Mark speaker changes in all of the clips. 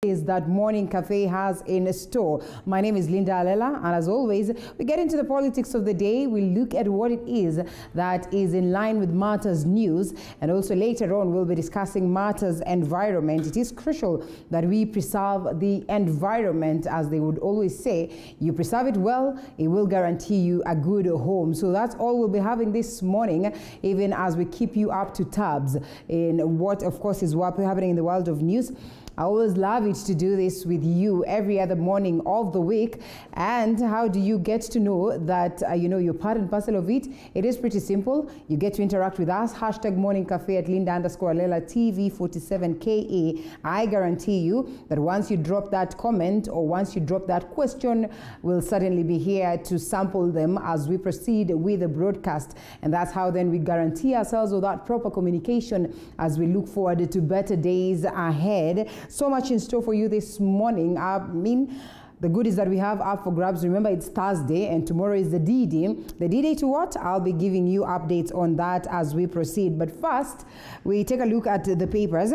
Speaker 1: Is that Morning Cafe has in store. My name is Linda Alela, and as always, we get into the politics of the day. We look at what it is that is in line with Martha's news, and also later on we'll be discussing Martha's environment. It is crucial that we preserve the environment, as they would always say. You preserve it well, it will guarantee you a good home. So that's all we'll be having this morning, even as we keep you up to tabs in what, of course, is what happening in the world of news. I always love it to do this with you every other morning of the week. And how do you get to know that, you're part and parcel of it? It is pretty simple. You get to interact with us. Hashtag Morning Cafe at Linda_Alela TV47KA. I guarantee you that once you drop that comment or once you drop that question, we'll certainly be here to sample them as we proceed with the broadcast. And that's how then we guarantee ourselves with that proper communication as we look forward to better days ahead. So much in store for you this morning. The goodies that we have up for grabs. Remember, it's Thursday and tomorrow is the D-Day. The D-Day to what? I'll be giving you updates on that as we proceed. But first, we take a look at the papers.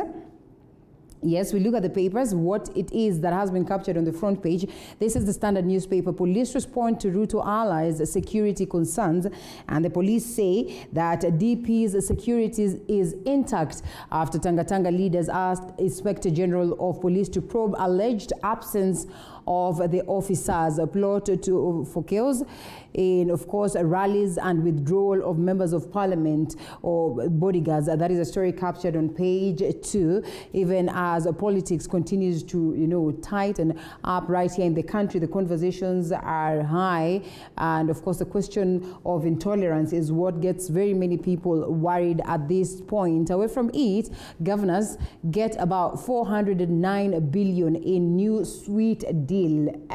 Speaker 1: Yes, we look at the papers, what it is that has been captured on the front page. This is the Standard newspaper. Police respond to Ruto allies' security concerns, and the police say that DP's security is intact after Tanga leaders asked Inspector General of Police to probe alleged absence of the officers. A plot for chaos in, of course, rallies and withdrawal of members of parliament or bodyguards. That is a story captured on page 2, even as politics continues to, tighten up right here in the country. The conversations are high, and of course the question of intolerance is what gets very many people worried at this point. Away from it, governors get about 409 billion in new sweet deal.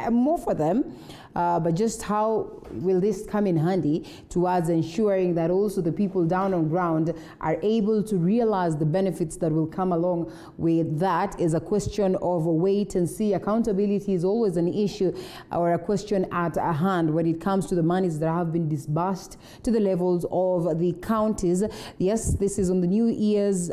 Speaker 1: More for them. But just how will this come in handy towards ensuring that also the people down on ground are able to realize the benefits that will come along with that is a question of wait and see. Accountability is always an issue or a question at hand when it comes to the monies that have been disbursed to the levels of the counties. Yes, this is on the New Year's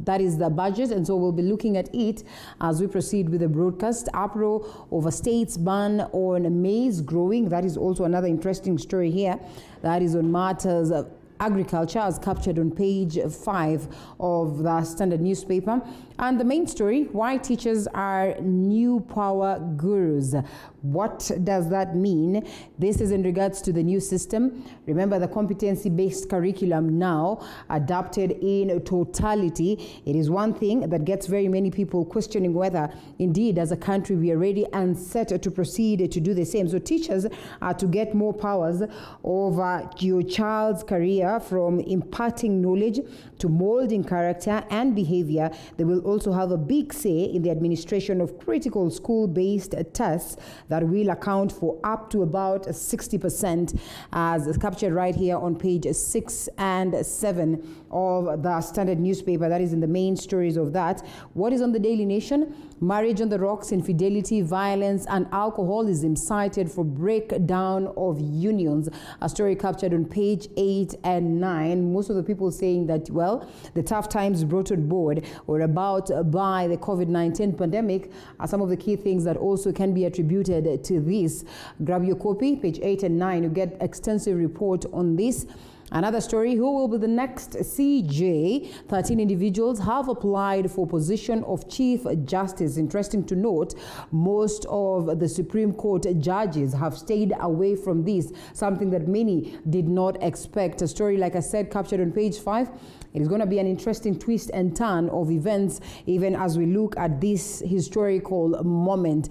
Speaker 1: that is the budget, and so we'll be looking at it as we proceed with the broadcast. Uproar over state's ban on maize growing. That is also another interesting story here. That is on Martha's agriculture, as captured on page 5 of the Standard newspaper. And the main story, why teachers are new power gurus. What does that mean? This is in regards to the new system. Remember, the competency-based curriculum now adapted in totality. It is one thing that gets very many people questioning whether indeed as a country we are ready and set to proceed to do the same. So teachers are to get more powers over your child's career, from imparting knowledge to molding character and behavior. They will also have a big say in the administration of critical school-based tests that will account for up to about 60%, as captured right here on page 6 and 7 of the Standard newspaper. That is in the main stories of that. What is on the Daily Nation? Marriage on the rocks, infidelity, violence, and alcoholism cited for breakdown of unions. A story captured on page 8 and 9. Most of the people saying that, well, the tough times brought on board or about by the COVID-19 pandemic are some of the key things that also can be attributed to this. Grab your copy, page 8 and 9. You get extensive report on this. Another story, who will be the next CJ? 13 individuals have applied for position of Chief Justice. Interesting to note, most of the Supreme Court judges have stayed away from this, something that many did not expect. A story, like I said, captured on page 5. It is going to be an interesting twist and turn of events, even as we look at this historical moment.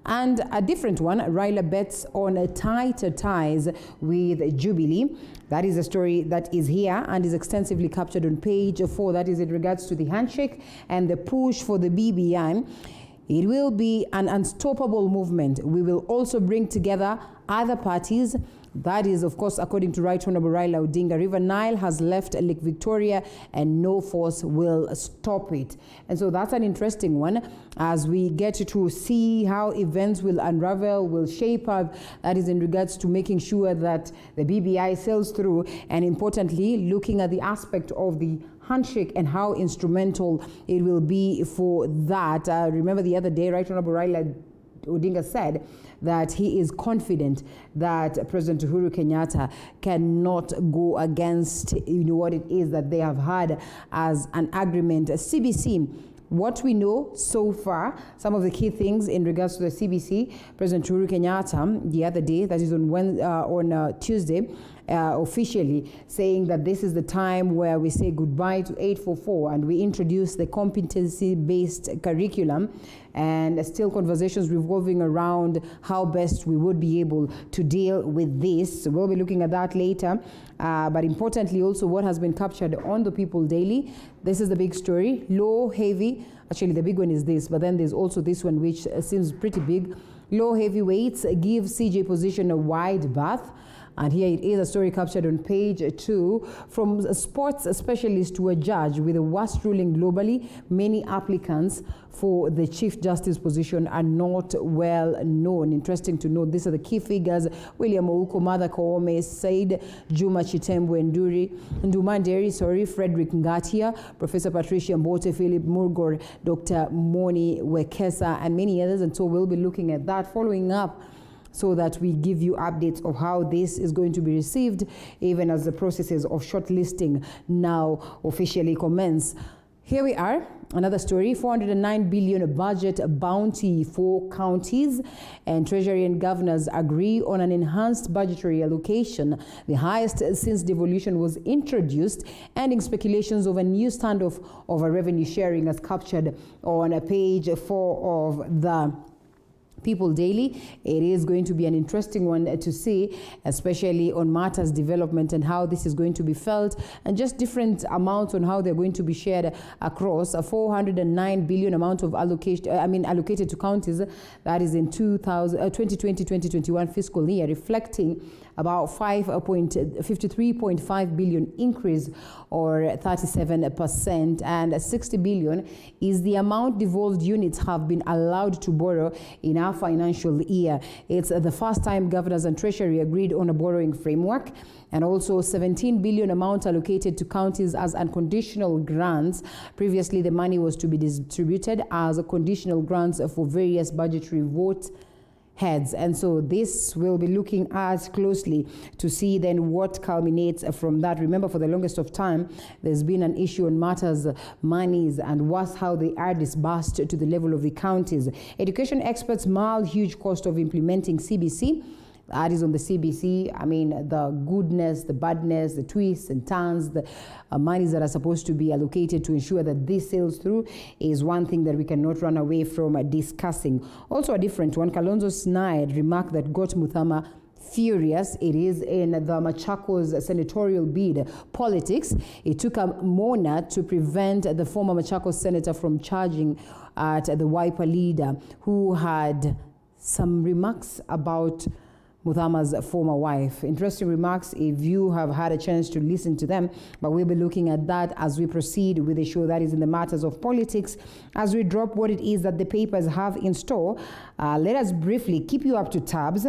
Speaker 1: And a different one, Raila bets on tighter ties with Jubilee. That is a story that is here and is extensively captured on page 4. That is in regards to the handshake and the push for the BBI. It will be an unstoppable movement. We will also bring together other parties. That is, of course, according to Right Honorable Raila Odinga. River Nile has left Lake Victoria and no force will stop it. And so that's an interesting one as we get to see how events will unravel, will shape up. That is in regards to making sure that the BBI sails through, and importantly, looking at the aspect of the handshake and how instrumental it will be for that. Remember the other day, Right Honorable Raila Odinga said that he is confident that President Uhuru Kenyatta cannot go against what it is that they have had as an agreement. CBC, what we know so far, some of the key things in regards to the CBC, President Uhuru Kenyatta the other day, that is on Tuesday, officially saying that this is the time where we say goodbye to 844 and we introduce the competency-based curriculum, and still conversations revolving around how best we would be able to deal with this. So we'll be looking at that later. But importantly also what has been captured on the People Daily. This is the big story, low, heavy. Actually the big one is this, but then there's also this one which seems pretty big. Low heavyweights give CJ position a wide berth. And here it is, a story captured on page 2. From a sports specialist to a judge with the worst ruling globally, many applicants for the Chief Justice position are not well known. Interesting to note, these are the key figures: William Ouko, Martha Koome, Said Juma Chitembo Ndumanderi, Frederick Ngatia, Professor Patricia Mbote, Philip Murgor, Dr. Moni Wekesa, and many others. And so we'll be looking at that, following up, so that we give you updates of how this is going to be received, even as the processes of shortlisting now officially commence. Here we are, another story, 409 billion budget bounty for counties, and Treasury and governors agree on an enhanced budgetary allocation, the highest since devolution was introduced, ending speculations of a new standoff over revenue sharing, as captured on page 4 of the People Daily. It is going to be an interesting one to see, especially on matters development and how this is going to be felt, and just different amounts on how they're going to be shared across a 409 billion amount of allocated to counties. That is in 2020-2021 fiscal year, reflecting about 53.5 billion increase, or 37%, and 60 billion is the amount devolved units have been allowed to borrow in our financial year. It's the first time governors and Treasury agreed on a borrowing framework, and also 17 billion amount allocated to counties as unconditional grants. Previously, the money was to be distributed as conditional grants for various budgetary vote heads. And so this will be looking at closely to see then what culminates from that. Remember, for the longest of time, there's been an issue on matters, monies, and worse, how they are disbursed to the level of the counties. Education experts mark huge cost of implementing CBC. That is on the CBC. I mean, the goodness, the badness, the twists and turns, the monies that are supposed to be allocated to ensure that this sails through is one thing that we cannot run away from discussing. Also a different one, Kalonzo snide remark that got Muthama furious. It is in the Machakos senatorial bid politics. It took a Mona to prevent the former Machakos senator from charging at the Wiper leader, who had some remarks about Muthama's former wife. Interesting remarks if you have had a chance to listen to them, but we'll be looking at that as we proceed with the show that is in the matters of politics. As we drop what it is that the papers have in store, let us briefly keep you up to tabs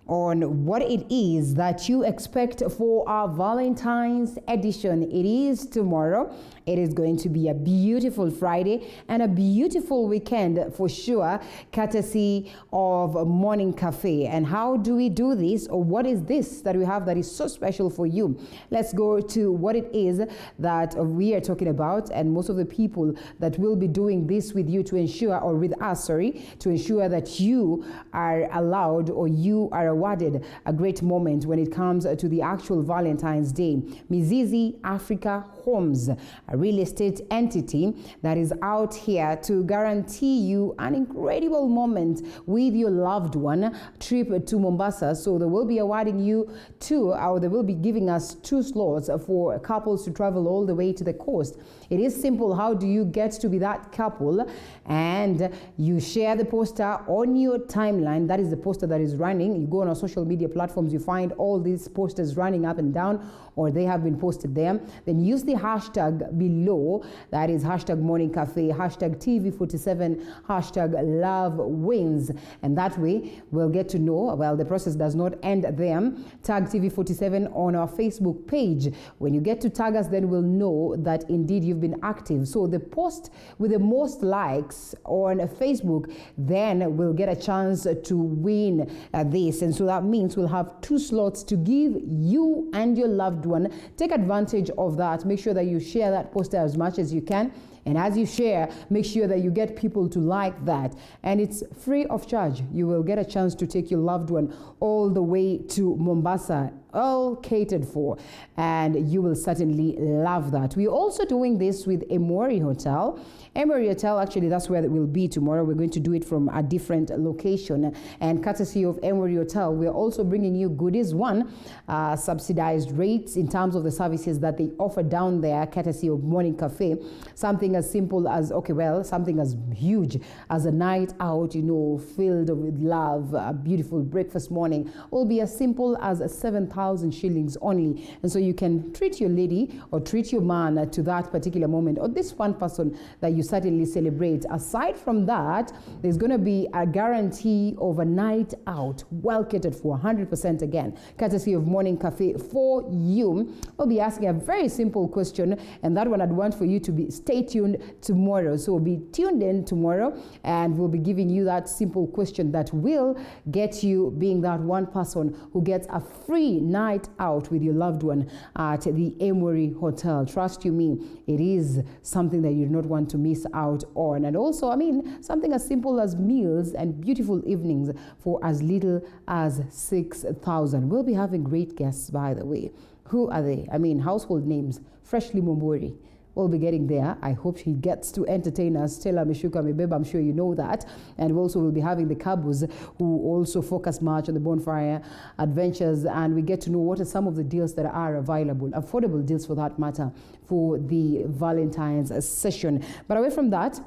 Speaker 1: on what it is that you expect for our Valentine's edition. It is tomorrow. It is going to be a beautiful Friday and a beautiful weekend for sure, courtesy of Morning Cafe. And how do we do this, or what is this that we have that is so special for you? Let's go to what it is that we are talking about, and most of the people that will be doing this with you to ensure, or with us, sorry, to ensure that you are allowed, or you are awarded a great moment when it comes to the actual Valentine's Day. Mizizi Africa Homes, a real estate entity that is out here to guarantee you an incredible moment with your loved one. Trip to Mombasa. So they will be awarding you they will be giving us 2 slots for couples to travel all the way to the coast. It is simple. How do you get to be that couple? And you share the poster on your timeline. That is the poster that is running. You go on our social media platforms, you find all these posters running up and down or they have been posted there, then use the hashtag below, that is hashtag Morning Cafe, hashtag TV47, hashtag Love Wins. And that way we'll get to know, well, the process does not end there. Tag TV47 on our Facebook page. When you get to tag us, then we'll know that indeed you've been active. So the post with the most likes on Facebook, then we'll get a chance to win this. And so that means we'll have 2 slots to give you and your loved one. Take advantage of that. Make sure that you share that poster as much as you can. And as you share, make sure that you get people to like that. And it's free of charge. You will get a chance to take your loved one all the way to Mombasa, all catered for. And you will certainly love that. We're also doing this with Emory Hotel. Emory Hotel, actually, that's where it will be tomorrow. We're going to do it from a different location. And courtesy of Emory Hotel, we're also bringing you goodies. One, subsidized rates in terms of the services that they offer down there, courtesy of Morning Cafe. Something as simple as, okay, well, something as huge as a night out, you know, filled with love, a beautiful breakfast morning, will be as simple as 7,000 shillings only. And so you can treat your lady or treat your man to that particular moment, or this one person that you certainly celebrate. Aside from that, there's going to be a guarantee of a night out, well catered for, 100% again, courtesy of Morning Cafe for you. We'll be asking a very simple question, and that one I'd want for you to stay tuned tomorrow. So we'll be tuned in tomorrow, and we'll be giving you that simple question that will get you being that one person who gets a free night out with your loved one at the Emory Hotel. Trust you me, it is something that you do not want to miss out on. And also, I mean, something as simple as meals and beautiful evenings for as little as 6,000. We'll be having great guests, by the way. Who are they? I mean, household names. Freshly Mumburi will be getting there. I hope he gets to entertain us. Stella Mishuka Mibeba, I'm sure you know that. And we also will be having the Kabus, who also focus much on the bonfire adventures. And we get to know what are some of the deals that are available, affordable deals for that matter, for the Valentine's session. But away from that,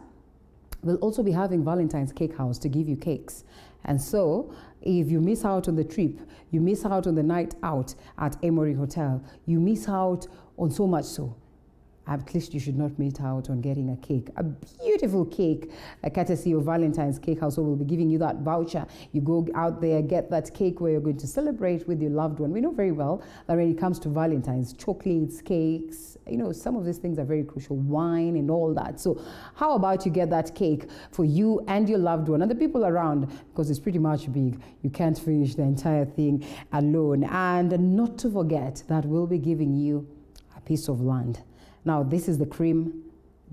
Speaker 1: we'll also be having Valentine's Cake House to give you cakes. And so if you miss out on the trip, you miss out on the night out at Emory Hotel, you miss out on so much so, at least you should not miss out on getting a cake, a beautiful cake, courtesy of Valentine's Cake House. So we'll be giving you that voucher. You go out there, get that cake where you're going to celebrate with your loved one. We know very well that when it comes to Valentine's, chocolates, cakes, you know, some of these things are very crucial, wine and all that. So how about you get that cake for you and your loved one and the people around, because it's pretty much big. You can't finish the entire thing alone. And not to forget that we'll be giving you a piece of land. Now, this is the creme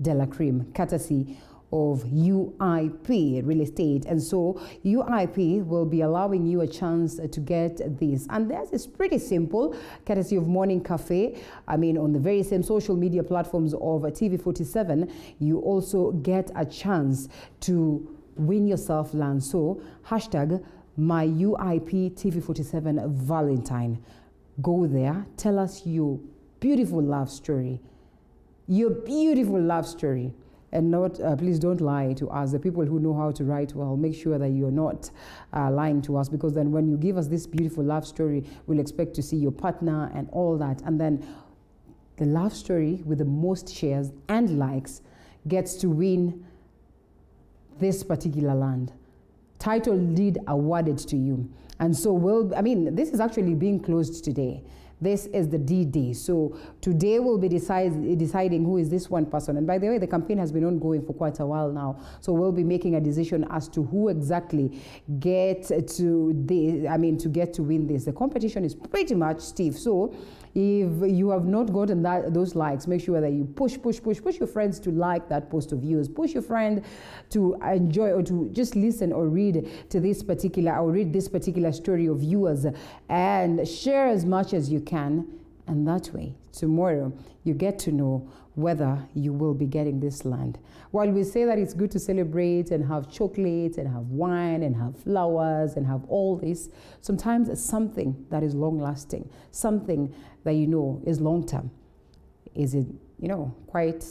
Speaker 1: de la creme, courtesy of UIP Real Estate. And so UIP will be allowing you a chance to get this. And this is pretty simple, courtesy of Morning Cafe. I mean, on the very same social media platforms of TV47, you also get a chance to win yourself land. So hashtag my UIP TV47 Valentine. Go there, tell us your beautiful love story. Your beautiful love story, and not please don't lie to us, the people who know how to write well. Make sure that you're not lying to us, because then when you give us this beautiful love story, we'll expect to see your partner and all that, and then the love story with the most shares and likes gets to win this particular land. Title deed awarded to you. And so this is actually being closed today. This is the D-Day. So today we'll be deciding who is this one person. And by the way, the campaign has been ongoing for quite a while now. So we'll be making a decision as to who exactly get to win this. The competition is pretty much stiff. So if you have not gotten those likes, make sure that you push your friends to like that post of yours. Push your friend to enjoy or to just listen or read this particular story of yours, and share as much as you can. And that way, tomorrow, you get to know whether you will be getting this land. While we say that it's good to celebrate and have chocolates and have wine and have flowers and have all this, sometimes it's something that is long-lasting, something that you know is long-term. Is it, quite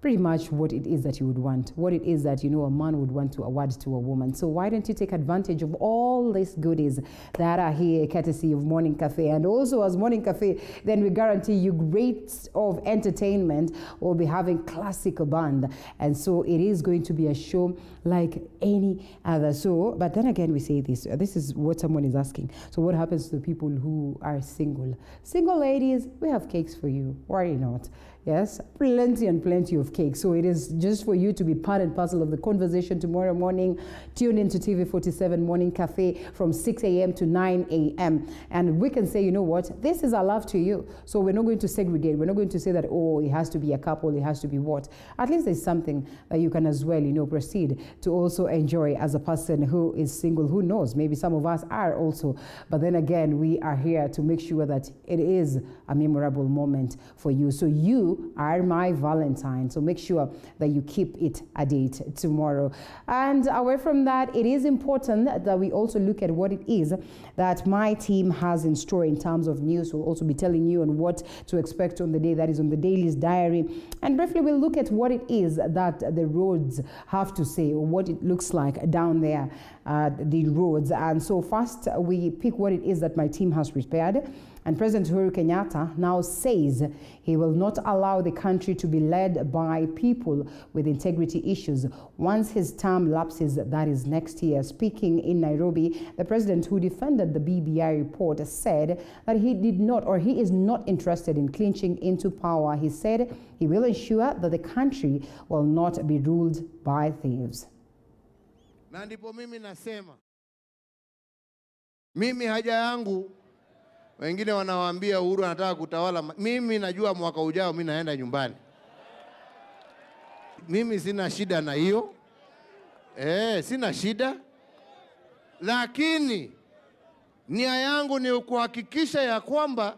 Speaker 1: pretty much what it is that you would want, what it is that, you know, a man would want to award to a woman. So why don't you take advantage of all these goodies that are here courtesy of Morning Cafe? And also as Morning Cafe, then we guarantee you great of entertainment. We'll be having classical band. And so it is going to be a show like any other. So, but then again, we say this is what someone is asking. So what happens to the people who are single? Single ladies, we have cakes for you. Why not? Yes, plenty and plenty of cake. So it is just for you to be part and parcel of the conversation tomorrow morning. Tune into TV47 Morning Cafe from 6 a.m. to 9 a.m. And we can say, you know what, this is our love to you. So we're not going to segregate. We're not going to say that, oh, it has to be a couple, it has to be what. At least there's something that you can as well, you know, proceed to also enjoy as a person who is single. Who knows? Maybe some of us are also. But then again, we are here to make sure that it is a memorable moment for you. So you are my Valentine. So make sure that you keep it a date tomorrow. And away from that, it is important that we also look at what it is that my team has in store in terms of news. We'll also be telling you on what to expect on the day. That is on the Daily's Diary. And briefly, we'll look at what it is that the roads have to say, or what it looks like down there, the roads. And so first, we pick what it is that my team has prepared. And President Uhuru Kenyatta now says he will not allow the country to be led by people with integrity issues once his term lapses, that is next year. Speaking in Nairobi, the president, who defended the BBI report, said that he did not, or he is not interested in clinching into power. He said he will ensure that the country will not be ruled by thieves.
Speaker 2: Na ndipo mimi nasema, mimi haja yangu, wengine wanawaambia Uhuru anataka kutawala. Mimi najua mwaka ujao mimi naenda nyumbani. Mimi sina shida na hiyo. Sina shida. Lakini nia yangu ni kuhakikisha ya kwamba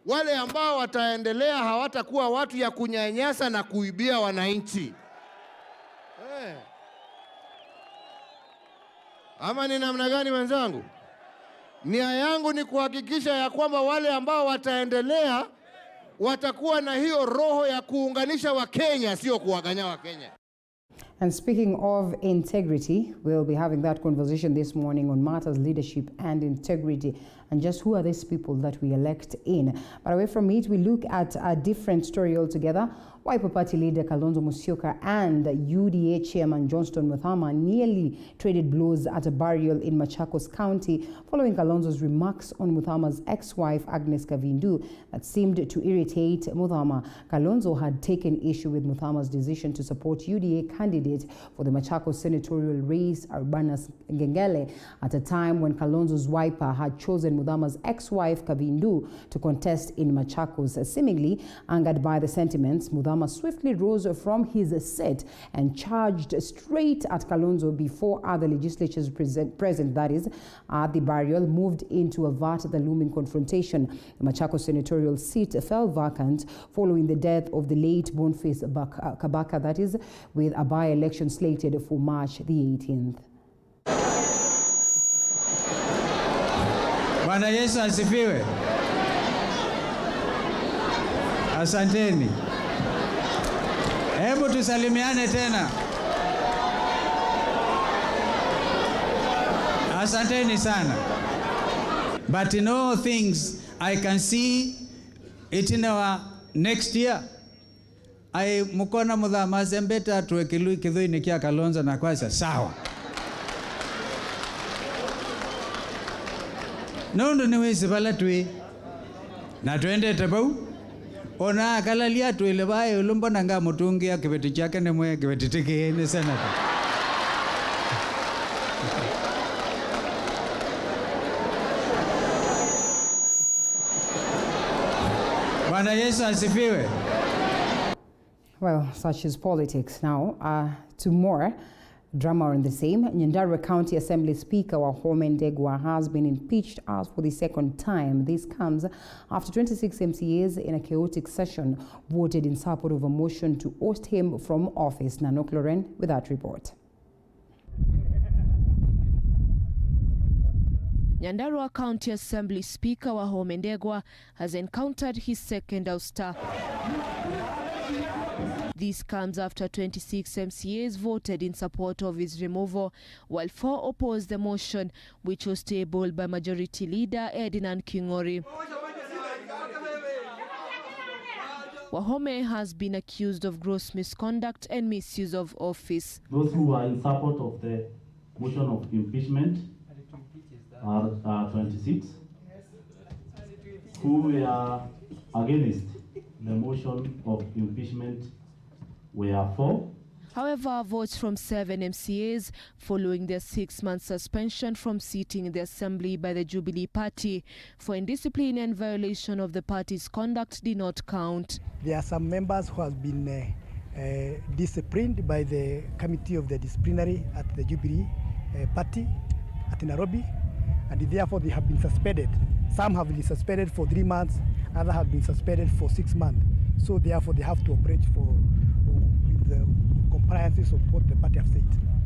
Speaker 2: wale ambao wataendelea hawatakuwa watu ya kunyanyasa na kuibia wananchi. Ama ni namna gani wenzangu? Nia yangu ni kuhakikisha ya kwamba wale ambao wataendelea watakuwa na hiyo roho ya kuunganisha Wakenya, sio kuwaganya Wakenya.
Speaker 1: And speaking of integrity, we'll be having that conversation this morning on matters leadership and integrity, and just who are these people that we elect in. But away from it, we look at a different story altogether. Wiper Party leader Kalonzo Musyoka and UDA chairman Johnston Muthama nearly traded blows at a burial in Machakos County following Kalonzo's remarks on Muthama's ex-wife Agnes Kavindu that seemed to irritate Muthama. Kalonzo had taken issue with Muthama's decision to support UDA candidate for the Machakos senatorial race, Urbanus Ngengele, at a time when Kalonzo's wiper had chosen Muthama's ex-wife Kavindu to contest in Machakos. Seemingly angered by the sentiments, Muthama swiftly rose from his seat and charged straight at Kalonzo before other legislatures present, that is, at the burial, moved in to avert the looming confrontation. The Machakos senatorial seat fell vacant following the death of the late Boniface Kabaka, that is, with a by-election slated for March the 18th.
Speaker 3: Bwana Yesu asifiwe. Asanteni. Hebu tusalimiane tena. Asanteni sana. But in all things, I can see it in our next year. I mukona Muthama zembeta tuwekilui kidhui nikia Kalonzo na kwasa sawa. Nondo niwezi pala tui. Na tuende tabau. Ona akalalia tuelebaye ulumba nanga mutungia kibeti chake ne mwe kibeti teke ne senata. Bwana Yesu asifiwe.
Speaker 1: Well, such is politics. Now, to more drama on the same. Nyandarua County Assembly Speaker Wahome Ndegwa has been impeached as for the second time. This comes after 26 MCAs in a chaotic session voted in support of a motion to oust him from office. Nanok Loren with that report.
Speaker 4: Nyandarua County Assembly Speaker Wahome Ndegwa has encountered his second ouster. This comes after 26 MCAs voted in support of his removal, while 4 opposed the motion, which was tabled by Majority Leader Ferdinand King'ori. Wahome has been accused of gross misconduct and misuse of office.
Speaker 5: Those who are in support of the motion of impeachment are 26. Who are against the motion of impeachment were 4.
Speaker 4: However, votes from 7 MCAs following their 6-month suspension from seating in the assembly by the Jubilee Party for indiscipline and violation of the party's conduct did not count.
Speaker 6: There are some members who have been disciplined by the committee of the disciplinary at the Jubilee Party at Nairobi, and therefore they have been suspended. Some have been suspended for 3 months, others have been suspended for 6 months. So therefore they have to operate with the compliances of what the party have said.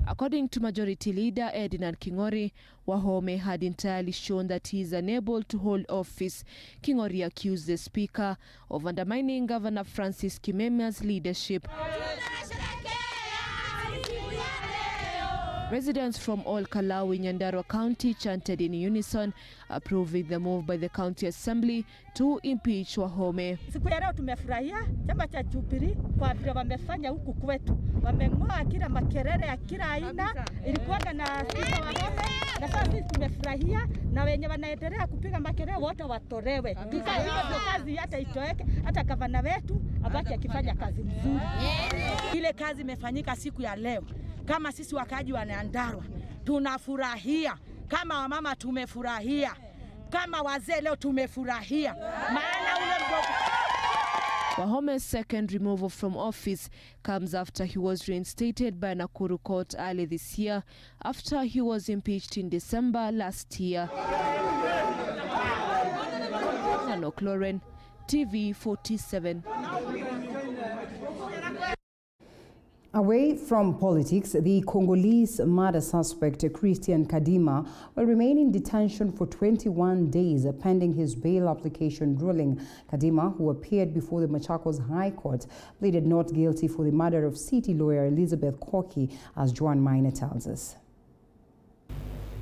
Speaker 4: According to Majority Leader Ferdinand King'ori, Wahome had entirely shown that he is unable to hold office. King'ori accused the Speaker of undermining Governor Francis Kimemia's leadership. Residents from all Kalau in Nyandarua County chanted in unison, approving the move by the County Assembly to impeach Wahome.
Speaker 7: Siku ya leo tumefurahia chama cha Jubilee kwa vile wamefanya huku kwetu. Wameng'oa kila makelele ya kila aina, ilikuwa na Spika Wahome, na sasa sisi tumefurahia, na wenye wanaendelea kupiga makelele wote watolewe. Hiyo ndio kazi hata itoeke, hata gavana wetu abaki akifanya kazi nzuri. Ile kazi imefanyika siku ya leo. Kama sisi wakaji wa Nyandarua tunafurahia, kama wamama tumefurahia, kama wazee leo tumefurahia, maana ule
Speaker 4: Wahome's second removal from office comes after he was reinstated by Nakuru court early this year after he was impeached in December last year. Anok Lauren, TV 47.
Speaker 1: Away from politics, the Congolese murder suspect Christian Kadima will remain in detention for 21 days pending his bail application ruling. Kadima, who appeared before the Machakos High Court, pleaded not guilty for the murder of city lawyer Elizabeth Koki, as Joan Minor tells us.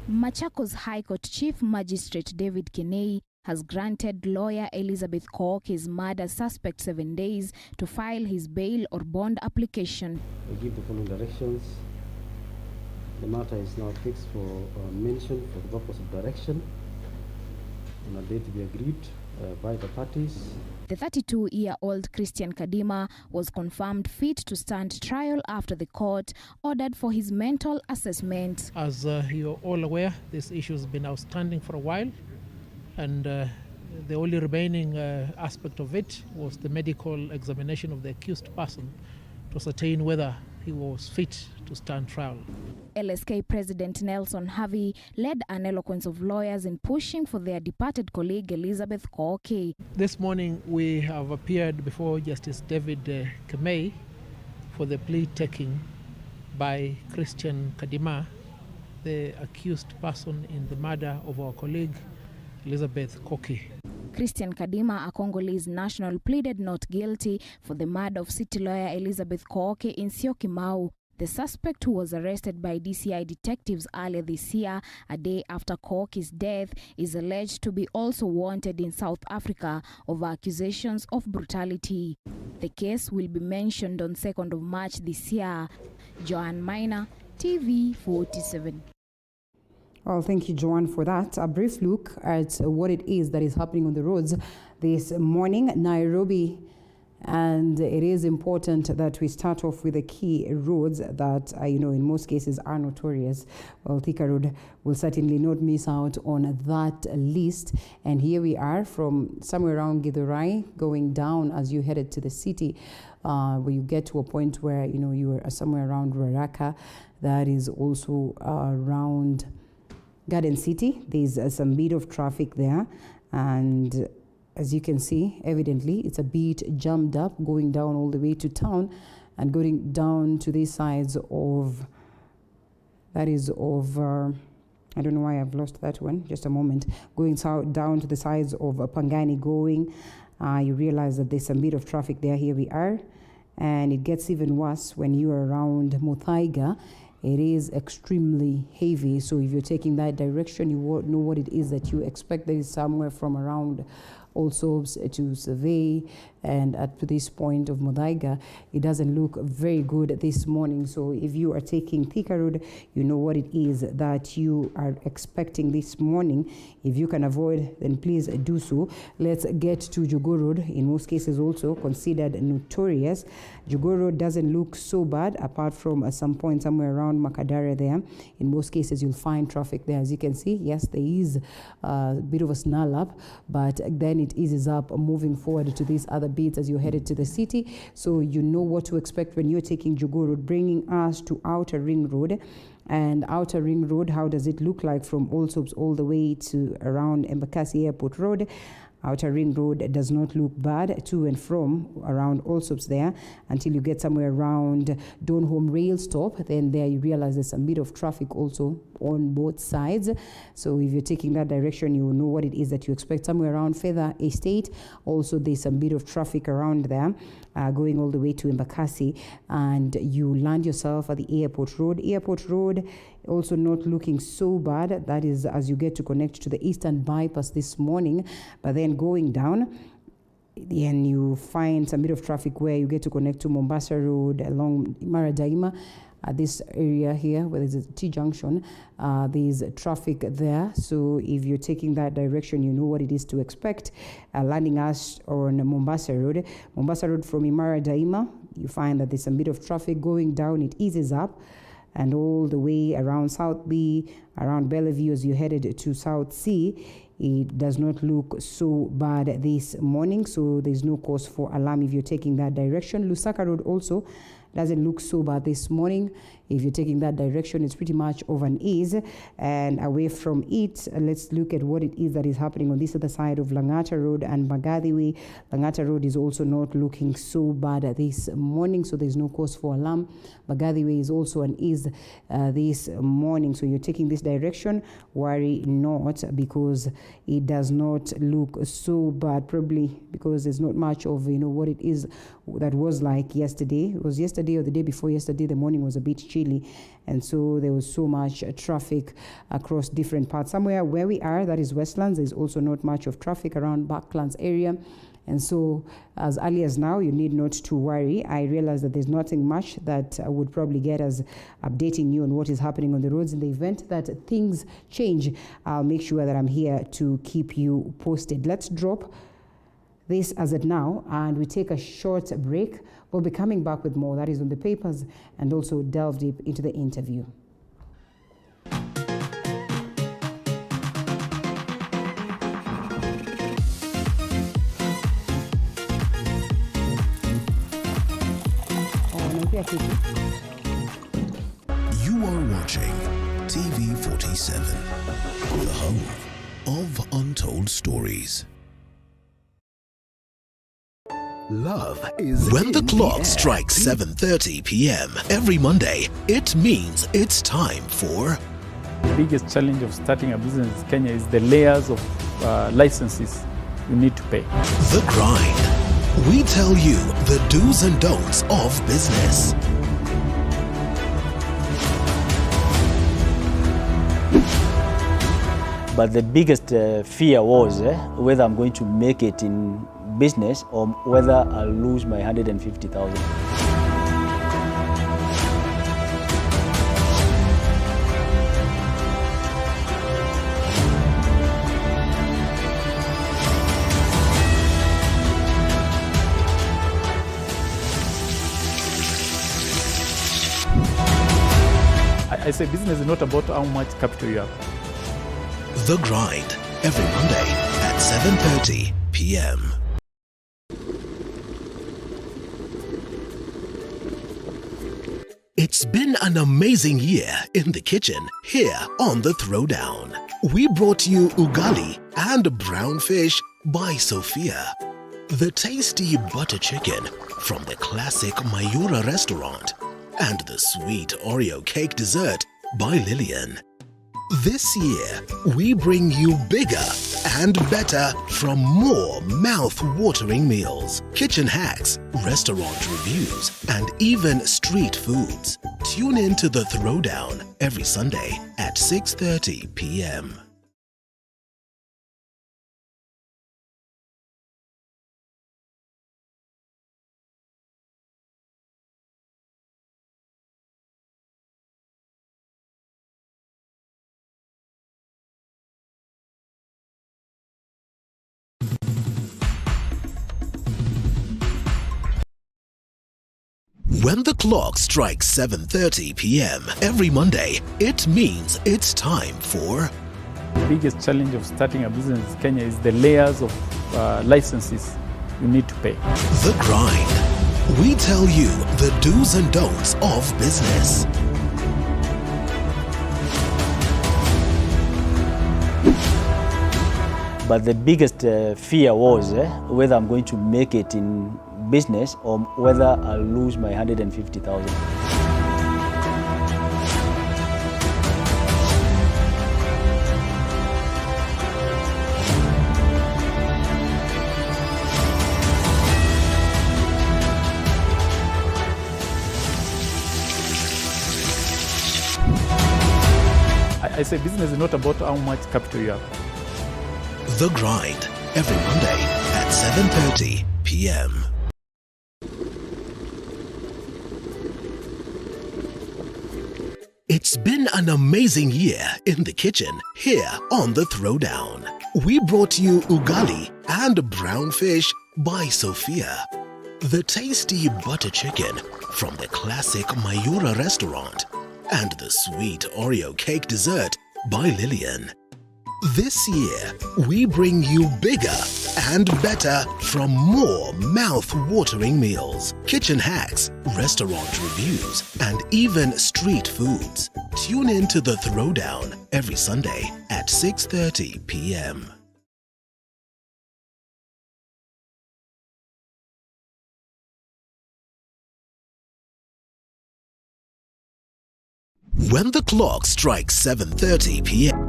Speaker 8: Machakos High Court Chief Magistrate David Kenei has granted lawyer Elizabeth Koki's murder suspect 7 days to file his bail or bond application.
Speaker 9: I give the following directions. The matter is now fixed for mention for the purpose of direction on a date to be agreed by the parties.
Speaker 8: The 32-year-old Christian Kadima was confirmed fit to stand trial after the court ordered for his mental assessment.
Speaker 10: As you're all aware, this issue has been outstanding for a while, and the only remaining aspect of it was the medical examination of the accused person to ascertain whether he was fit to stand trial.
Speaker 8: LSK President Nelson Havi led an eloquence of lawyers in pushing for their departed colleague Elizabeth Koki.
Speaker 10: This morning we have appeared before Justice David Kemei for the plea taking by Christian Kadima, the accused person in the murder of our colleague Elizabeth Koki.
Speaker 8: Christian Kadima, a Congolese national, pleaded not guilty for the murder of city lawyer Elizabeth Koki in Syokimau. The suspect, who was arrested by DCI detectives earlier this year, a day after Koki's death, is alleged to be also wanted in South Africa over accusations of brutality. The case will be mentioned on 2nd of March this year. Joan Minor, TV 47.
Speaker 1: Well, thank you, Joan, for that. A brief look at what it is that is happening on the roads this morning. Nairobi, and it is important that we start off with the key roads that, in most cases are notorious. Well, Thika Road will certainly not miss out on that list. And here we are from somewhere around Githurai, going down as you headed to the city, where you get to a point where, you are somewhere around Ruaraka. That is also around Garden City. There's some bit of traffic there, and as you can see, evidently it's a bit jammed up going down all the way to town and going down to these sides of, that is over, I don't know why I've lost that one, just a moment, going down to the sides of Pangani going, you realize that there's some bit of traffic there. Here we are, and it gets even worse when you're around Muthaiga. It is extremely heavy, so if you're taking that direction, you won't know what it is that you expect. There is somewhere from around also to Survey, and at this point of Muthaiga, it doesn't look very good this morning. So if you are taking Thika Road, you know what it is that you are expecting this morning. If you can avoid, then please do so. Let's get to Jogoo Road, in most cases also considered notorious. Jogoo Road doesn't look so bad, apart from some point somewhere around Makadara there. In most cases, you'll find traffic there. As you can see, yes, there is a bit of a snarl up, but then it eases up moving forward to these other beats as you're headed to the city. So you know what to expect when you're taking Jogoo Road, bringing us to Outer Ring Road. And Outer Ring Road, how does it look like from Allsops all the way to around Embakasi Airport Road? Outer Ring Road does not look bad to and from around Allsops there until you get somewhere around Donholm Rail Stop. Then there you realize there's a bit of traffic also on both sides. So if you're taking that direction, you will know what it is that you expect. Somewhere around Feather Estate, also there's a bit of traffic around there going all the way to Embakasi, and you land yourself at the Airport Road. Airport Road also not looking so bad. That is as you get to connect to the Eastern Bypass this morning, but then going down, then you find some bit of traffic where you get to connect to Mombasa Road along Maradaima. This area here where there's a T-junction, there's traffic there. So if you're taking that direction, you know what it is to expect. Landing us on Mombasa Road from Imara Daima, you find that there's a bit of traffic going down. It eases up, and all the way around South B, around Bellevue as you headed to South C, it does not look so bad this morning, so there's no cause for alarm if you're taking that direction. Lusaka Road also doesn't look so bad this morning. If you're taking that direction, it's pretty much of an ease. And away from it, let's look at what it is that is happening on this other side of Langata Road and Mbagathi Way. Langata Road is also not looking so bad this morning, so there's no cause for alarm. Mbagathi Way is also an ease this morning. So you're taking this direction, worry not, because it does not look so bad, probably because there's not much of, what it is that was like yesterday. It was yesterday or the day before yesterday, the morning was a bit chilly, and so there was so much traffic across different parts. Somewhere where we are, that is Westlands, there's also not much of traffic around Backlands area. And so as early as now, you need not to worry. I realize that there's nothing much that I would probably get as updating you on what is happening on the roads. In the event that things change, I'll make sure that I'm here to keep you posted. Let's drop this as it now, and we take a short break. We'll be coming back with more. That is on the papers, and also delve deep into the interview.
Speaker 11: You are watching TV 47, the home of untold stories. Love is when the clock strikes 7:30 p.m. every Monday, it means it's time for...
Speaker 12: The biggest challenge of starting a business in Kenya is the layers of licenses you need to pay.
Speaker 11: The Grind. We tell you the do's and don'ts of business.
Speaker 13: But the biggest fear was whether I'm going to make it in business or whether I'll lose my 150,000.
Speaker 12: I say business is not about how much capital you have.
Speaker 11: The Grind, every Monday at 7:30 p.m. It's been an amazing year in the kitchen here on The Throwdown. We brought you ugali and brown fish by Sophia. The tasty butter chicken from the classic Mayura restaurant. And the sweet Oreo cake dessert by Lillian. This year, we bring you bigger and better from more mouth-watering meals, kitchen hacks, restaurant reviews, and even street foods. Tune in to The Throwdown every Sunday at 6:30 p.m. When the clock strikes 7:30 p.m. every Monday, it means it's time for...
Speaker 12: The biggest challenge of starting a business in Kenya is the layers of licenses you need to pay.
Speaker 11: The Grind. We tell you the do's and don'ts of business.
Speaker 13: But the biggest fear was whether I'm going to make it in business or whether I'll lose my 150,000.
Speaker 12: I say business is not about how much capital you have.
Speaker 11: The Grind, every Monday at 7:30 p.m. It's been an amazing year in the kitchen here on The Throwdown. We brought you ugali and brown fish by Sophia. The tasty butter chicken from the classic Mayura restaurant. And the sweet Oreo cake dessert by Lillian. This year, we bring you bigger and better from more mouth-watering meals, kitchen hacks, restaurant reviews, and even street foods. Tune in to The Throwdown every Sunday at 6:30 p.m. When the clock strikes 7:30 p.m.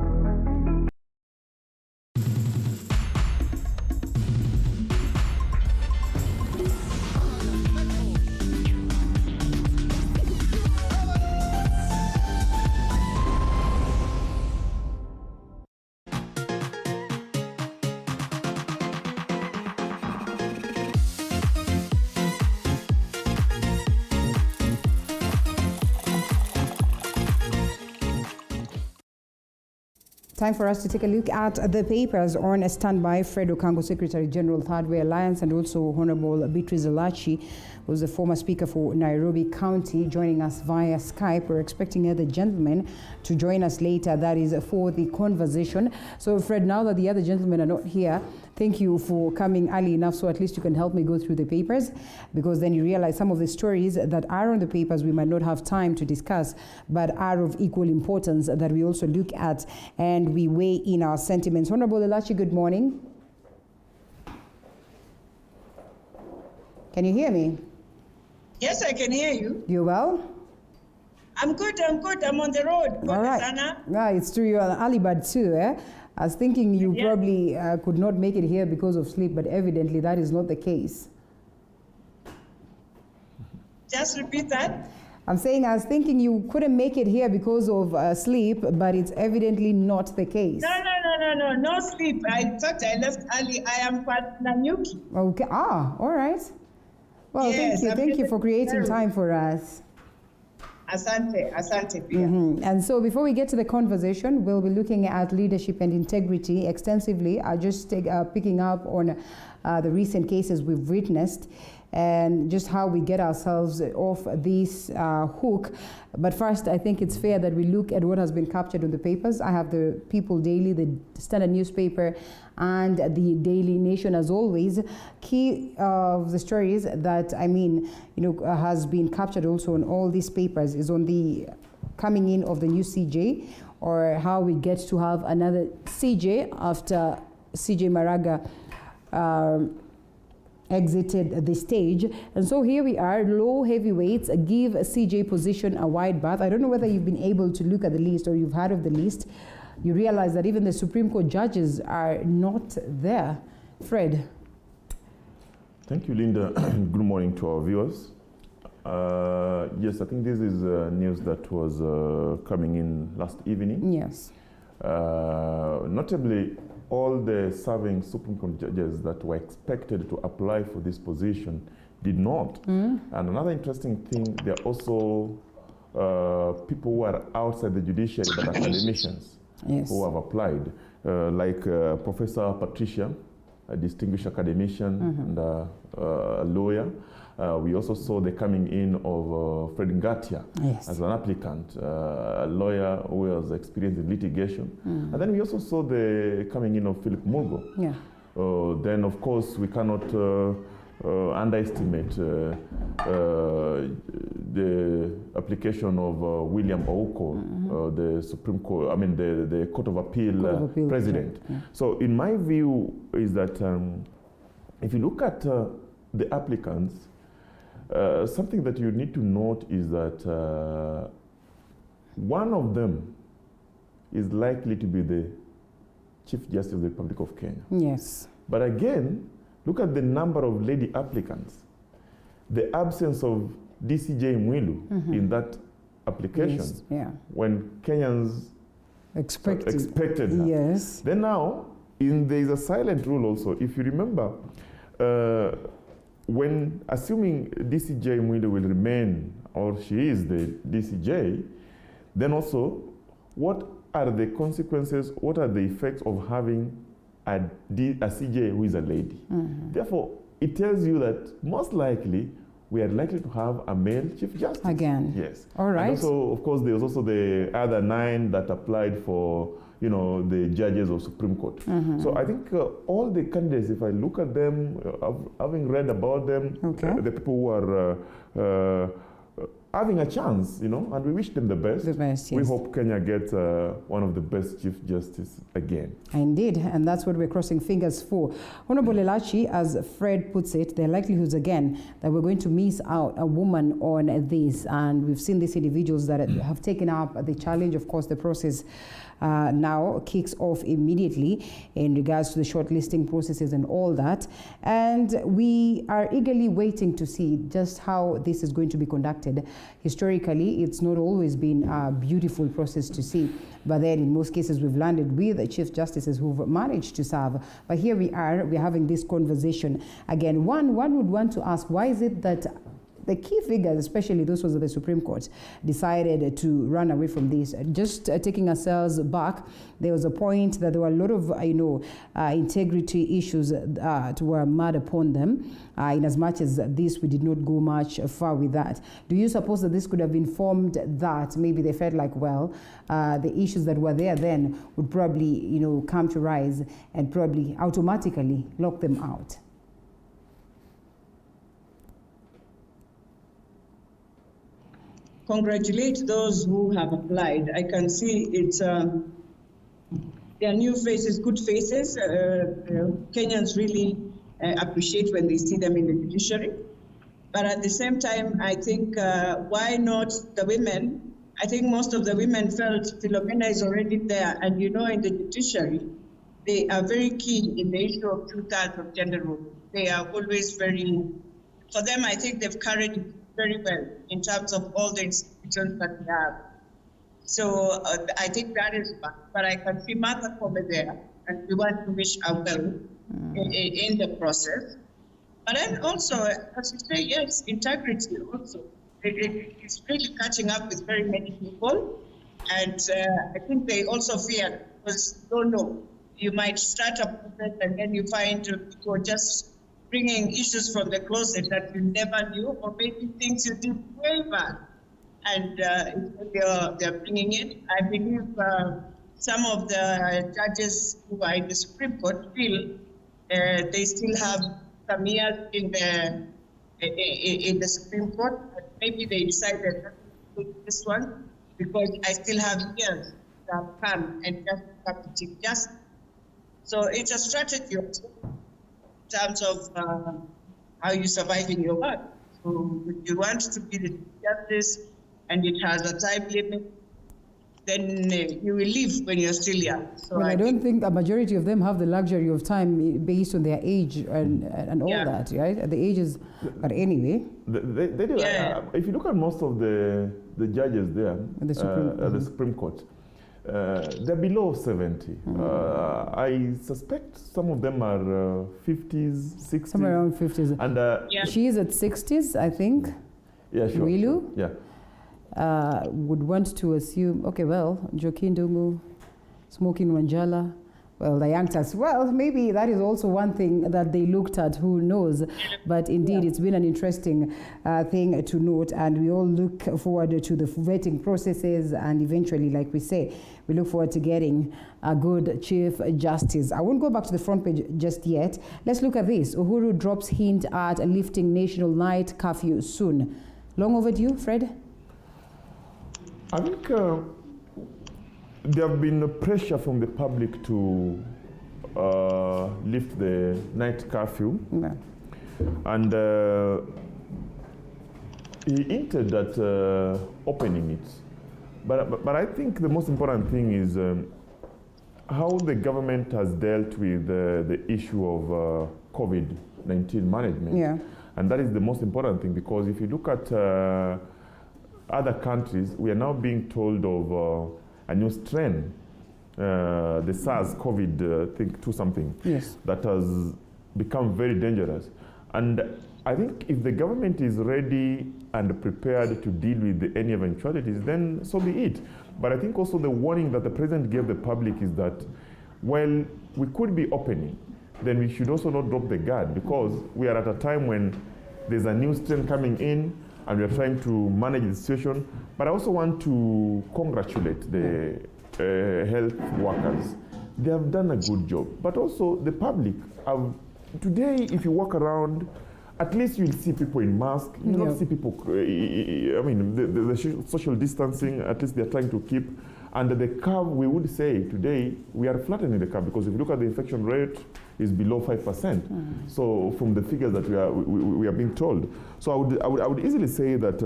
Speaker 1: Time for us to take a look at the papers. On standby, Fred Okang'o, Secretary General, Thirdway Alliance, and also Honorable Beatrice Elachi, who's the former Speaker for Nairobi County, joining us via Skype. We're expecting other gentlemen to join us later, that is for the conversation. So Fred, now that the other gentlemen are not here, thank you for coming early enough so at least you can help me go through the papers, because then you realize some of the stories that are on the papers we might not have time to discuss, but are of equal importance that we also look at and we weigh in our sentiments. Honorable Elachi, good morning. Can you hear me?
Speaker 14: Yes, I can hear you.
Speaker 1: You well?
Speaker 14: I'm good, I'm on the road.
Speaker 1: All right. Yeah, it's true, you're an early bird too, eh? I was thinking you probably could not make it here because of sleep, but evidently that is not the case.
Speaker 14: Just repeat that.
Speaker 1: I'm saying I was thinking you couldn't make it here because of sleep, but it's evidently not the case.
Speaker 14: No sleep. I thought I left early. I am part Nanyuki.
Speaker 1: Okay, all right. Well, yes, thank you for creating time for us.
Speaker 14: Asante, Pia.
Speaker 1: And so before we get to the conversation, we'll be looking at leadership and integrity extensively. I'll just picking up on the recent cases we've witnessed and just how we get ourselves off this hook. But first, I think it's fair that we look at what has been captured on the papers. I have the People Daily, the Standard newspaper, and the Daily Nation as always. Key of the stories that, has been captured also on all these papers is on the coming in of the new CJ, or how we get to have another CJ after CJ Maraga exited the stage. And so here we are, low heavyweights give CJ position a wide berth. I don't know whether you've been able to look at the list or you've heard of the list. you realize that even the Supreme Court judges are not there. Fred.
Speaker 15: Thank you, Linda. Good morning to our viewers. Yes, I think this is news that was coming in last evening.
Speaker 1: Yes.
Speaker 15: Notably, all the serving Supreme Court judges that were expected to apply for this position did not. And another interesting thing, there are also people who are outside the judiciary but academicians who have applied, like Professor Patricia, a distinguished academician and a lawyer. We also saw the coming in of Fred Ngatia as an applicant, a lawyer who has experience in litigation. And then we also saw the coming in of Philip Mugo. Then, of course, we cannot underestimate the application of William Ouko, the Supreme Court, I mean the Court of Appeal, president. So in my view is that if you look at the applicants, something that you need to note is that one of them is likely to be the Chief Justice of the Republic of Kenya.
Speaker 1: Yes.
Speaker 15: But again, look at the number of lady applicants. The absence of DCJ Mwilu in that application, when Kenyans expected her.
Speaker 1: Yes.
Speaker 15: Then now, there is a silent rule also. If you remember, when assuming DCJ Mwilu will remain, or she is the DCJ, then also, what are the consequences, what are the effects of having a CJ who is a lady? Therefore, it tells you that most likely, we are likely to have a male Chief Justice.
Speaker 1: Again.
Speaker 15: Yes.
Speaker 1: All right.
Speaker 15: And also, of course, there was also the other 9 that applied for, the judges of Supreme Court. So I think all the candidates, if I look at them, having read about them, the people who are having a chance, and we wish them the best. We hope Kenya gets one of the best Chief Justice again.
Speaker 1: Indeed, and that's what we're crossing fingers for. Honorable Elachi, as Fred puts it, there are likelihoods again that we're going to miss out a woman on this, and we've seen these individuals that have taken up the challenge. Of course, the process now kicks off immediately in regards to the shortlisting processes and all that. And we are eagerly waiting to see just how this is going to be conducted. Historically, it's not always been a beautiful process to see, but then in most cases we've landed with the Chief Justices who've managed to serve. But here we're having this conversation. Again, one would want to ask, why is it that the key figures, especially those of the Supreme Court, decided to run away from this? Just taking ourselves back, there was a point that there were a lot of, integrity issues that were mad upon them. In as much as this, we did not go much far with that. Do you suppose that this could have informed that maybe they felt like, well, the issues that were there then would probably, come to rise and probably automatically lock them out?
Speaker 14: Congratulate those who have applied. I can see it's they are new faces, good faces. Kenyans really appreciate when they see them in the judiciary. But at the same time, I think why not the women? I think most of the women felt Philomena is already there, and in the judiciary, they are very keen in the issue of 2/3 of gender role. They are always for them, I think they've carried it very well in terms of all the institutions that we have. So I think that is fun. But I can see Martha Kobe there, and we want to wish her well in the process. But then also, as you say, yes, integrity also. It's really catching up with very many people. And I think they also fear, because you don't know. You might start a process and then you find people just bringing issues from the closet that you never knew, or maybe things you did way back. And they're bringing it. I believe some of the judges who are in the Supreme Court feel they still have some years in the Supreme Court. Maybe they decided not to take this one because I still have years that come and just have to Chief Justice. So it's a strategy also in terms of how you survive in your work. So if you want to be the Chief Justice and it has a time limit, then you will leave when you're still young. So
Speaker 1: well, I don't think a majority of them have the luxury of time based on their age and all that, right? The ages, but anyway.
Speaker 15: They do.
Speaker 14: Yeah.
Speaker 15: If you look at most of the judges there
Speaker 1: the
Speaker 15: the Supreme Court, they're below 70. I suspect some of them are 50s, 60s.
Speaker 1: Somewhere around 50s.
Speaker 15: And
Speaker 1: she is at 60s, I think.
Speaker 15: Yeah, sure.
Speaker 1: Wilu?
Speaker 15: Yeah.
Speaker 1: Would want to assume, okay, well, Joaquin Dungu, Smoking Wanjala, well, the youngsters, well, maybe that is also one thing that they looked at, who knows. But indeed, it's been an interesting thing to note, and we all look forward to the vetting processes, and eventually, like we say, we look forward to getting a good Chief Justice. I won't go back to the front page just yet. Let's look at this. Uhuru drops hint at lifting national night curfew soon. Long overdue, Fred?
Speaker 15: I think there have been a pressure from the public to lift the night curfew.
Speaker 1: Yeah.
Speaker 15: And he hinted at opening it. But I think the most important thing is how the government has dealt with the issue of COVID-19 management.
Speaker 1: Yeah. And
Speaker 15: that is the most important thing, because if you look at other countries, we are now being told of a new strain, the SARS-CoV, I think, 2-something,
Speaker 1: yes,
Speaker 15: that has become very dangerous. And I think if the government is ready and prepared to deal with any eventualities, then so be it. But I think also the warning that the president gave the public is that, well, we could be opening, then we should also not drop the guard, because we are at a time when there's a new strain coming in, and we are trying to manage the situation. But I also want to congratulate the health workers. They have done a good job. But also the public. Today, if you walk around, at least you'll see people in masks. You will not see people, I mean, the social distancing, at least they're trying to keep. And the curve, we would say today, we are flattening the curve, because if you look at the infection rate, is below 5%. So from the figures that we are being told. So I would easily say that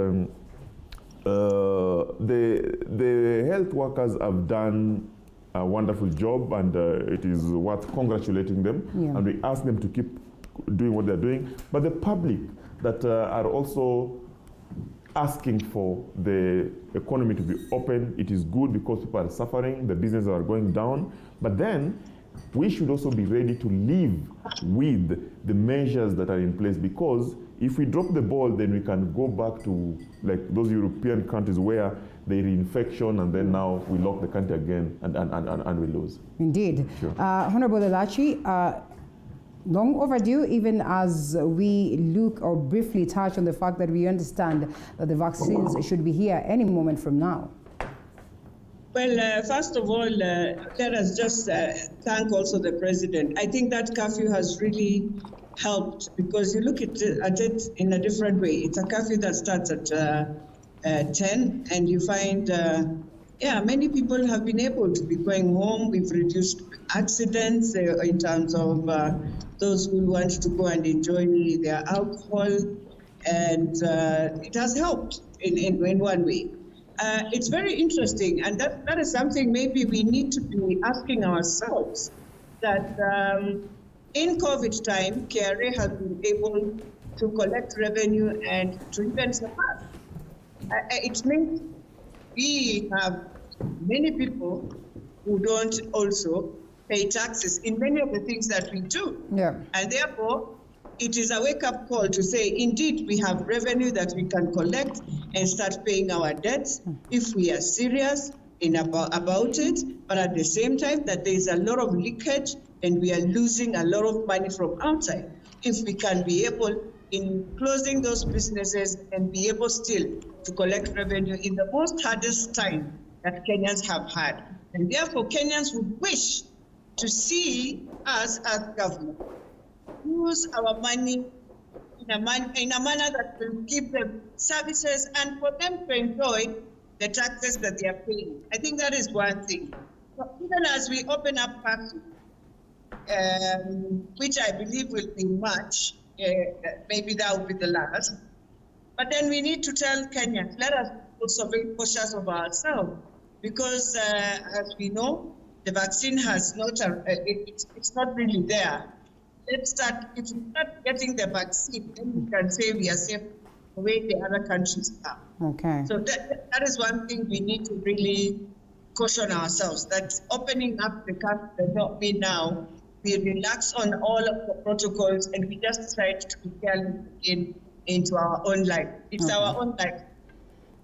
Speaker 15: the health workers have done a wonderful job, and it is worth congratulating them.
Speaker 1: Yeah.
Speaker 15: And we ask them to keep doing what they're doing. But the public that are also asking for the economy to be open, it is good because people are suffering, the businesses are going down. But then we should also be ready to live with the measures that are in place, because if we drop the ball, then we can go back to like those European countries where there is infection, and then now we lock the country again and we lose.
Speaker 1: Indeed.
Speaker 15: Sure.
Speaker 1: Honorable Elachi, long overdue, even as we look or briefly touch on the fact that we understand that the vaccines should be here any moment from now.
Speaker 14: Well, first of all, let us just thank also the president. I think that curfew has really helped, because you look at it in a different way. It's a curfew that starts at 10, and you find, many people have been able to be going home. We've reduced accidents in terms of those who want to go and enjoy their alcohol, and it has helped in one way. It's very interesting, and that is something maybe we need to be asking ourselves, that in COVID time, KRA has been able to collect revenue and to even surpass. It means we have many people who don't also pay taxes in many of the things that we do.
Speaker 1: Yeah.
Speaker 14: And therefore, it is a wake-up call to say, indeed, we have revenue that we can collect and start paying our debts if we are serious about it, but at the same time that there is a lot of leakage and we are losing a lot of money from outside. If we can be able, in closing those businesses, and be able still to collect revenue in the most hardest time that Kenyans have had. And therefore, Kenyans would wish to see us as government use our money in a manner that will give them services and for them to enjoy the taxes that they are paying. I think that is one thing. So even as we open up parking, which I believe will be March, maybe that will be the last, but then we need to tell Kenyans, let us also be cautious of ourselves, because as we know, the vaccine has not, it's not really there. If we start getting the vaccine, then we can say we are safe the way the other countries are.
Speaker 1: Okay.
Speaker 14: So that is one thing we need to really caution ourselves, that opening up the country does not mean now we relax on all of the protocols and we just decide to be careless into our own life. It's our own life.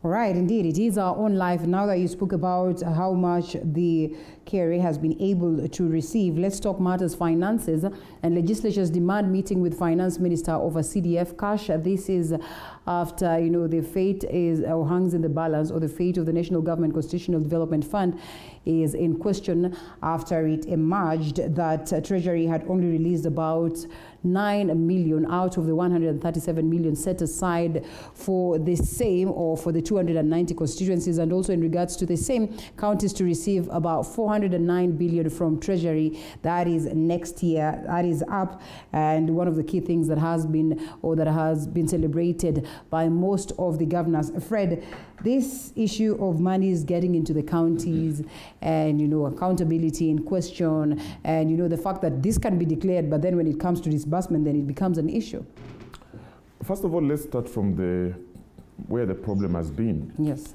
Speaker 1: All right, indeed, it is our own life. Now that you spoke about how much the KRA has been able to receive, let's talk matters finances. And legislatures demand meeting with Finance Minister over CDF cash. This is after, the fate is or hangs in the balance, or the fate of the National Government Constitutional Development Fund is in question after it emerged that Treasury had only released about 9 million out of the 137 million set aside for the same, or for the 290 constituencies, and also in regards to the same counties to receive about 409 billion from Treasury. That is next year. That is up, and one of the key things that has been celebrated by most of the governors. Fred, this issue of money is getting into the counties, and accountability in question, and the fact that this can be declared, but then when it comes to disbursement, then it becomes an issue.
Speaker 15: First of all, let's start from where the problem has been.
Speaker 1: Yes.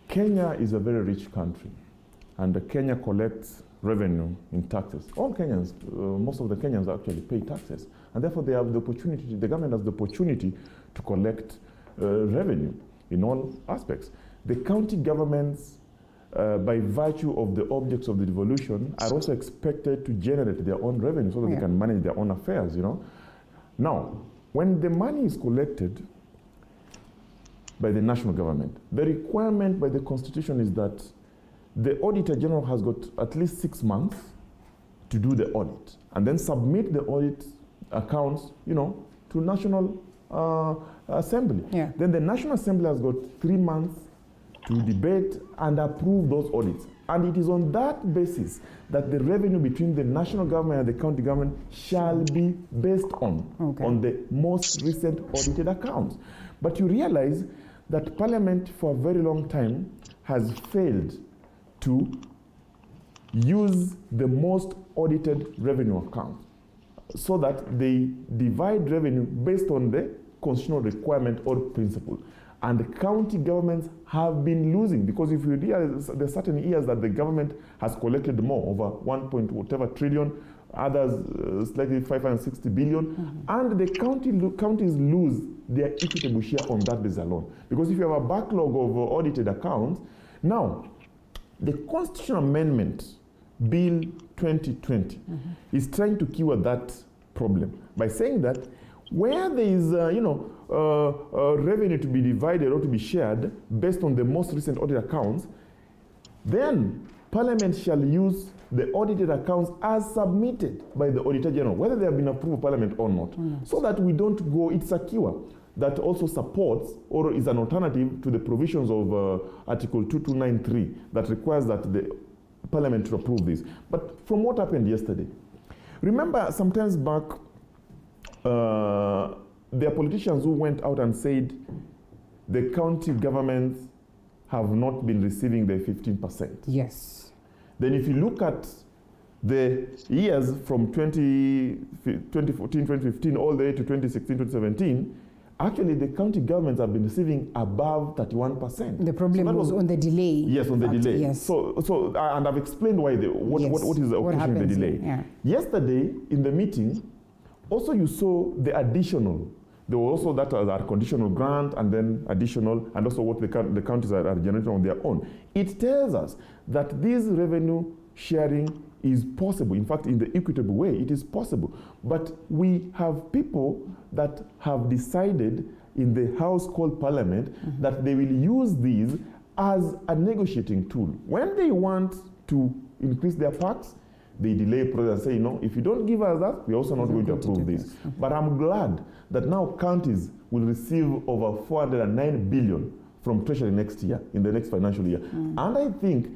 Speaker 15: Kenya is a very rich country, and Kenya collects revenue in taxes. All Kenyans, most of the Kenyans actually pay taxes, and therefore they have the opportunity, the government has the opportunity to collect revenue in all aspects. The county governments, by virtue of the objects of the devolution, are also expected to generate their own revenue so that they can manage their own affairs, Now, when the money is collected by the national government, the requirement by the Constitution is that the Auditor General has got at least 6 months to do the audit and then submit the audit accounts, to National Assembly.
Speaker 1: Yeah.
Speaker 15: Then the National Assembly has got 3 months to debate and approve those audits. And it is on that basis that the revenue between the national government and the county government shall be based on the most recent audited accounts. But you realize that Parliament for a very long time has failed to use the most audited revenue accounts so that they divide revenue based on the constitutional requirement or principle. And the county governments have been losing, because if you realize there are certain years that the government has collected more, over 1.whatever trillion, others slightly 560 billion, and the counties lose their equitable share on that basis alone. Because if you have a backlog of audited accounts, now the Constitutional Amendment Bill 2020 is trying to cure that problem by saying that where there is, revenue to be divided or to be shared based on the most recent audit accounts, then Parliament shall use the audited accounts as submitted by the Auditor General, whether they have been approved by Parliament or not, so that we don't go, it's a cure that also supports or is an alternative to the provisions of Article 2293 that requires that the Parliament to approve this. But from what happened yesterday, remember sometimes back, there are politicians who went out and said the county governments have not been receiving the 15%.
Speaker 1: Yes.
Speaker 15: Then if you look at the years from 2014, 2015, all the way to 2016, 2017, actually the county governments have been receiving above 31%.
Speaker 1: The problem was on the delay.
Speaker 15: Yes, on the delay.
Speaker 1: Yes.
Speaker 15: So and I've explained why what is the occasion of the delay.
Speaker 1: Yeah.
Speaker 15: Yesterday in the meeting, also you saw the additional. There were also that are conditional grant and then additional, and also what the counties are generating on their own. It tells us that this revenue sharing is possible. In fact, in the equitable way, it is possible. But we have people that have decided in the House called Parliament that they will use these as a negotiating tool. When they want to increase their packs, they delay process and say, if you don't give us that, we're also not going to approve this. But I'm glad that now counties will receive over 409 billion from Treasury next year, in the next financial year. And I think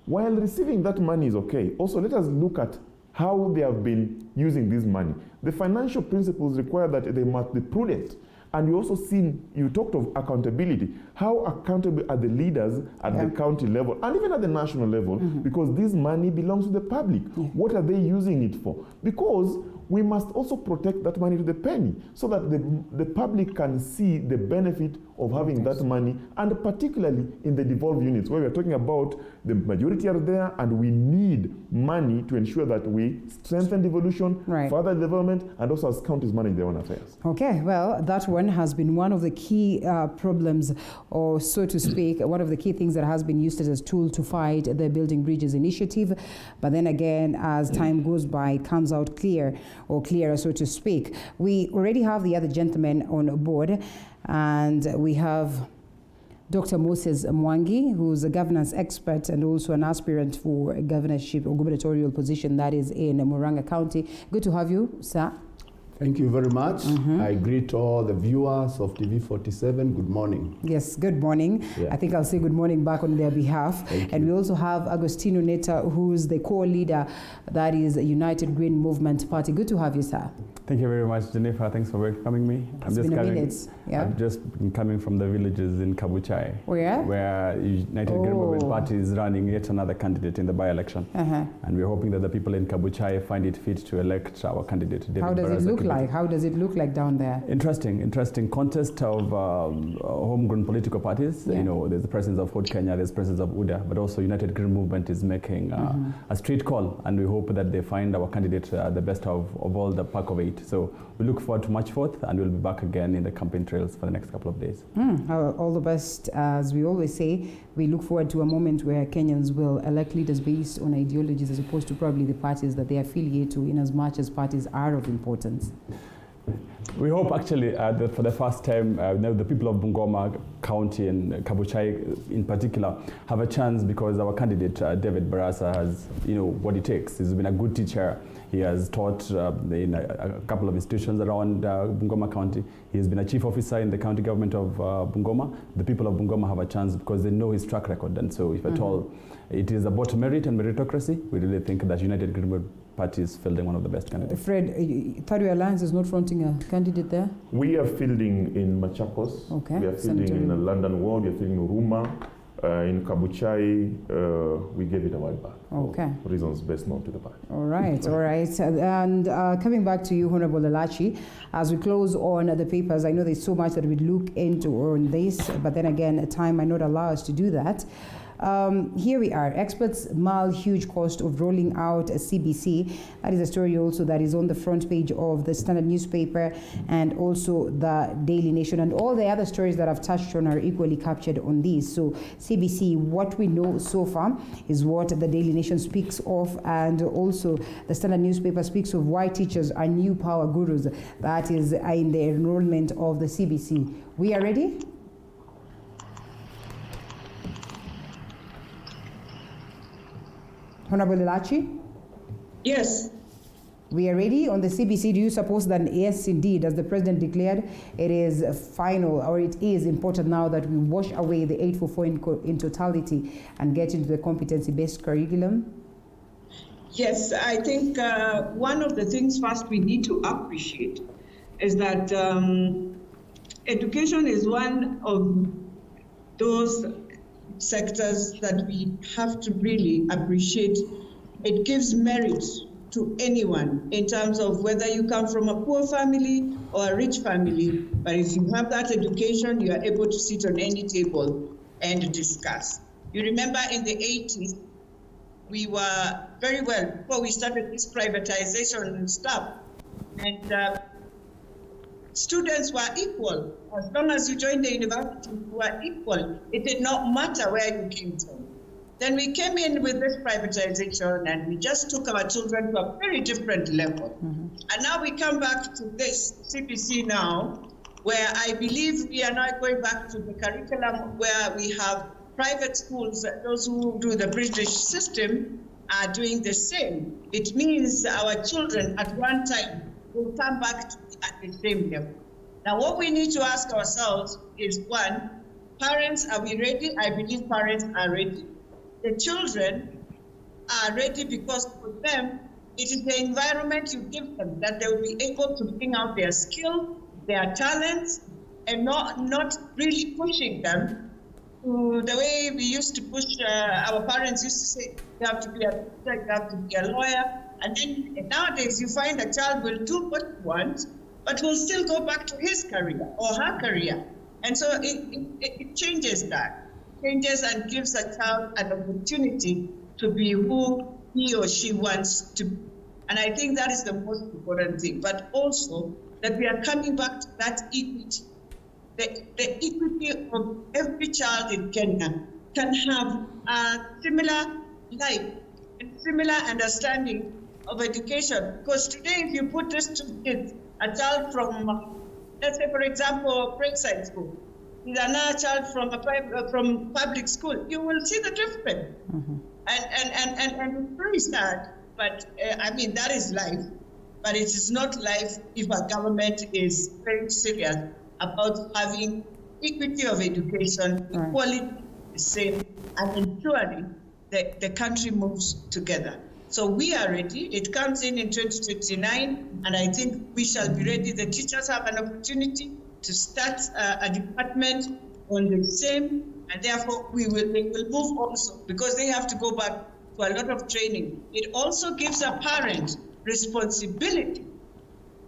Speaker 15: while receiving that money is okay, also let us look at how they have been using this money. The financial principles require that they must be prudent, And you also seen, you talked of accountability. How accountable are the leaders at the county level and even at the national level? Because this money belongs to the public. What are they using it for? Because we must also protect that money to the penny so that the public can see the benefit of having that money, and particularly in the devolved units where we're talking about the majority are there and we need money to ensure that we strengthen devolution, further development, and also as counties manage their own affairs.
Speaker 1: Okay, well, that one has been one of the key problems, or so to speak, one of the key things that has been used as a tool to fight the Building Bridges initiative. But then again, as time goes by, it comes out clearer, so to speak. We already have the other gentlemen on board, and we have Dr. Moses Mwangi, who's a governance expert and also an aspirant for a governorship or gubernatorial position that is in Murang'a County. Good to have you, sir.
Speaker 16: Thank you very much. I greet all the viewers of TV47. Good morning.
Speaker 1: Yes, good morning. I think I'll say good morning back on their behalf. And we also have Augustino Neto, who's the co-leader, that is a United Green Movement Party. Good to have you, sir.
Speaker 17: Thank you very much, Jennifer. Thanks for welcoming me.
Speaker 1: It's been a minute. Yeah.
Speaker 17: I've just been coming from the villages in Kabuchai, where United Green Movement Party is running yet another candidate in the by-election. And we're hoping that the people in Kabuchai find it fit to elect our candidate, David
Speaker 1: How does it look like? How does it look like down there?
Speaker 17: Interesting contest of homegrown political parties. You know, there's the presence of Ford Kenya, there's the presence of UDA, but also United Green Movement is making a straight call, and we hope that they find our candidate the best of all the pack of 8. So we look forward to March 4th, and we'll be back again in the campaign trails for the next couple of days.
Speaker 1: All the best. As we always say, we look forward to a moment where Kenyans will elect leaders based on ideologies as opposed to probably the parties that they affiliate to, in as much as parties are of importance.
Speaker 17: We hope actually that for the first time, now the people of Bungoma County and Kabuchai in particular have a chance, because our candidate, David Barasa, has, what it takes. He's been a good teacher. He has taught in a couple of institutions around Bungoma County. He has been a chief officer in the county government of Bungoma. The people of Bungoma have a chance because they know his track record. And so if at all it is about merit and meritocracy, we really think that United Green Party is fielding one of the best candidates.
Speaker 1: Fred, Thirdway Alliance is not fronting a candidate there?
Speaker 15: We are fielding in Machakos. We are fielding in the London Ward. We are fielding in Uruma. In Kabuchai, we gave it a while back. For reasons best known to the party.
Speaker 1: All right. And coming back to you, Honorable Elachi, as we close on the papers, I know there's so much that we look into on this, but then again, time might not allow us to do that. Here we are. Experts mull huge cost of rolling out a CBC. That is a story also that is on the front page of the Standard newspaper and also the Daily Nation. And all the other stories that I've touched on are equally captured on these. So CBC, what we know so far is what the Daily Nation speaks of, and also the Standard newspaper speaks of why teachers are new power gurus. That is in the enrollment of the CBC. We are ready? Honorable Elachi?
Speaker 14: Yes.
Speaker 1: We are ready on the CBC. Do you suppose that, yes, indeed, as the President declared, it is final, or it is important now that we wash away the 844 in totality and get into the competency-based curriculum?
Speaker 14: Yes, I think one of the things first we need to appreciate is that education is one of those sectors that we have to really appreciate. It gives merit to anyone in terms of whether you come from a poor family or a rich family, but if you have that education, you are able to sit on any table and discuss. You remember in the 80s, we were very well, before we started this privatization and stuff, and students were equal. As long as you joined the university, you were equal. It did not matter where you came from. Then we came in with this privatization and we just took our children to a very different level. And now we come back to this CBC now, where I believe we are now going back to the curriculum where we have private schools, those who do the British system are doing the same. It means our children at one time will come back to at the same level. Now, what we need to ask ourselves is, one, parents, are we ready? I believe parents are ready. The children are ready because for them, it is the environment you give them that they will be able to bring out their skill, their talents, and not really pushing them to the way we used to push. Our parents used to say, you have to be a doctor, you have to be a lawyer. And then nowadays you find a child will do what he wants, but will still go back to his career or her career. And so it changes that. Changes and gives a child an opportunity to be who he or she wants to be. And I think that is the most important thing. But also that we are coming back to that equity. The equity of every child in Kenya can have a similar life and similar understanding of education. Because today, if you put these two kids, a child from, let's say, for example, Brookside School, with another child from public school, you will see the difference. Mm-hmm. And it's very sad, but I mean, that is life. But it is not life if our government is very serious about having equity of education, equality, the same, and ensuring that the country moves together. So we are ready. It comes in 2029, and I think we shall be ready. The teachers have an opportunity to start a department on the same, and therefore they will move also, because they have to go back to a lot of training. It also gives a parent responsibility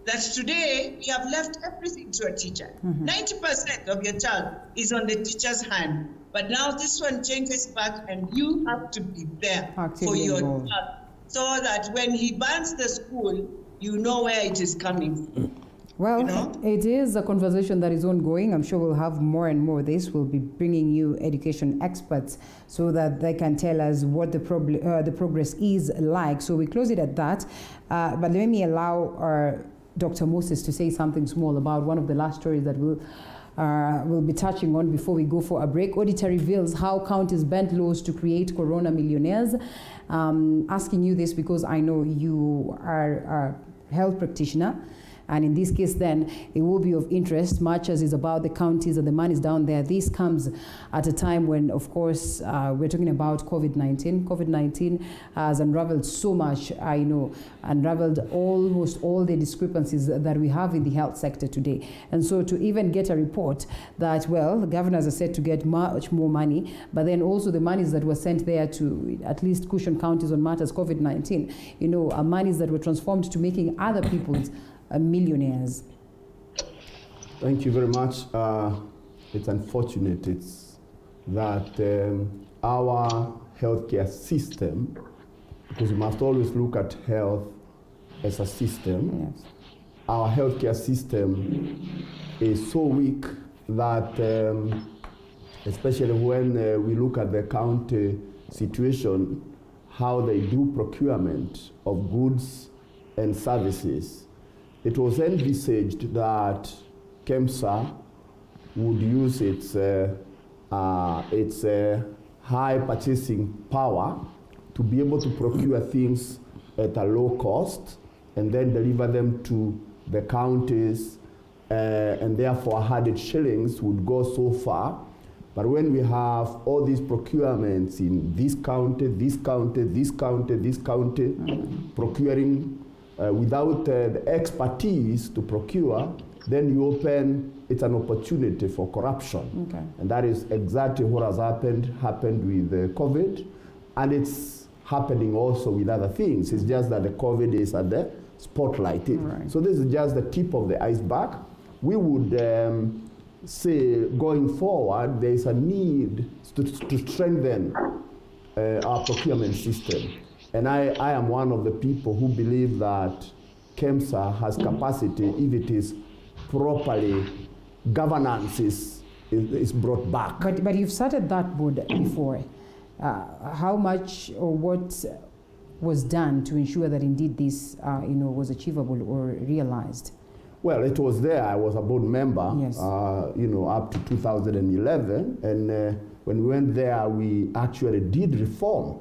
Speaker 14: that today we have left everything to a teacher. 90% of your child is on the teacher's hand, but now this one changes back and you have to be there for your child, so that when he burns the school, you know where it is coming from.
Speaker 1: Well, it is a conversation that is ongoing. I'm sure we'll have more and more of this. We'll be bringing you education experts so that they can tell us what the progress is like. So we close it at that. But let me allow Dr. Moses to say something small about one of the last stories that we'll be touching on before we go for a break. Auditor reveals how counties bent laws to create corona millionaires. Asking you this because I know you are a health practitioner. And in this case, then, it will be of interest, much as it's about the counties and the money is down there. This comes at a time when, of course, we're talking about COVID-19. COVID-19 has unraveled so much, unraveled almost all the discrepancies that we have in the health sector today. And so to even get a report that, well, the governors are said to get much more money, but then also the monies that were sent there to at least cushion counties on matters COVID-19, are monies that were transformed to making other people's millionaires.
Speaker 16: Thank you very much. It's unfortunate that our healthcare system, because we must always look at health as a system, yes. Our healthcare system is so weak that, especially when we look at the county situation, how they do procurement of goods and services, it was envisaged that KEMSA would use its high purchasing power to be able to procure things at a low cost and then deliver them to the counties, and therefore added shillings would go so far. But when we have all these procurements in this county, this county, this county, this county, procuring without the expertise to procure, then it's an opportunity for corruption. Okay. And that is exactly what has happened with COVID, and it's happening also with other things. It's just that the COVID is at the spotlight. Right. So this is just the tip of the iceberg. We would say going forward, there is a need to strengthen our procurement system. And I am one of the people who believe that KEMSA has capacity if it is properly, governance is brought back.
Speaker 1: But you've started that board before. How much or what was done to ensure that indeed this was achievable or realized?
Speaker 16: Well, it was there. I was a board member, yes. Up to 2011. And when we went there, we actually did reform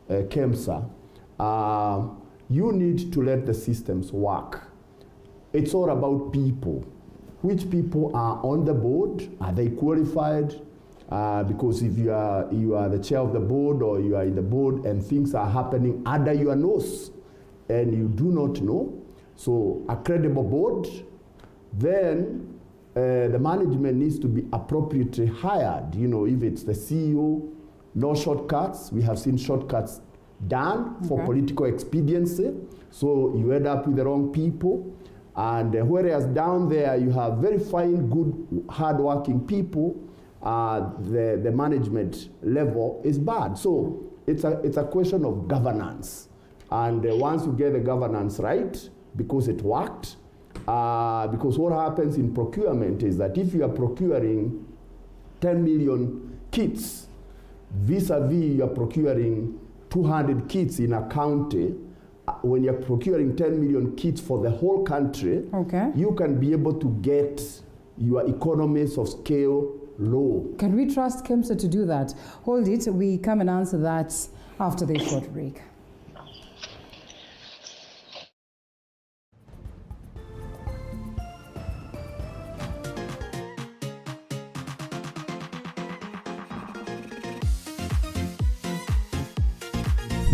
Speaker 16: KEMSA. You need to let the systems work. It's all about people. Which people are on the board? Are they qualified? Because if you are the chair of the board or you are in the board and things are happening under your nose and you do not know, so a credible board, then the management needs to be appropriately hired. You know, if it's the CEO, no shortcuts. We have seen shortcuts done for political expediency. So you end up with the wrong people. And whereas down there you have very fine, good, hardworking people, the management level is bad. So it's a question of governance. And once you get the governance right, because it worked, because what happens in procurement is that if you are procuring 10 million kits, vis-a-vis you are procuring 200 kits in a county, when you're procuring 10 million kits for the whole country, you can be able to get your economies of scale low.
Speaker 1: Can we trust KEMSA to do that? Hold it, we come and answer that after this short break.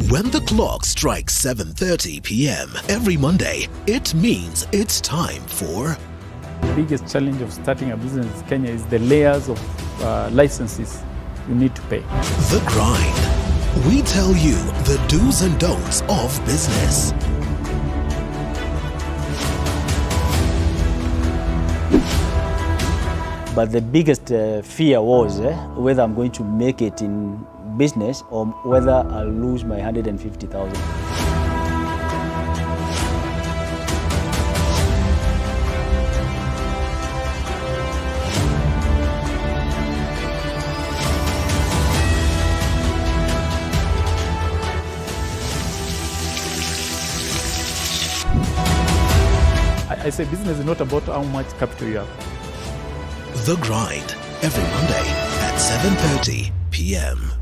Speaker 11: When the clock strikes 7:30 p.m. every Monday, it means it's time for...
Speaker 12: The biggest challenge of starting a business in Kenya is the layers of licenses you need to pay.
Speaker 11: The Grind. We tell you the do's and don'ts of business.
Speaker 13: But the biggest fear was whether I'm going to make it in business or whether I'll lose my 150,000.
Speaker 12: I say business is not about how much capital you have.
Speaker 11: The Grind, every Monday at 7:30 p.m.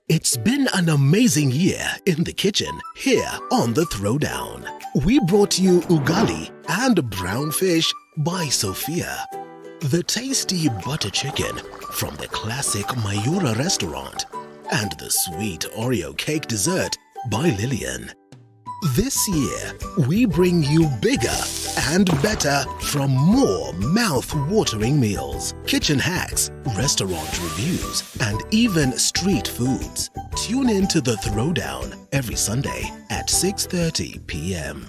Speaker 11: It's been an amazing year in the kitchen here on The Throwdown. We brought you ugali and brown fish by Sophia. The tasty butter chicken from the classic Mayura restaurant. And the sweet Oreo cake dessert by Lillian. This year, we bring you bigger and better from more mouth-watering meals, kitchen hacks, restaurant reviews, and even street foods. Tune in to The Throwdown every Sunday at 6:30 p.m.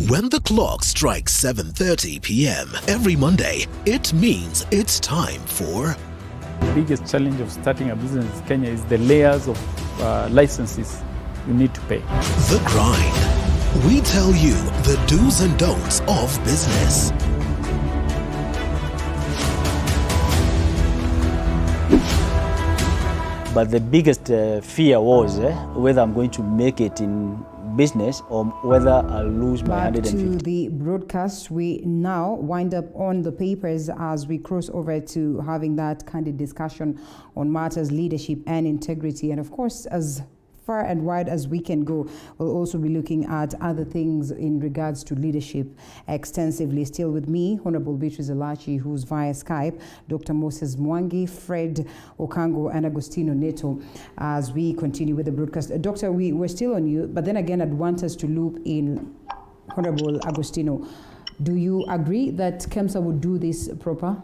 Speaker 11: When the clock strikes 7:30 p.m. every Monday, it means it's time for...
Speaker 12: The biggest challenge of starting a business in Kenya is the layers of licenses you need to pay.
Speaker 11: The Grind. We tell you the do's and don'ts of business.
Speaker 13: But the biggest fear was whether I'm going to make it in business or whether I'll lose my 150.
Speaker 1: Back to the broadcast, we now wind up on the papers as we cross over to having that candid discussion on matters leadership and integrity. And of course, as far and wide as we can go, we'll also be looking at other things in regards to leadership extensively. Still with me, Honorable Beatrice Elachi, who's via Skype, Dr. Moses Mwangi, Fred Okang'o, and Augustino Neto, as we continue with the broadcast. Doctor, we're still on you, but then again, I'd want us to loop in Honorable Augustino. Do you agree that KEMSA would do this proper?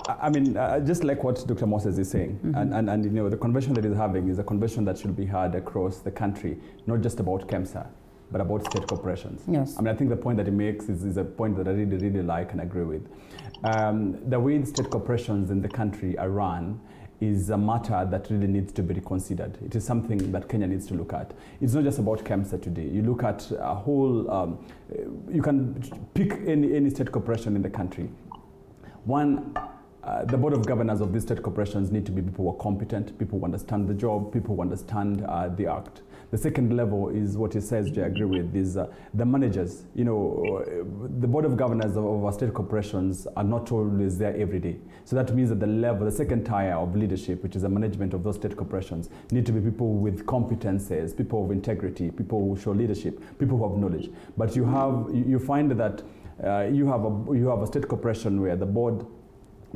Speaker 17: I mean, just like what Dr. Moses is saying, and you know, the convention that he's having is a convention that should be had across the country, not just about KEMSA, but about state corporations.
Speaker 1: Yes.
Speaker 17: I mean, I think the point that he makes is a point that I really, really like and agree with. The way the state corporations in the country are run is a matter that really needs to be reconsidered. It is something that Kenya needs to look at. It's not just about KEMSA today. You look at a whole, you can pick any state corporation in the country. One, the board of governors of these state corporations need to be people who are competent, people who understand the job, people who understand the act. The second level is what he says, which I agree with, is the managers. You know, the board of governors of our state corporations are not always there every day. So that means that the second tier of leadership, which is the management of those state corporations, need to be people with competences, people of integrity, people who show leadership, people who have knowledge. But you find that you have a state corporation where the board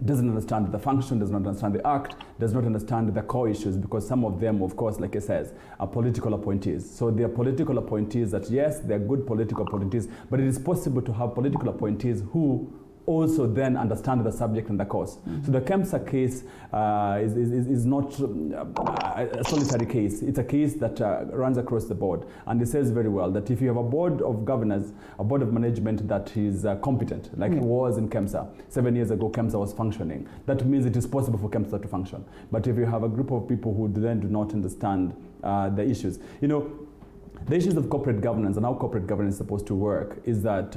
Speaker 17: doesn't understand the function, does not understand the act, does not understand the core issues, because some of them, of course, like I says, are political appointees. So they are political appointees that, yes, they're good political appointees, but it is possible to have political appointees who also then understand the subject and the cause. So the KEMSA case is not a solitary case. It's a case that runs across the board. And it says very well that if you have a board of governors, a board of management that is competent, like it was in KEMSA. 7 years ago, KEMSA was functioning. That means it is possible for KEMSA to function. But if you have a group of people who then do not understand the issues, you know, the issues of corporate governance and how corporate governance is supposed to work is that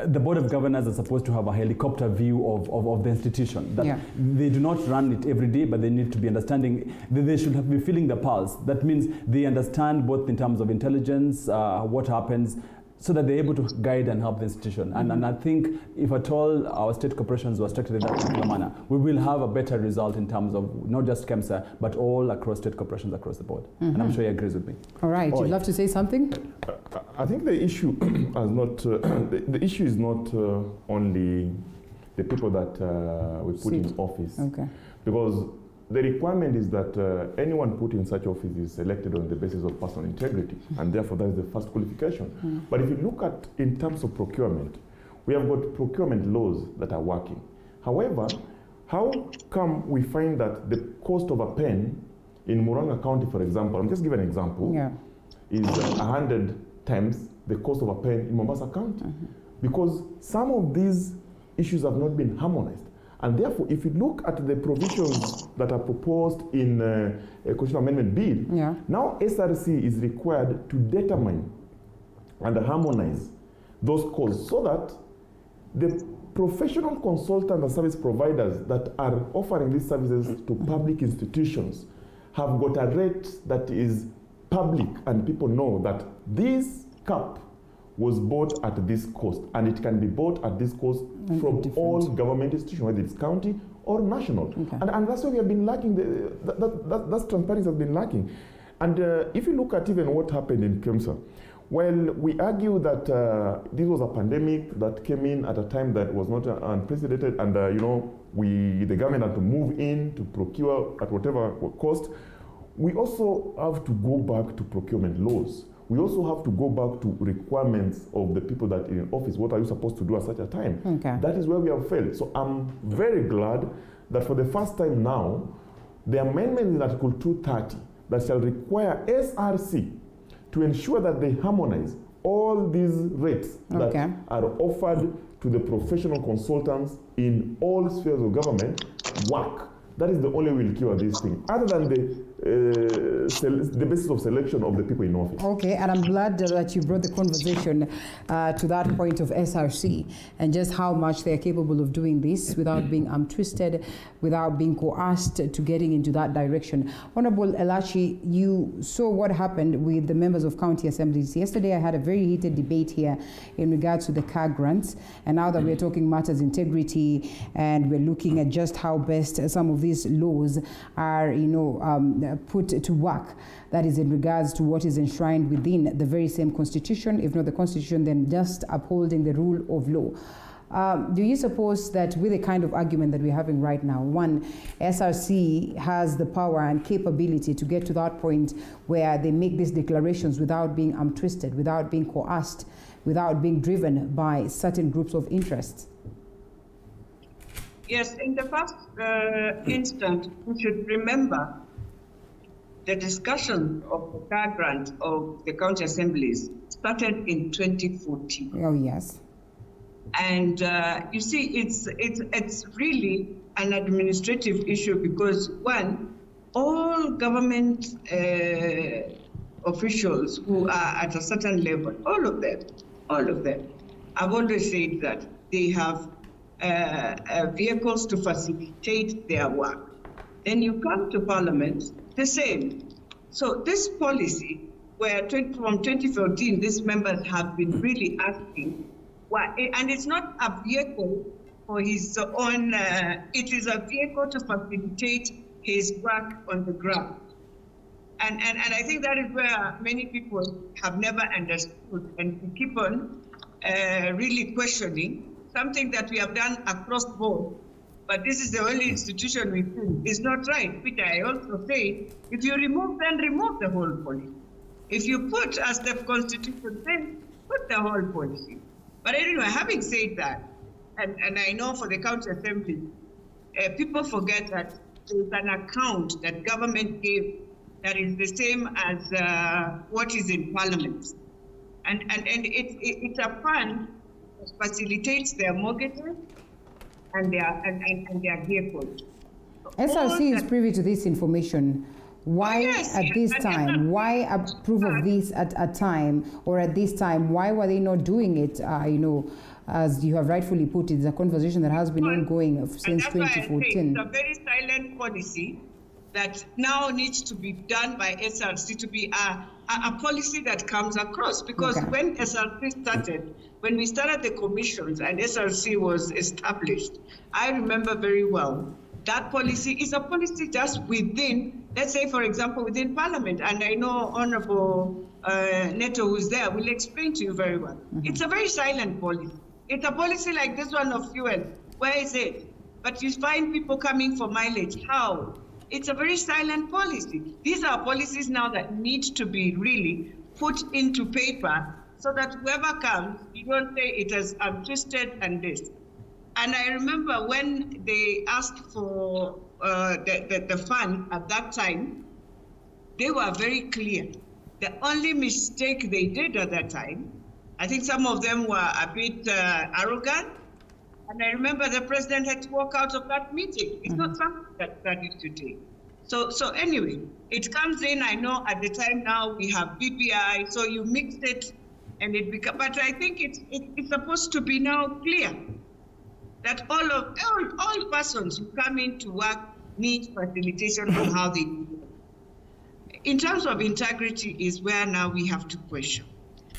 Speaker 17: the board of governors are supposed to have a helicopter view of the institution. That they do not run it every day, but they need to be understanding. They should be feeling the pulse. That means they understand both in terms of intelligence, what happens, so that they're able to guide and help the institution. And I think if at all our state corporations were structured in that particular manner, we will have a better result in terms of not just KEMSA, but all across state corporations across the board. And I'm sure he agrees with me.
Speaker 1: All right, you'd love to say something?
Speaker 15: I think the issue has not, the issue is not only the people that we put in office. Okay. Because the requirement is that anyone put in such office is selected on the basis of personal integrity, and therefore that is the first qualification. But if you look at in terms of procurement, we have got procurement laws that are working. However, how come we find that the cost of a pen in Murang'a County, for example, I'll just give an example, is 100 times the cost of a pen in Mombasa County? Because some of these issues have not been harmonized. And therefore, if you look at the provisions that are proposed in a Constitutional Amendment Bill, now SRC is required to determine and harmonize those costs so that the professional consultant and service providers that are offering these services to public institutions have got a rate that is public, and people know that this cap was bought at this cost, and it can be bought at this cost from all government institutions, whether it's county or national. And that's why we have been lacking, that's transparency has been lacking. And if you look at even what happened in KEMSA, well, we argue that this was a pandemic that came in at a time that was not unprecedented, and you know, the government had to move in to procure at whatever cost. We also have to go back to procurement laws. We also have to go back to requirements of the people that are in office. What are you supposed to do at such a time? That is where we have failed. So I'm very glad that for the first time now, the amendment in Article 230 that shall require SRC to ensure that they harmonize all these rates that are offered to the professional consultants in all spheres of government work. That is the only way we'll cure this thing, other than the basis of selection of the people in office.
Speaker 1: Okay, and I'm glad that you brought the conversation to that point of SRC and just how much they're capable of doing this without being twisted, without being coerced to getting into that direction. Honorable Elachi, you saw what happened with the members of county assemblies. Yesterday I had a very heated debate here in regards to the car grants, and now that we're talking matters integrity and we're looking at just how best some of these laws are, you know, put to work. That is in regards to what is enshrined within the very same constitution, if not the constitution, then just upholding the rule of law. Do you suppose that with the kind of argument that we're having right now, one, SRC has the power and capability to get to that point where they make these declarations without being twisted, without being coerced, without being driven by certain groups of interests?
Speaker 14: Yes, in the first instance, we should remember the discussion of the car grant of the county assemblies started in 2014.
Speaker 1: Oh, yes.
Speaker 14: And you see, it's really an administrative issue because, one, all government officials who are at a certain level, all of them, I've always said that they have vehicles to facilitate their work. Then you come to Parliament, the same. So this policy, where from 2014, these members have been really asking why, and it's not a vehicle for his own, it is a vehicle to facilitate his work on the ground. And I think that is where many people have never understood, and we keep on really questioning something that we have done across the board. But this is the only institution we feel is not right, which I also say, if you remove, then remove the whole policy. If you put, as the Constitution says, put the whole policy. But anyway, having said that, and I know for the County Assembly, people forget that there is an account that government gave that is the same as what is in Parliament. And it's a fund that facilitates their mortgages and their vehicles.
Speaker 1: SRC is privy to this information. Why at this time? Why approve of this at a time or at this time? Why were they not doing it? As you have rightfully put, it's a conversation that has been ongoing since 2014.
Speaker 14: It's a very silent policy that now needs to be done by SRC to be a policy that comes across. Because when SRC started, when we started the commissions and SRC was established, I remember very well that policy is a policy just within, let's say, for example, within Parliament. And I know Honorable Neto, who's there, will explain to you very well. It's a very silent policy. It's a policy like this one of fuel. Where is it? But you find people coming for mileage. How? It's a very silent policy. These are policies now that need to be really put into paper so that whoever comes, you don't say it as I'm twisted and this. And I remember when they asked for the fund at that time, they were very clear. The only mistake they did at that time, I think some of them were a bit arrogant. And I remember the president had to walk out of that meeting. It's not something that is today. So anyway, it comes in, I know at the time now we have BPI, so you mixed it and it becomes, but I think it's supposed to be now clear that all persons who come into work need facilitation on how they do it. In terms of integrity is where now we have to question,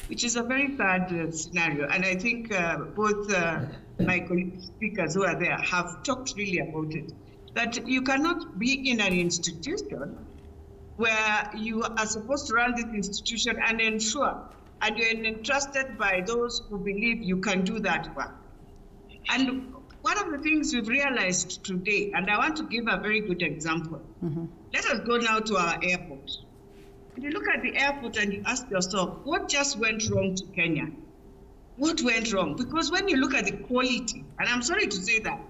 Speaker 14: which is a very bad scenario. And I think both my colleague speakers who are there have talked really about it, that you cannot be in an institution where you are supposed to run this institution and ensure, and you're entrusted by those who believe you can do that work. And one of the things we've realized today, and I want to give a very good example. Let us go now to our airport. If you look at the airport and you ask yourself, what just went wrong to Kenya? What went wrong? Because when you look at the quality, and I'm sorry to say that,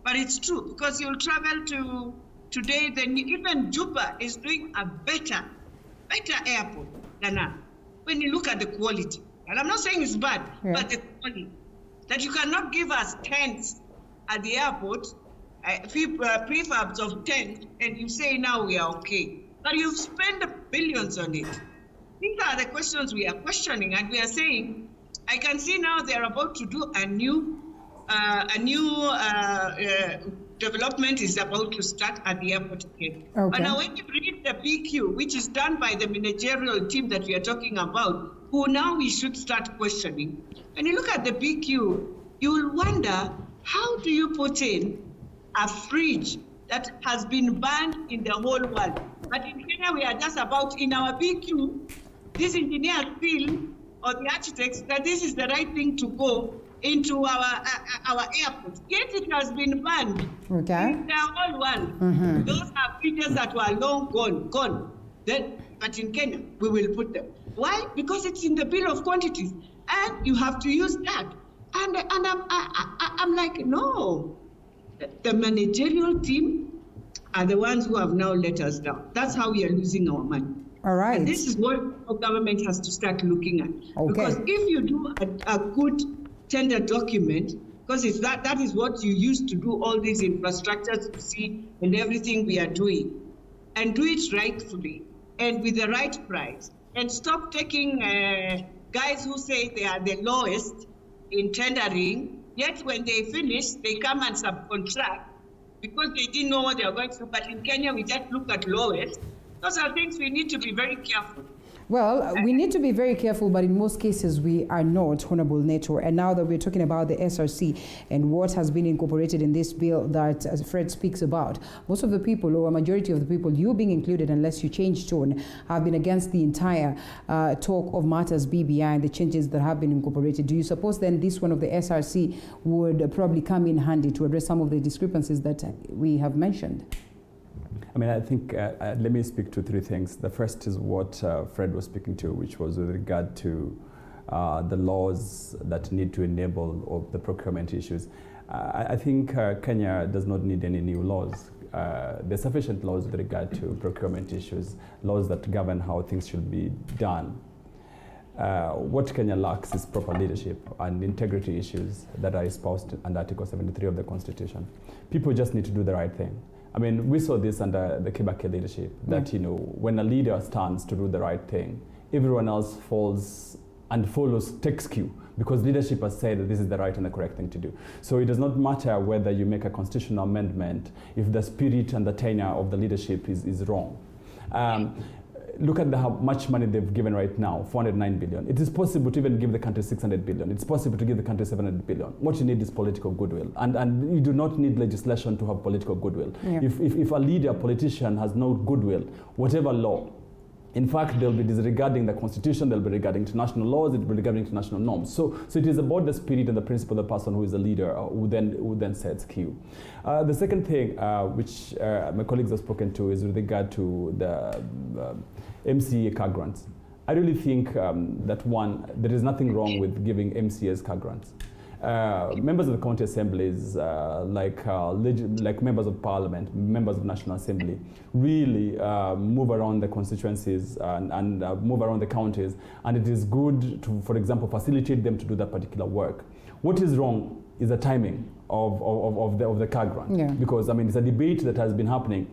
Speaker 14: but it's true, because you'll travel to today, then even Juba is doing a better airport than us. When you look at the quality, and I'm not saying it's bad, but the quality, that you cannot give us tents at the airport, prefabs of tents, and you say now we are okay. But you've spent billions on it. These are the questions we are questioning, and we are saying, I can see now they're about to do a new development is about to start at the airport again. But now when you read the BQ, which is done by the managerial team that we are talking about, who now we should start questioning. When you look at the BQ, you will wonder, how do you put in a fridge that has been banned in the whole world? But in Kenya, we are just about, in our BQ, these engineers feel, or the architects, that this is the right thing to go into our airport. Yet it has been banned in the whole world. Those are features that were long gone. But in Kenya, we will put them. Why? Because it's in the bill of quantities, and you have to use that. And I'm like, no. The managerial team are the ones who have now let us down. That's how we are losing our money.
Speaker 1: All right.
Speaker 14: And this is what our government has to start looking at. Because if you do a good tender document, because it's that is what you use to do all these infrastructures you see and everything we are doing, and do it rightfully and with the right price, and stop taking guys who say they are the lowest in tendering, Yet when they finish, they come and subcontract because they didn't know what they are going to do. But in Kenya, we just look at lowest. Those are things we need to be very careful.
Speaker 1: Well, we need to be very careful, but in most cases we are not, Honorable Neto. And now that we're talking about the SRC and what has been incorporated in this bill that Fred speaks about, most of the people, or a majority of the people, you being included unless you change tone, have been against the entire talk of matters BBI and the changes that have been incorporated. Do you suppose then this one of the SRC would probably come in handy to address some of the discrepancies that we have mentioned?
Speaker 17: I mean, I think, let me speak to three things. The first is what Fred was speaking to, which was with regard to the laws that need to enable the procurement issues. I think Kenya does not need any new laws. There's sufficient laws with regard to procurement issues, laws that govern how things should be done. What Kenya lacks is proper leadership and integrity issues that are espoused under Article 73 of the Constitution. People just need to do the right thing. I mean, we saw this under the Kibaki leadership, that, you know, when a leader stands to do the right thing, everyone else falls and follows, takes cue, because leadership has said that this is the right and the correct thing to do. So it does not matter whether you make a constitutional amendment if the spirit and the tenure of the leadership is wrong. Look at how much money they've given right now, 409 billion. It is possible to even give the country 600 billion. It's possible to give the country 700 billion. What you need is political goodwill. And you do not need legislation to have political goodwill. Yeah. If a leader, a politician has no goodwill, whatever law, in fact, they'll be disregarding the Constitution, they'll be regarding international laws, they'll be regarding international norms. So it is about the spirit and the principle of the person who is a leader who then sets cue. The second thing, which my colleagues have spoken to, is with regard to the MCA car grants. I really think that there is nothing wrong with giving MCAs car grants. Members of the county assemblies, like members of parliament, members of National Assembly, really move around the constituencies and move around the counties, and it is good to, for example, facilitate them to do that particular work. What is wrong is the timing of the car grant, because I mean it's a debate that has been happening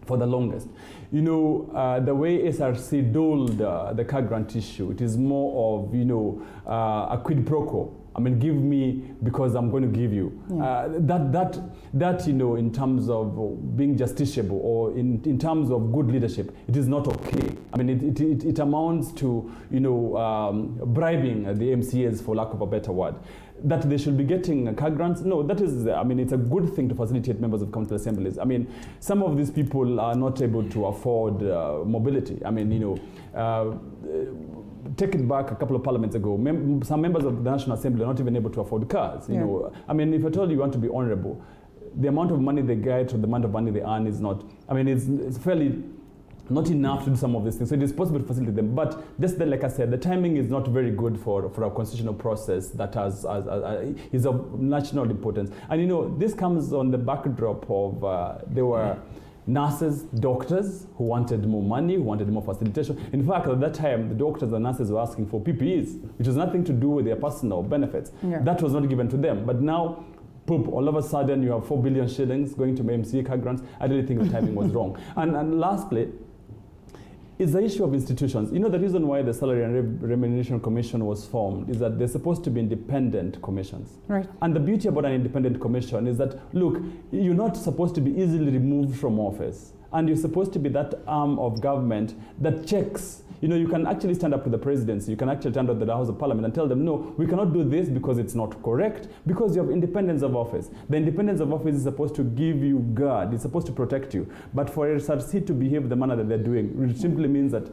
Speaker 17: for the longest. You know, the way SRC doled the car grant issue, it is more of, you know, a quid pro quo. I mean, give me because I'm going to give you. That you know, in terms of being justiciable or in terms of good leadership, it is not okay. I mean, it amounts to, you know, bribing the MCAs, for lack of a better word. That they should be getting car grants, no, that is, I mean, it's a good thing to facilitate members of council assemblies. I mean, some of these people are not able to afford mobility. I mean, you know, take it back a couple of parliaments ago, some members of the National Assembly are not even able to afford cars. You know, I mean, if at all you want to be honorable, the amount of money they get or the amount of money they earn is not, I mean, it's fairly not enough to do some of these things. So it is possible to facilitate them. But just then, like I said, the timing is not very good for a constitutional process that is of national importance. And you know, this comes on the backdrop of there were nurses, doctors who wanted more money, who wanted more facilitation. In fact, at that time, the doctors and nurses were asking for PPEs, which has nothing to do with their personal benefits. That was not given to them. But now, poop, all of a sudden you have 4 billion shillings going to MCA car grants. I really think the timing was wrong. And lastly, is the issue of institutions. You know, the reason why the Salary and Remuneration Commission was formed is that they're supposed to be independent commissions. Right. And the beauty about an independent commission is that, look, you're not supposed to be easily removed from office. And you're supposed to be that arm of government that checks. You know, you can actually stand up to the presidency, you can actually stand up to the House of Parliament and tell them, no, we cannot do this because it's not correct, because you have independence of office. The independence of office is supposed to give you guard, it's supposed to protect you. But for SRC to behave the manner that they're doing, it simply means that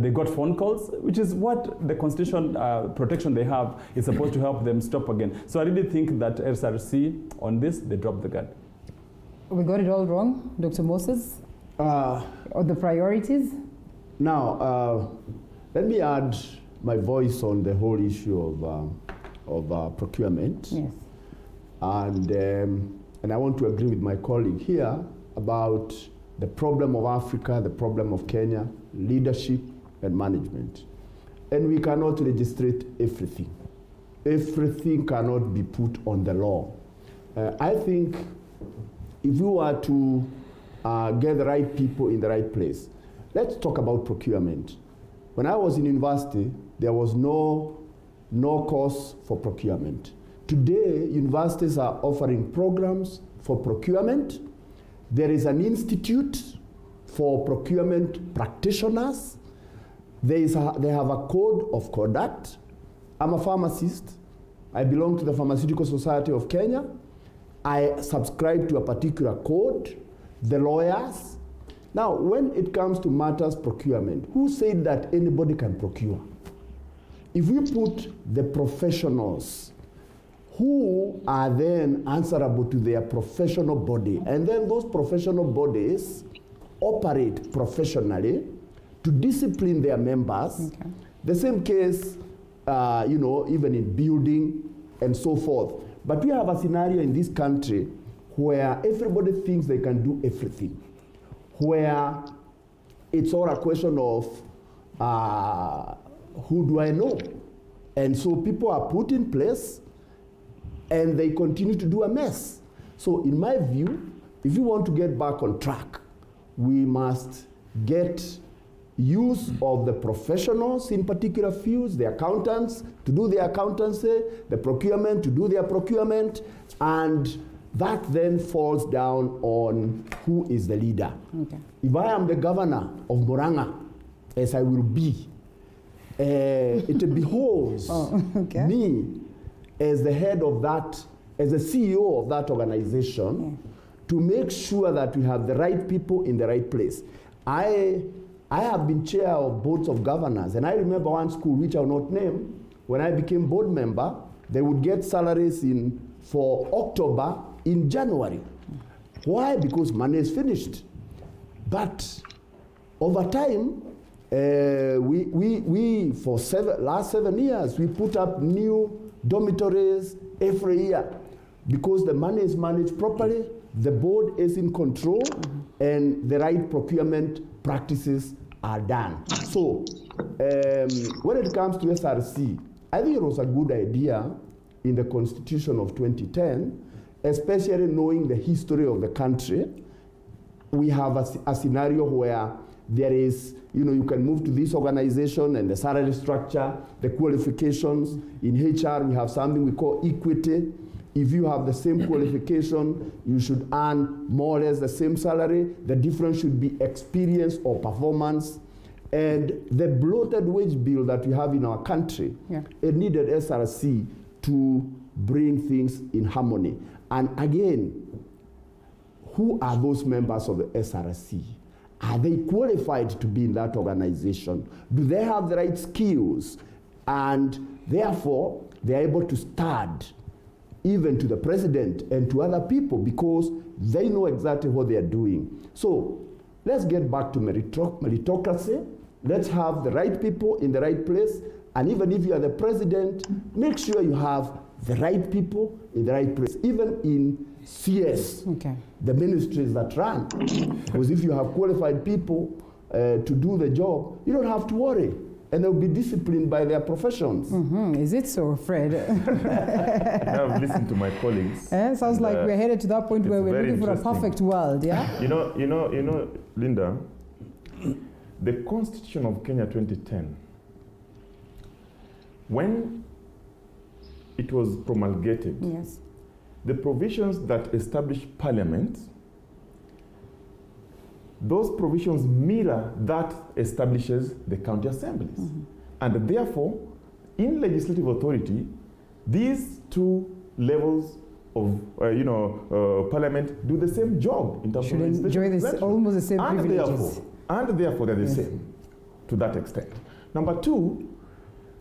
Speaker 17: they got phone calls, which is what the constitution protection they have is supposed to help them stop again. So I really think that SRC, on this, they dropped the gun.
Speaker 1: We got it all wrong, Dr. Moses? Or the priorities?
Speaker 16: Now, let me add my voice on the whole issue of procurement. Yes. And I want to agree with my colleague here about the problem of Africa, the problem of Kenya, leadership and management. And we cannot legislate everything. Everything cannot be put on the law. I think if you are to get the right people in the right place, let's talk about procurement. When I was in university, there was no course for procurement. Today, universities are offering programs for procurement. There is an institute for procurement practitioners. They have a code of conduct. I'm a pharmacist. I belong to the Pharmaceutical Society of Kenya. I subscribe to a particular code. The lawyers. Now, when it comes to matters procurement, who said that anybody can procure? If we put the professionals who are then answerable to their professional body, and then those professional bodies operate professionally to discipline their members. Okay. The same case, even in building and so forth. But we have a scenario in this country where everybody thinks they can do everything, where it's all a question of who do I know? And so people are put in place and they continue to do a mess. So in my view, if you want to get back on track, we must get use of the professionals in particular fields, the accountants to do their accountancy, the procurement to do their procurement, and that then falls down on who is the leader. Okay. If I am the governor of Murang'a, as I will be, it behoves me as the head of that, as the CEO of that organization, to make sure that we have the right people in the right place. I have been chair of boards of governors, and I remember one school, which I will not name, when I became board member, they would get salaries for October in January. Why? Because money is finished. But over time, we for last 7 years, we put up new dormitories every year because the money is managed properly, the board is in control, and the right procurement practices are done. So when it comes to SRC, I think it was a good idea in the Constitution of 2010, especially knowing the history of the country. We have a scenario where there is, you can move to this organization and the salary structure, the qualifications. In HR, we have something we call equity. If you have the same qualification, you should earn more or less the same salary. The difference should be experience or performance. And the bloated wage bill that we have in our country, it needed SRC to bring things in harmony. And again, who are those members of the SRC? Are they qualified to be in that organization? Do they have the right skills? And therefore, they are able to stud even to the president and to other people because they know exactly what they are doing. So let's get back to meritocracy. Let's have the right people in the right place. And even if you are the president, make sure you have the right people in the right place, even in CS, the ministries that run. Because if you have qualified people to do the job, you don't have to worry. And they'll be disciplined by their professions.
Speaker 1: Is it so, Fred?
Speaker 15: I've listened to my colleagues.
Speaker 1: Sounds like we're headed to that point where we're looking for a perfect world, yeah?
Speaker 15: You know, Linda, the Constitution of Kenya 2010, when it was promulgated, the provisions that establish parliament, those provisions mirror that establishes the county assemblies. And therefore, in legislative authority, these two levels of parliament do the same job in terms of legislation.
Speaker 1: Almost the same privileges.
Speaker 15: And therefore, they're the same to that extent. Number two,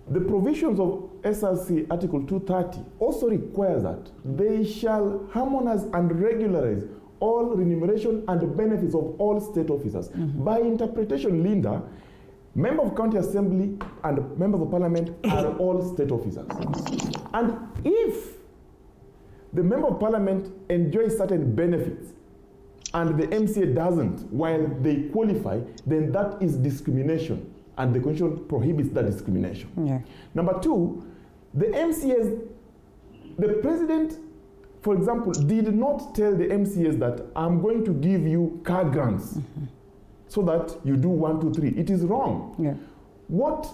Speaker 15: the provisions of SRC Article 230 also require that they shall harmonize and regularize all remuneration and benefits of all state officers. By interpretation, Linda, members of county assembly and members of parliament are all state officers. And if the member of parliament enjoys certain benefits and the MCA doesn't while they qualify, then that is discrimination. And the Constitution prohibits that discrimination. Number two, the MCAs, the president, for example, did not tell the MCAs that I'm going to give you car grants so that you do 1, 2, 3. It is wrong. What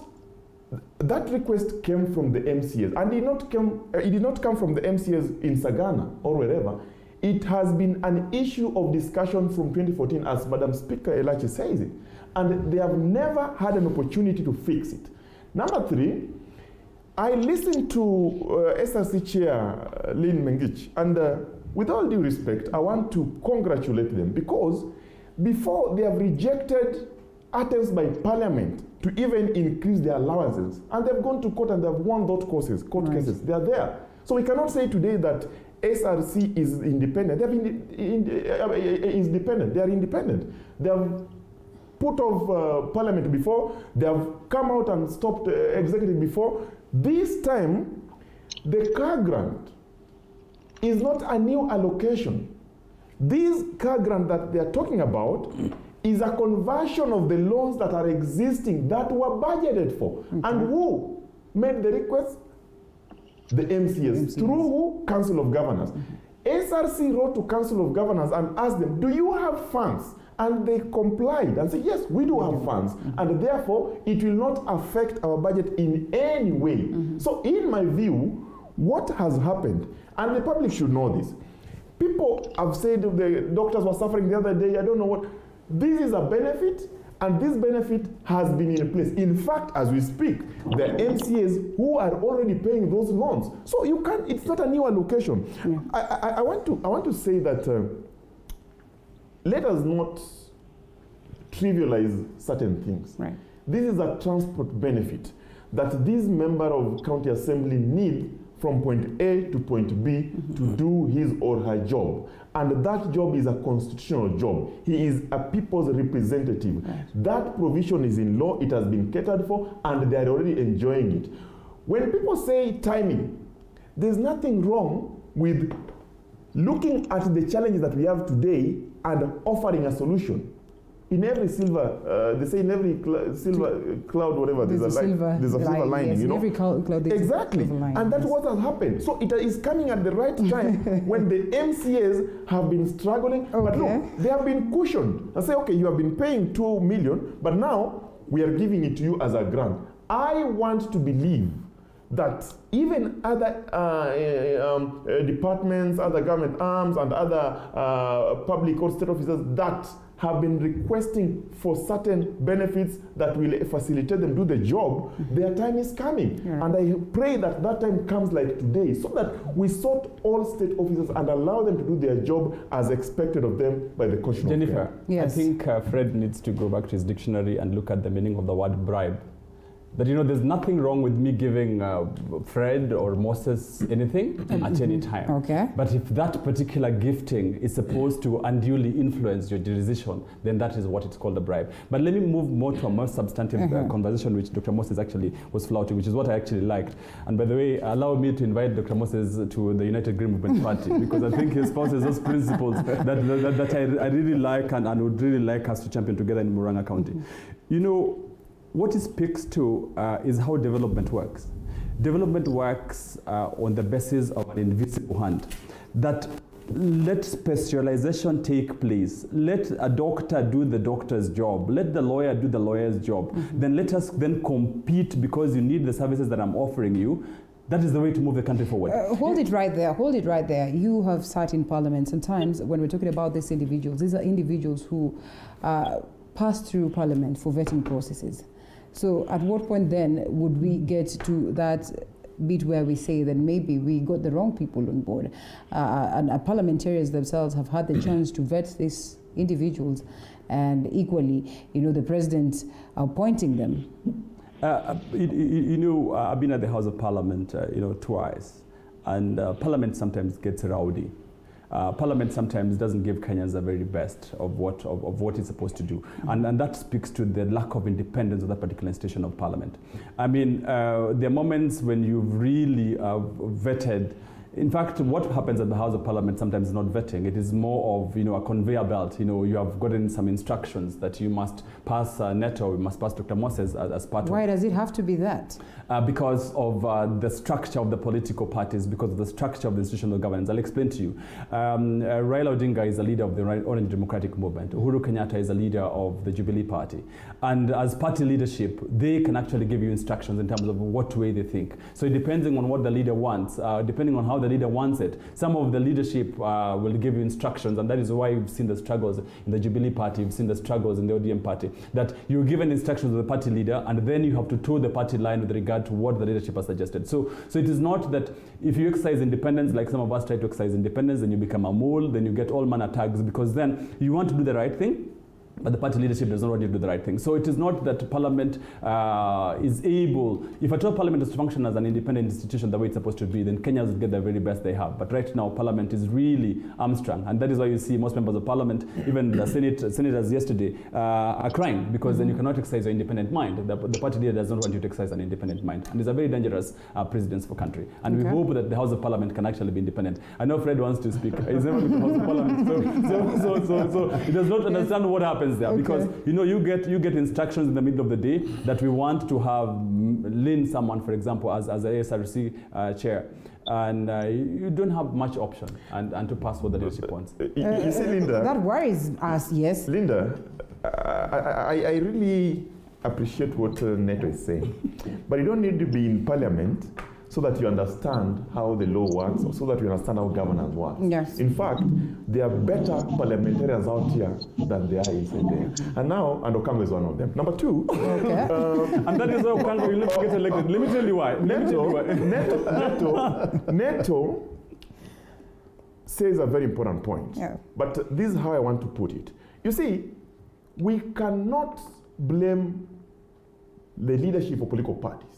Speaker 15: that request came from the MCAs, and it did not come from the MCAs in Sagana or wherever. It has been an issue of discussion from 2014, as Madam Speaker Elachi says it, and they have never had an opportunity to fix it. Number 3, I listened to SRC Chair Lynn Mengich, and with all due respect, I want to congratulate them, because before they have rejected attempts by Parliament to even increase their allowances, and they've gone to court and they've won those court cases. They are there. So we cannot say today that SRC is independent. They are independent. They have put off Parliament before. They have come out and stopped executive before. This time, the car grant is not a new allocation. This car grant that they are talking about is a conversion of the loans that are existing that were budgeted for. And who made the request? The MCAs. Through who? Council of Governors. SRC wrote to Council of Governors and asked them, do you have funds? And they complied and said, yes, we do have funds. And therefore, it will not affect our budget in any way. So in my view, what has happened, and the public should know this, people have said the doctors were suffering the other day, I don't know what. This is a benefit, and this benefit has been in place. In fact, as we speak, the MCAs who are already paying those loans. So you can't, it's not a new allocation. Yeah. I want to say that let us not trivialize certain things. Right. This is a transport benefit that this member of county assembly need from point A to point B to do his or her job. And that job is a constitutional job. He is a people's representative. Right. That provision is in law, it has been catered for, and they are already enjoying it. When people say timing, there's nothing wrong with looking at the challenges that we have today and offering a solution. In every silver, they say in every silver cloud, whatever, there's a silver lining, yes, you know? Every cloud
Speaker 1: exactly.
Speaker 15: And that's what has happened. So it is coming at the right time when the MCAs have been struggling. Okay. But look, they have been cushioned. I say, okay, you have been paying 2 million, but now we are giving it to you as a grant. I want to believe that even other departments, other government arms, and other public or state officers that have been requesting for certain benefits that will facilitate them do the job, their time is coming. Yeah. And I pray that that time comes like today, so that we sort all state officers and allow them to do their job as expected of them by the constitution.
Speaker 17: Jennifer, yes. I think Fred needs to go back to his dictionary and look at the meaning of the word bribe. That, you know, there's nothing wrong with me giving Fred or Moses anything at any time. Okay. But if that particular gifting is supposed to unduly influence your decision, then that is what it's called a bribe. But let me move more to a more substantive conversation, which Dr. Moses actually was flouting, which is what I actually liked. And by the way, allow me to invite Dr. Moses to the United Green Movement Party, because I think he espouses those principles that I really like and would really like us to champion together in Murang'a County. You know, what it speaks to is how development works. Development works on the basis of an invisible hand. That let specialization take place. Let a doctor do the doctor's job. Let the lawyer do the lawyer's job. Then let us then compete because you need the services that I'm offering you. That is the way to move the country forward.
Speaker 1: Hold it right there. Hold it right there. You have sat in parliament. Sometimes when we're talking about these individuals are individuals who pass through parliament for vetting processes. So at what point then would we get to that bit where we say that maybe we got the wrong people on board? And parliamentarians themselves have had the chance to vet these individuals, and equally, you know, the president appointing them.
Speaker 17: You know, I've been at the House of Parliament, you know, twice, and Parliament sometimes gets rowdy. Parliament sometimes doesn't give Kenyans the very best of what it's supposed to do. And that speaks to the lack of independence of that particular institution of Parliament. I mean, there are moments when you've really vetted In fact, what happens at the House of Parliament sometimes is not vetting. It is more of, a conveyor belt. You have gotten some instructions that you must pass Neto, you must pass Dr. Moses as part of.
Speaker 1: Why does it have to be that?
Speaker 17: Because of the structure of the political parties, because of the structure of the institutional governance. I'll explain to you. Raila Odinga is a leader of the Orange Democratic Movement. Uhuru Kenyatta is a leader of the Jubilee Party. And as party leadership, they can actually give you instructions in terms of what way they think. So depending on what the leader wants, depending on how the leader wants it, some of the leadership will give you instructions, and that is why you've seen the struggles in the Jubilee Party, you've seen the struggles in the ODM Party, that you're given instructions of the party leader, and then you have to toe the party line with regard to what the leadership has suggested. So it is not that if you exercise independence, like some of us try to exercise independence, then you become a mole, then you get all manner tags, because then you want to do the right thing, but the party leadership does not want you to do the right thing. So it is not that Parliament is able, if at all Parliament is to function as an independent institution the way it's supposed to be, then Kenyans would get the very best they have. But right now, Parliament is really hamstrung. And that is why you see most members of Parliament, even the senators yesterday, are crying, because then you cannot exercise your independent mind. The party leader does not want you to exercise an independent mind. And it's a very dangerous precedence for country. And we hope that the House of Parliament can actually be independent. I know Fred wants to speak. He's never been to the House of Parliament. So he does not understand what happens there, because you get instructions in the middle of the day that we want to have lean someone, for example, as a ASRC chair, and you don't have much option and to pass what the leadership wants.
Speaker 15: You see, Linda,
Speaker 1: that worries us. Yes,
Speaker 15: Linda, I really appreciate what Neto is saying, but you don't need to be in Parliament so that you understand how the law works, or so that you understand how governance works.
Speaker 1: Yes.
Speaker 15: In fact, there are better parliamentarians out here than there are inside there. And Okang'o is one of them. Number two,
Speaker 17: and that is why Okang'o will not get elected. Let me tell you why.
Speaker 15: Neto says a very important point.
Speaker 1: Yeah.
Speaker 15: But this is how I want to put it. You see, we cannot blame the leadership of political parties.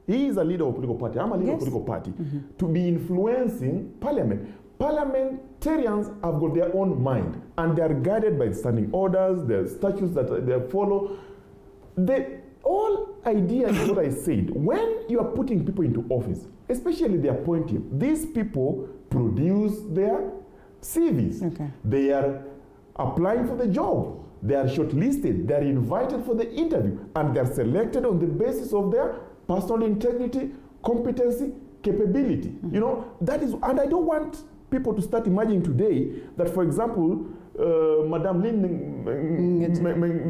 Speaker 15: He is a leader of a political party. I'm a leader of a political party. To be influencing Parliament. Parliamentarians have got their own mind, and they are guided by standing orders, the statutes that they follow. The whole idea is what I said. When you are putting people into office, especially the appointee, these people produce their CVs. They are applying for the job. They are shortlisted. They are invited for the interview, and they are selected on the basis of their personal integrity, competency, capability. That is, and I don't want people to start imagining today that, for example, Madam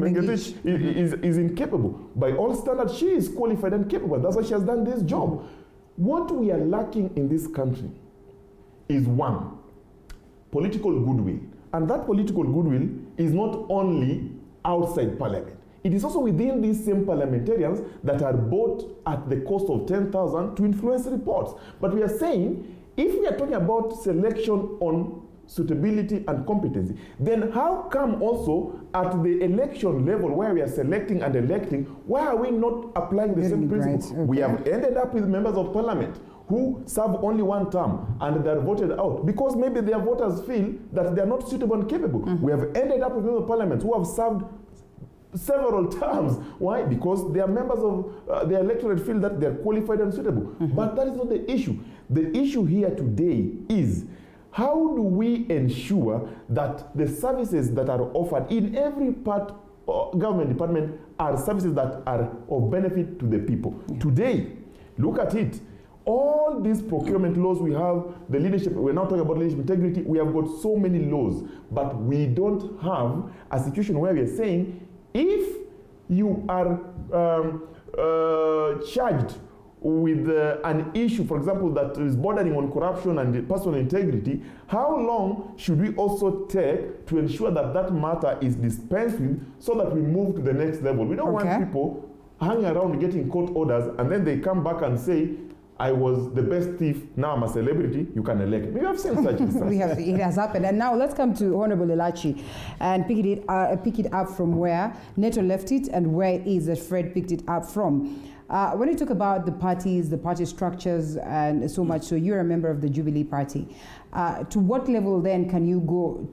Speaker 15: Beatrice is incapable. By all standards, she is qualified and capable. That's why she has done this job. What we are lacking in this country is one, political goodwill. And that political goodwill is not only outside Parliament. It is also within these same parliamentarians that are bought at the cost of 10,000 to influence reports. But we are saying, if we are talking about selection on suitability and competency, then how come also at the election level where we are selecting and electing, why are we not applying the same principles? We have ended up with members of Parliament who serve only one term and they are voted out because maybe their voters feel that they are not suitable and capable. We have ended up with members of Parliament who have served several terms. Why? Because they are members of the electorate feel that they are qualified and suitable. But that is not the issue. The issue here today is how do we ensure that the services that are offered in every part government department are services that are of benefit to the people. Today, look at it. All these procurement laws we have, the leadership, we're now talking about leadership integrity, we have got so many laws, but we don't have a situation where we are saying if you are charged with an issue, for example, that is bordering on corruption and personal integrity, how long should we also take to ensure that that matter is dispensed with so that we move to the next level? We don't want people hanging around getting court orders and then they come back and say, I was the best thief, now I'm a celebrity, you can elect me. We have seen such instances.
Speaker 1: It has happened. And now let's come to Honorable Elachi and pick it up from where Neto left it and where it is that Fred picked it up from. When you talk about the parties, the party structures, and so much, so you're a member of the Jubilee Party. To what level then can you go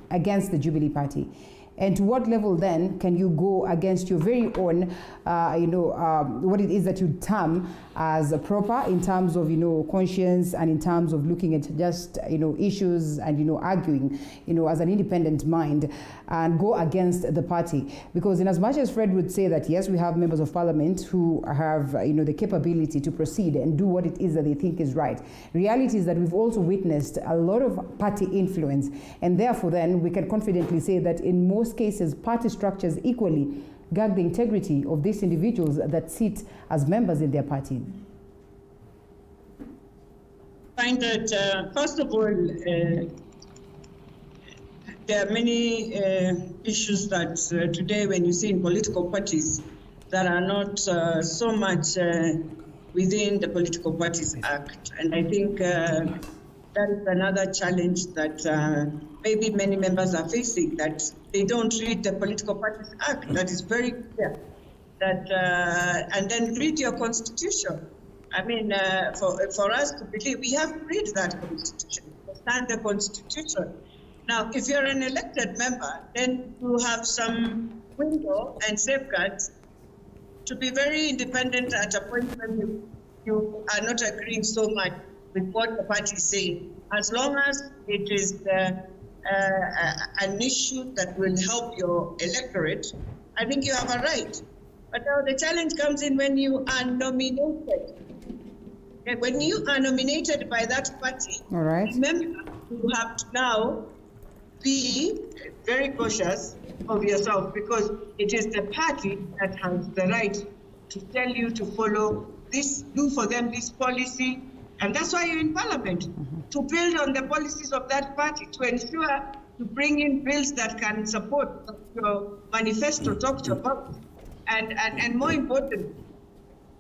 Speaker 1: against the Jubilee Party? And to what level then can you go against your very own, what it is that you term as proper in terms of, conscience and in terms of looking at just, issues and, arguing, as an independent mind and go against the party? Because in as much as Fred would say that, yes, we have members of parliament who have, the capability to proceed and do what it is that they think is right. Reality is that we've also witnessed a lot of party influence, and therefore then we can confidently say that in most cases, party structures equally gag the integrity of these individuals that sit as members in their party.
Speaker 14: I find that, first of all, there are many issues that today when you see in political parties that are not so much within the Political Parties Act. And I think that is another challenge that maybe many members are facing, that they don't read the Political Parties Act. That is very clear. That and then read your constitution. I mean, for us to believe, we have to read that constitution, understand the constitution. Now, if you're an elected member, then you have some window and safeguards to be very independent at a point when you are not agreeing so much with what the party is saying. As long as it is an issue that will help your electorate, I think you have a right. But now the challenge comes in when you are nominated. And when you are nominated by that party,
Speaker 1: all right,
Speaker 14: remember, you have to now be very cautious of yourself, because it is the party that has the right to tell you to follow this, do for them this policy, and that's why you're in parliament, to build on the policies of that party, to ensure to bring in bills that can support your manifesto talked about, and more importantly,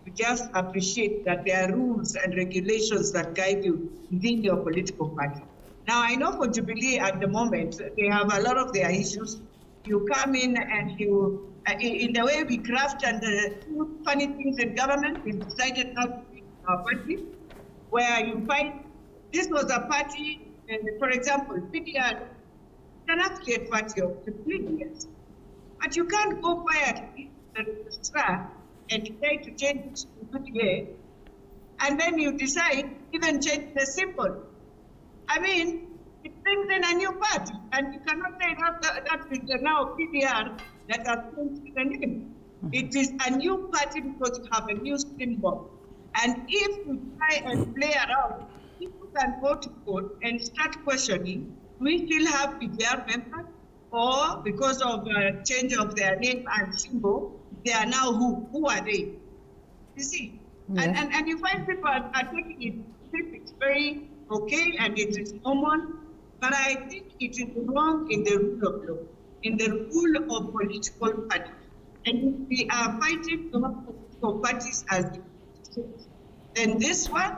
Speaker 14: to just appreciate that there are rules and regulations that guide you within your political party. Now, I know for Jubilee at the moment, they have a lot of their issues. You come in and you, in the way we craft and do funny things in government, we decided not to be our party, where you find this was a party, for example, PDR, an affiliate party of 15 years. But you can't go quietly and decide to change it to PDA, and then you decide even change the symbol. I mean, it brings in a new party, and you cannot say that is now PDR that has changed the name. It is a new party because you have a new symbol. And if you try and play around, people can go to court and start questioning, do we still have PDR members? Or because of change of their name and symbol, they are now who? Who are they? You see? Yeah. And you find people are taking it, it's very okay, and it is common, but I think it is wrong in the rule of law, in the rule of political parties. And we are fighting to have political parties as then this one,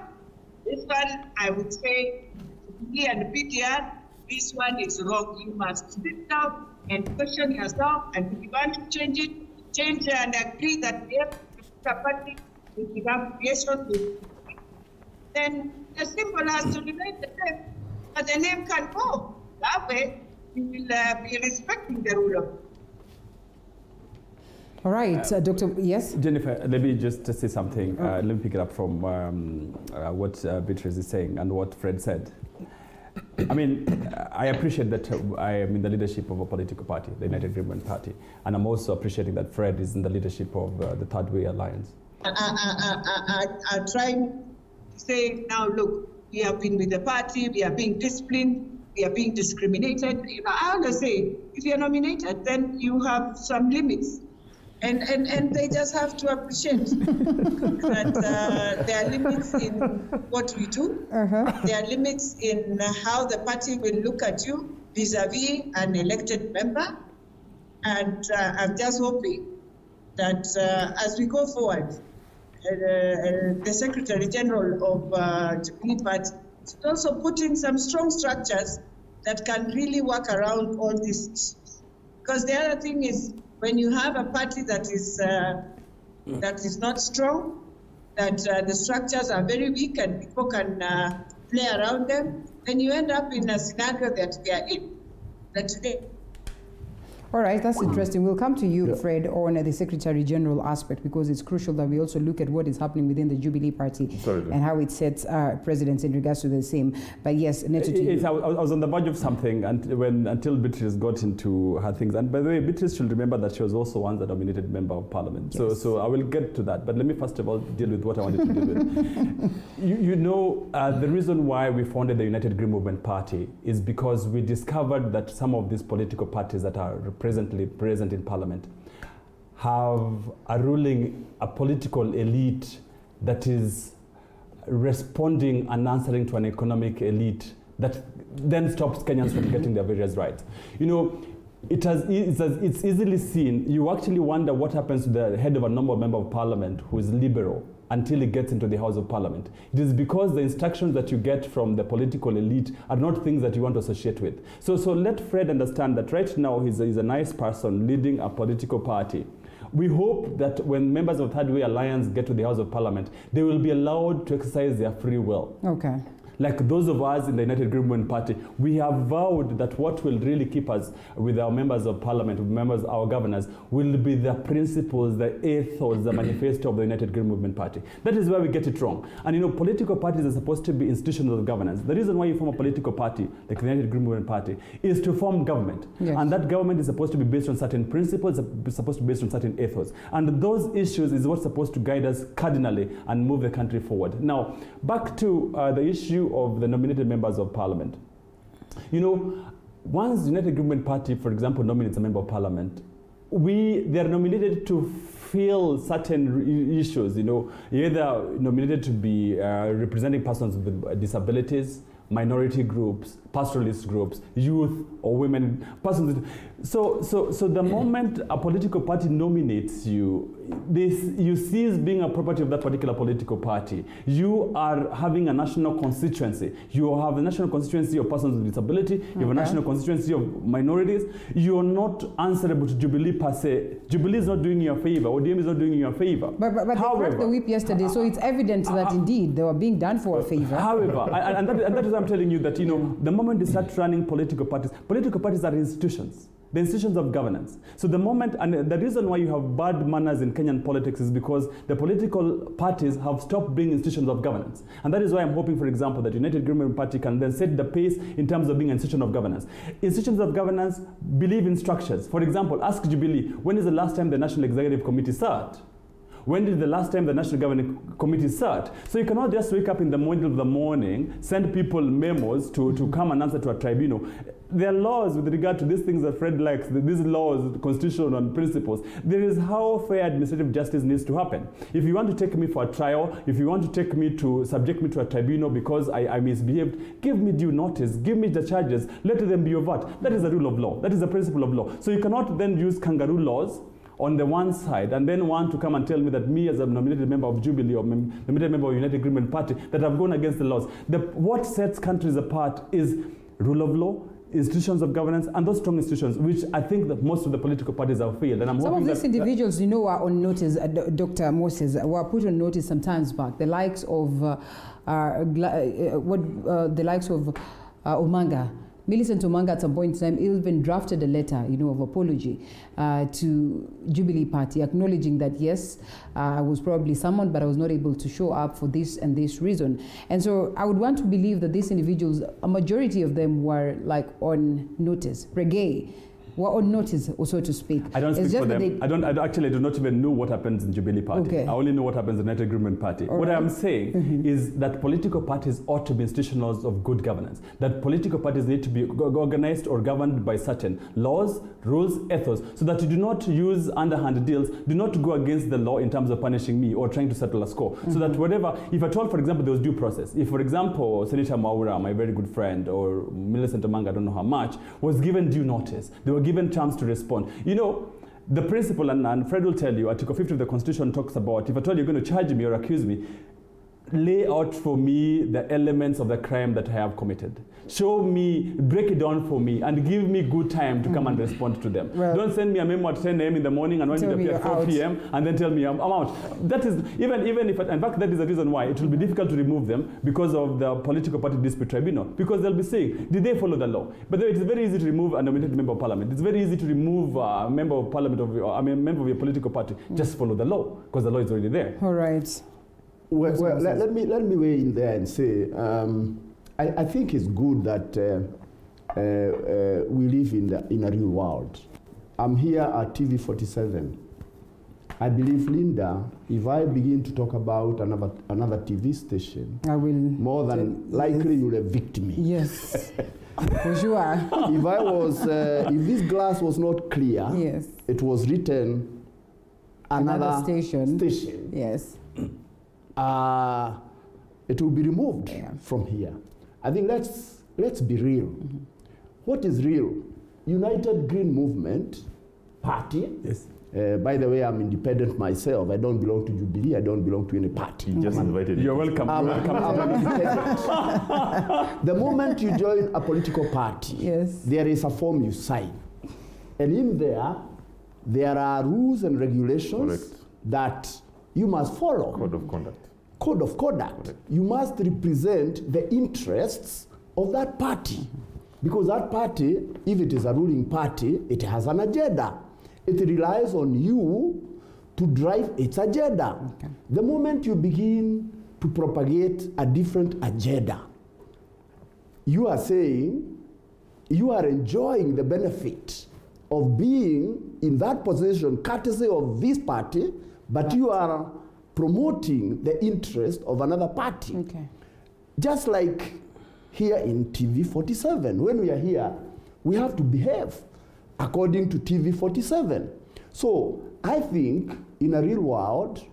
Speaker 14: I would say, me and PTR, this one is wrong. You must sit down and question yourself, and if you want to change it, change and agree that yes, the party will become creation. Then the symbol has to remain the same, but the name can go. That way, we will be respecting the rule of law.
Speaker 1: All right, Dr. Yes?
Speaker 17: Jennifer, let me just say something. Let me pick it up from what Beatrice is saying and what Fred said. I mean, I appreciate that I am in the leadership of a political party, the United Agreement Party, and I'm also appreciating that Fred is in the leadership of the Thirdway Alliance.
Speaker 14: I try to say now, look, we have been with the party, we are being disciplined, we are being discriminated. You know, I always say, if you're nominated, then you have some limits. And they just have to appreciate that there are limits in what we do. There are limits in how the party will look at you vis-a-vis an elected member. And I'm just hoping that as we go forward, the Secretary General of Jubilee Party should also put in some strong structures that can really work around all these issues. Because the other thing is, when you have a party that is not strong, that the structures are very weak and people can play around them, then you end up in a scenario that we are in, that today.
Speaker 1: All right, that's interesting. We'll come to you, Fred, on the Secretary General aspect, because it's crucial that we also look at what is happening within the Jubilee Party and how it sets precedents in regards to the same. But yes, Neto, to you.
Speaker 17: I was on the verge of something until Beatrice got into her things. And by the way, Beatrice should remember that she was also once a nominated member of Parliament. Yes. So I will get to that. But let me first of all deal with what I wanted to deal with. The reason why we founded the United Green Movement Party is because we discovered that some of these political parties that are presently present in Parliament have a political elite that is responding and answering to an economic elite that then stops Kenyans from getting their various rights. It's easily seen. You actually wonder what happens to the head of a normal member of Parliament who is liberal until he gets into the House of Parliament. It is because the instructions that you get from the political elite are not things that you want to associate with. So let Fred understand that right now he's a nice person leading a political party. We hope that when members of Thirdway Alliance get to the House of Parliament, they will be allowed to exercise their free will.
Speaker 1: Okay.
Speaker 17: Like those of us in the United Green Movement Party, we have vowed that what will really keep us with our members of Parliament, our governors, will be the principles, the ethos, the manifesto of the United Green Movement Party. That is where we get it wrong. And political parties are supposed to be institutions of governance. The reason why you form a political party, like the United Green Movement Party, is to form government. Yes. And that government is supposed to be based on certain principles, it's supposed to be based on certain ethos. And those issues is what's supposed to guide us cardinally and move the country forward. Now, back to the issue of the nominated members of Parliament. Once the United Green Movement Party, for example, nominates a member of Parliament, they are nominated to fill certain issues, either nominated to be representing persons with disabilities, minority groups, pastoralist groups, youth or women, persons. So the moment a political party nominates you, you cease being a property of that particular political party. You are having a national constituency. You have a national constituency of persons with disability. You have a national constituency of minorities. You are not answerable to Jubilee per se. Jubilee is not doing you a favor. ODM is not doing you a favor.
Speaker 1: But they cracked the whip yesterday, so it's evident that indeed they were being done for a favor.
Speaker 17: However, and that is why I'm telling you that the moment they start running political parties are institutions. The institutions of governance. So the moment, and the reason why you have bad manners in Kenyan politics is because the political parties have stopped being institutions of governance. And that is why I'm hoping, for example, that United Green Movement Party can then set the pace in terms of being an institution of governance. Institutions of governance believe in structures. For example, ask Jubilee, when is the last time the National Executive Committee sat? When did the last time the National Governing Committee sat? So you cannot just wake up in the middle of the morning, send people memos to come and answer to a tribunal. There are laws with regard to these things that Fred likes, these laws, constitutional and principles. There is how fair administrative justice needs to happen. If you want to take me for a trial, if you want to subject me to a tribunal because I misbehaved, give me due notice, give me the charges, let them be overt. That is the rule of law. That is the principle of law. So you cannot then use kangaroo laws on the one side and then want to come and tell me that me as a nominated member of Jubilee or nominated member of United Green Movement Party that have gone against the laws. What sets countries apart is rule of law, institutions of governance, and those strong institutions, which I think that most of the political parties have failed. And I'm
Speaker 1: some
Speaker 17: hoping
Speaker 1: of these individuals, are on notice, Dr. Moses, were put on notice some times back. The likes of Omanga. Millicent Omanga at some point in time even drafted a letter, of apology to Jubilee Party, acknowledging that yes, I was probably summoned, but I was not able to show up for this and this reason. And so I would want to believe that these individuals, a majority of them were on notice. Reggae were on notice, so to speak.
Speaker 17: I don't speak for them. I do not even know what happens in Jubilee Party. Okay. I only know what happens in the United Green Movement Party. What I am saying is that political parties ought to be institutions of good governance. That political parties need to be organized or governed by certain laws, rules, ethos, so that you do not use underhand deals, do not go against the law in terms of punishing me or trying to settle a score. So that whatever, if at all, for example, there was due process, if, for example, Senator Mwaura, my very good friend, or Millicent Omanga, I don't know how much, was given due notice, they were given chance to respond. The principle, and Fred will tell you, Article 50 of the Constitution talks about, if at all you're going to charge me or accuse me, lay out for me the elements of the crime that I have committed. Show me, break it down for me, and give me good time to come and respond to them.
Speaker 1: Well,
Speaker 17: don't send me a memo at 10 a.m. in the morning and want me to appear at 4 p.m. and then tell me I'm out. That is, even if, in fact, that is the reason why it will be difficult to remove them because of the political party dispute tribunal. Because they'll be saying, did they follow the law? But it is very easy to remove a nominated member of parliament. It's very easy to remove a member of parliament, member of your political party. Just follow the law, because the law is already there.
Speaker 1: All right.
Speaker 16: Well, let me weigh in there and say, I think it's good that we live in a real world. I'm here at TV47. I believe, Linda, if I begin to talk about another TV station,
Speaker 1: I will
Speaker 16: more than likely you'll evict me.
Speaker 1: Yes, for sure.
Speaker 16: If this glass was not clear,
Speaker 1: yes,
Speaker 16: it was written another
Speaker 1: station.
Speaker 16: Yes, it will be removed from here. I think let's be real. Mm-hmm. What is real? United Green Movement Party.
Speaker 17: Yes.
Speaker 16: By the way, I'm independent myself. I don't belong to Jubilee. I don't belong to any party.
Speaker 15: You just invited.
Speaker 17: You're welcome.
Speaker 16: I'm independent. The moment you join a political party, yes, there is a form you sign, and in there are rules and regulations that you must follow.
Speaker 15: Code of conduct.
Speaker 16: Code of conduct. Correct. You must represent the interests of that party. Because that party, if it is a ruling party, it has an agenda. It relies on you to drive its agenda. Okay. The moment you begin to propagate a different agenda, you are saying you are enjoying the benefit of being in that position courtesy of this party, but you are promoting the interest of another party. Okay. Just like here in TV47, when we are here, we have to behave according to TV47. So I think in a real world,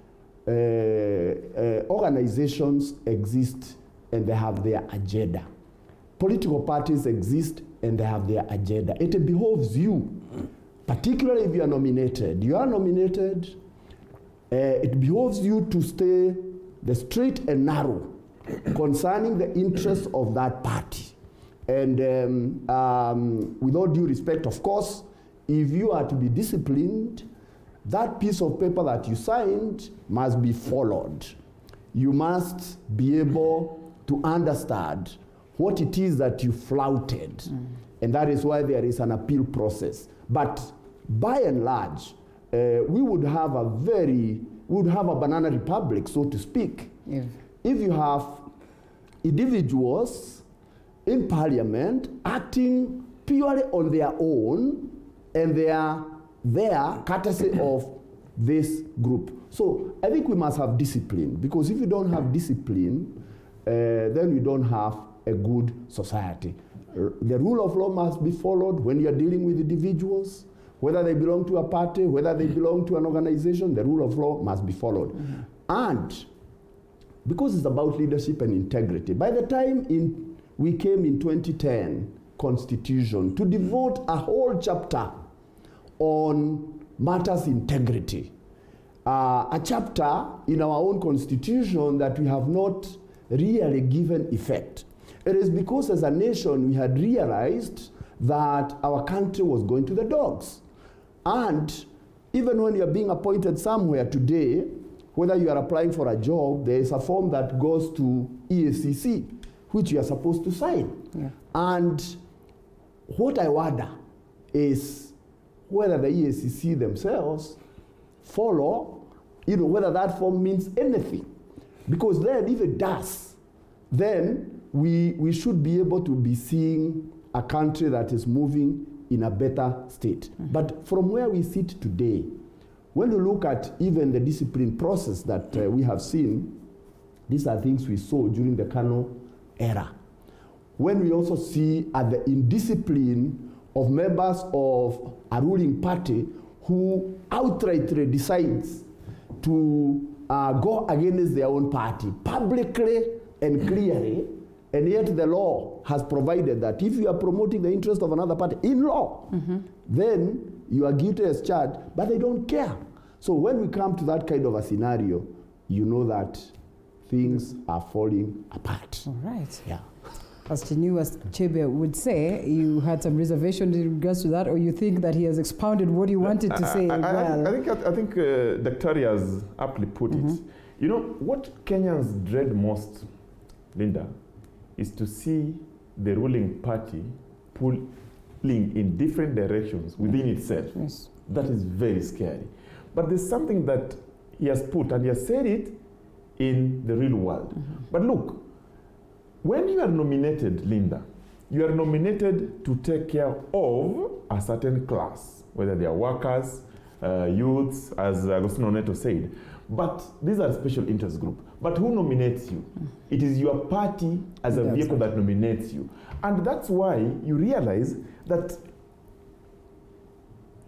Speaker 16: organizations exist and they have their agenda. Political parties exist and they have their agenda. It behoves you, particularly if you are nominated. You are nominated, it behoves you to stay the straight and narrow concerning the interests of that party. And with all due respect, of course, if you are to be disciplined, that piece of paper that you signed must be followed. You must be able to understand what it is that you flouted. And that is why there is an appeal process. But by and large, we would have a banana republic, so to speak. Yeah. If you have individuals in parliament acting purely on their own and they are there courtesy of this group. So I think we must have discipline, because if you don't have discipline, then you don't have a good society. The rule of law must be followed when you are dealing with individuals, whether they belong to a party, whether they belong to an organization, the rule of law must be followed. Mm-hmm. And because it's about leadership and integrity, by the time we came in 2010 Constitution to devote a whole chapter on matters integrity, a chapter in our own Constitution that we have not really given effect. It is because as a nation we had realized that our country was going to the dogs. And even when you're being appointed somewhere today, whether you are applying for a job, there is a form that goes to EACC, which you are supposed to sign. Yeah. And what I wonder is whether the EACC themselves follow, whether that form means anything. Because then if it does, then we should be able to be seeing a country that is moving in a better state. Mm-hmm. But from where we sit today, when you look at even the discipline process that we have seen, these are things we saw during the Kano era. When we also see at the indiscipline of members of a ruling party who outrightly decides to go against their own party publicly and clearly, and yet the law has provided that if you are promoting the interest of another party in law, mm-hmm. then you are guilty as charged, but they don't care. So when we come to that kind of a scenario, you know that things are falling apart.
Speaker 1: All right.
Speaker 16: Yeah.
Speaker 1: As Chebe would say, you had some reservation in regards to that, or you think that he has expounded what you wanted to say?
Speaker 15: I think Dr. has aptly put it. You know, what Kenyans dread most, Linda, is to see the ruling party pulling in different directions within itself.
Speaker 1: Yes.
Speaker 15: That is very scary. But there's something that he has put, and he has said it in the real world. But look, when you are nominated, Linda, you are nominated to take care of a certain class, whether they are workers, youths, as Augustino Neto said. But these are special interest group. But who nominates you? It is your party as a vehicle that nominates you. And that's why you realize that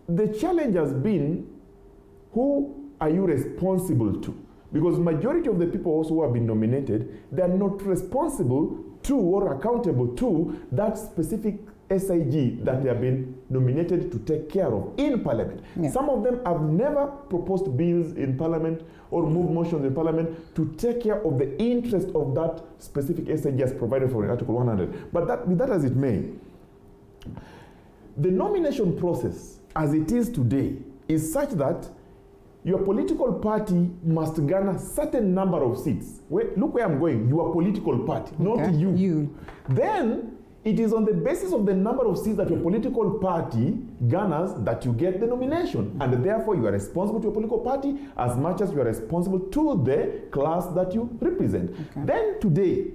Speaker 15: the challenge has been, who are you responsible to? Because majority of the people also who have been nominated, they are not responsible to or accountable to that specific SIG that they have been nominated to take care of in Parliament.
Speaker 1: Yeah.
Speaker 15: Some of them have never proposed bills in Parliament or moved motions in Parliament to take care of the interest of that specific SIG as provided for in Article 100. But be that as it may, the nomination process as it is today is such that your political party must garner a certain number of seats. Look where I'm going. Your political party, not you. Then it is on the basis of the number of seats that your political party garners that you get the nomination. And therefore, you are responsible to your political party as much as you are responsible to the class that you represent. Then today,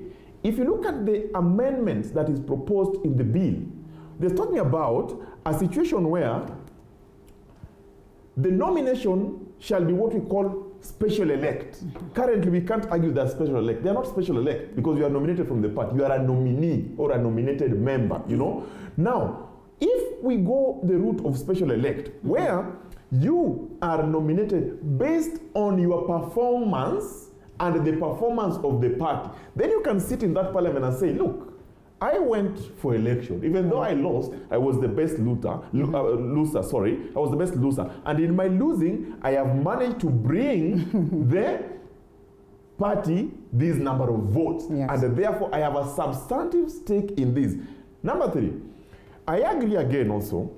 Speaker 15: if you look at the amendments that is proposed in the bill, they're talking about a situation where the nomination shall be what we call special elect. Currently, we can't argue that special elect. They are not special elect because you are nominated from the party. You are a nominee or a nominated member, you know. Now, if we go the route of special elect, where you are nominated based on your performance and the performance of the party, then you can sit in that parliament and say, look, I went for election. Even though I lost, I was the best loser. I was the best loser. And in my losing, I have managed to bring the party this number of votes. Yes. And therefore, I have a substantive stake in this. Number 3, I agree again also,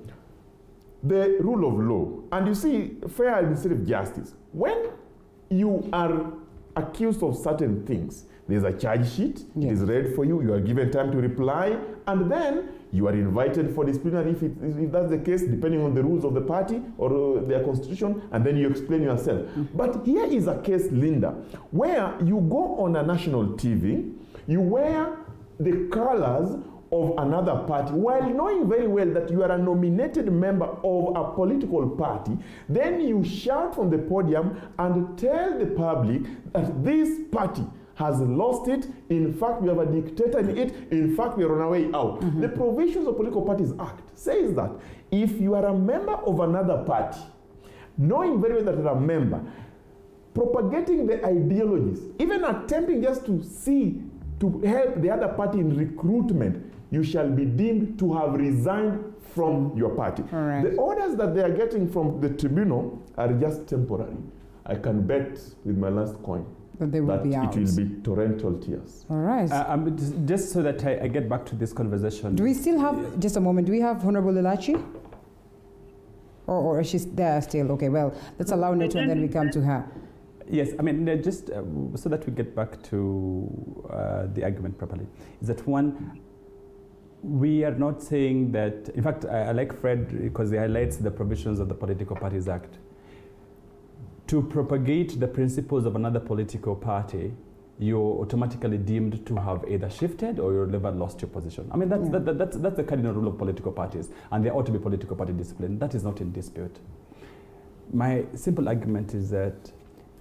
Speaker 15: the rule of law. And you see, fair administrative justice. When you are accused of certain things, there's a charge sheet, it is read for you, you are given time to reply, and then you are invited for disciplinary if that's the case, depending on the rules of the party or their constitution, and then you explain yourself. But here is a case, Linda, where you go on a national TV, you wear the colors of another party, while knowing very well that you are a nominated member of a political party, then you shout from the podium and tell the public that this party has lost it. In fact, we have a dictator in it. In fact, we are on our way out. The Provisions of Political Parties Act says that if you are a member of another party, knowing very well that you are a member, propagating the ideologies, even attempting just to help the other party in recruitment, you shall be deemed to have resigned from your party. The orders that they are getting from the tribunal are just temporary. I can bet with my last coin
Speaker 1: that they will be out.
Speaker 15: It will be torrential tears.
Speaker 1: All right.
Speaker 17: Just so that I get back to this conversation.
Speaker 1: Do we still have, just a moment, do we have Honorable Elachi? Or she's there still? Okay, well, let's allow Neto and then we come to her.
Speaker 17: Yes, I mean, just so that we get back to the argument properly, is that one, we are not saying that, in fact, I like Fred because he highlights the provisions of the Political Parties Act. To propagate the principles of another political party, you're automatically deemed to have either shifted or you've never lost your position. I mean, that's the cardinal rule of political parties, and there ought to be political party discipline. That is not in dispute. My simple argument is that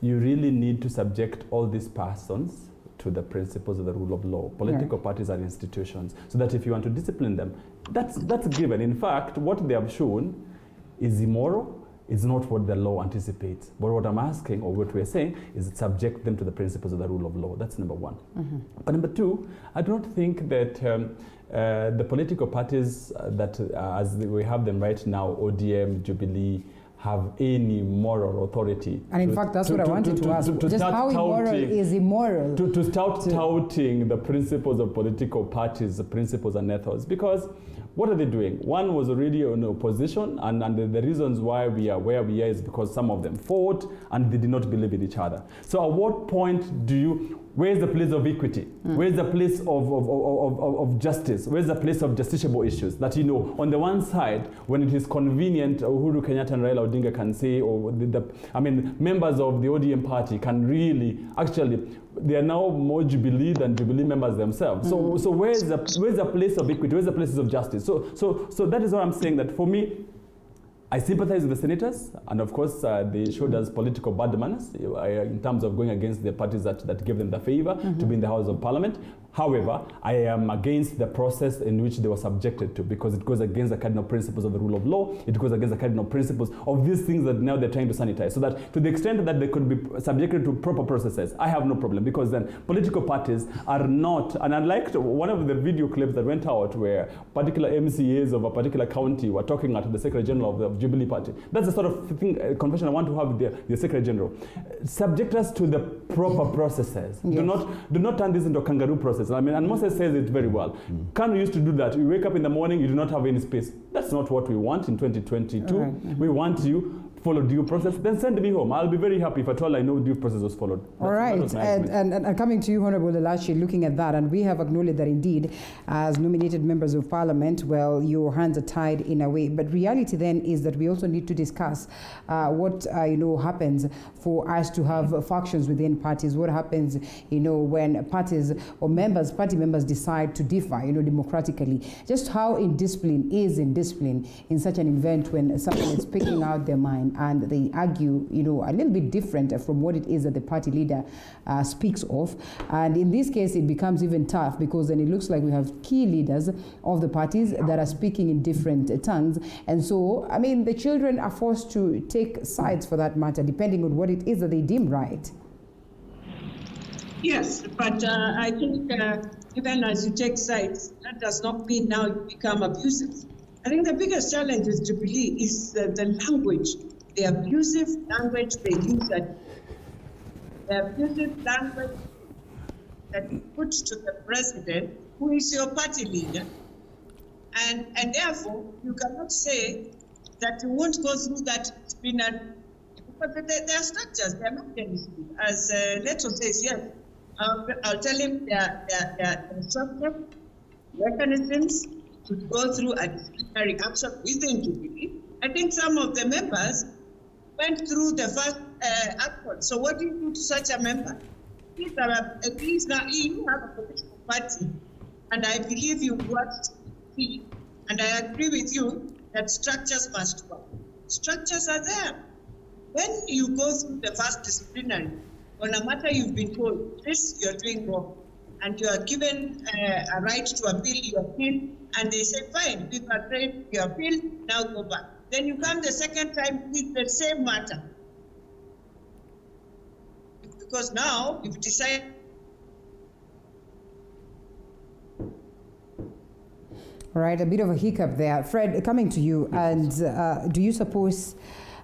Speaker 17: you really need to subject all these persons to the principles of the rule of law. Political parties are institutions, so that if you want to discipline them, that's given. In fact, what they have shown is immoral. It's not what the law anticipates. But what I'm asking, or what we're saying, is subject them to the principles of the rule of law. That's number one. But number two, I don't think that the political parties that, as we have them right now, ODM, Jubilee, have any moral authority.
Speaker 1: And in fact, that's what I wanted to ask. Just how immoral is immoral?
Speaker 17: To start touting the principles of political parties, the principles and ethos. Because what are they doing? One was already in opposition, and the reasons why we are where we are is because some of them fought and they did not believe in each other. So at what point where's the place of equity? Where's the place of justice? Where's the place of justiciable issues? That, on the one side, when it is convenient, Uhuru Kenyatta and Raila Odinga can say, or members of the ODM party can really, they are now more Jubilee than Jubilee members themselves. So where's the place of equity? Where's the places of justice? So that is what I'm saying, that for me, I sympathize with the senators, and of course they showed us political bad manners in terms of going against the parties that gave them the favor to be in the House of Parliament. However, I am against the process in which they were subjected to, because it goes against the cardinal principles of the rule of law. It goes against the cardinal principles of these things that now they're trying to sanitize. So that to the extent that they could be subjected to proper processes, I have no problem, because then political parties are not, and unlike one of the video clips that went out where particular MCAs of a particular county were talking at the Secretary General of the Jubilee Party. That's the sort of thing, conversation I want to have with the Secretary General. Subject us to the proper processes. Yes. Do not turn this into a kangaroo process. And Moses says it very well. Kanu used to do that. You wake up in the morning, you do not have any space. That's not what we want in 2022. We want you follow due process, then send me home. I'll be very happy if at all I know due process was followed.
Speaker 1: All right, and coming to you, Honorable Elachi, looking at that, and we have acknowledged that indeed, as nominated members of Parliament, well, your hands are tied in a way. But reality then is that we also need to discuss what happens for us to have factions within parties. What happens, when parties or party members decide to differ, democratically. Just how indiscipline is indiscipline in such an event when someone is speaking out their mind and they argue, a little bit different from what it is that the party leader speaks of. And in this case, it becomes even tough, because then it looks like we have key leaders of the parties that are speaking in different tongues. And so, the children are forced to take sides for that matter, depending on what it is that they deem right.
Speaker 14: Yes, but I think even as you take sides, that does not mean now you become abusive. I think the biggest challenge with Jubilee is the language, the abusive language they use, the abusive language that you put to the president, who is your party leader. And therefore, you cannot say that you won't go through that disciplinary, because there are structures, there are mechanisms. As Neto says, yes, I'll tell him there are structure, mechanisms to go through a disciplinary action within Jubilee. I think some of the members went through the first action. So what do you do to such a member? You have a political party, and I believe you watched TV, and I agree with you that structures must work. Structures are there. When you go through the first disciplinary, on a matter you've been told, this you're doing wrong, and you are given a right to appeal, you appeal, and they say, fine, we've agreed, you appeal, now go back. Then you come the second time with the same matter. Because now you've decided.
Speaker 1: All right, a bit of a hiccup there. Fred, coming to you, and do you suppose,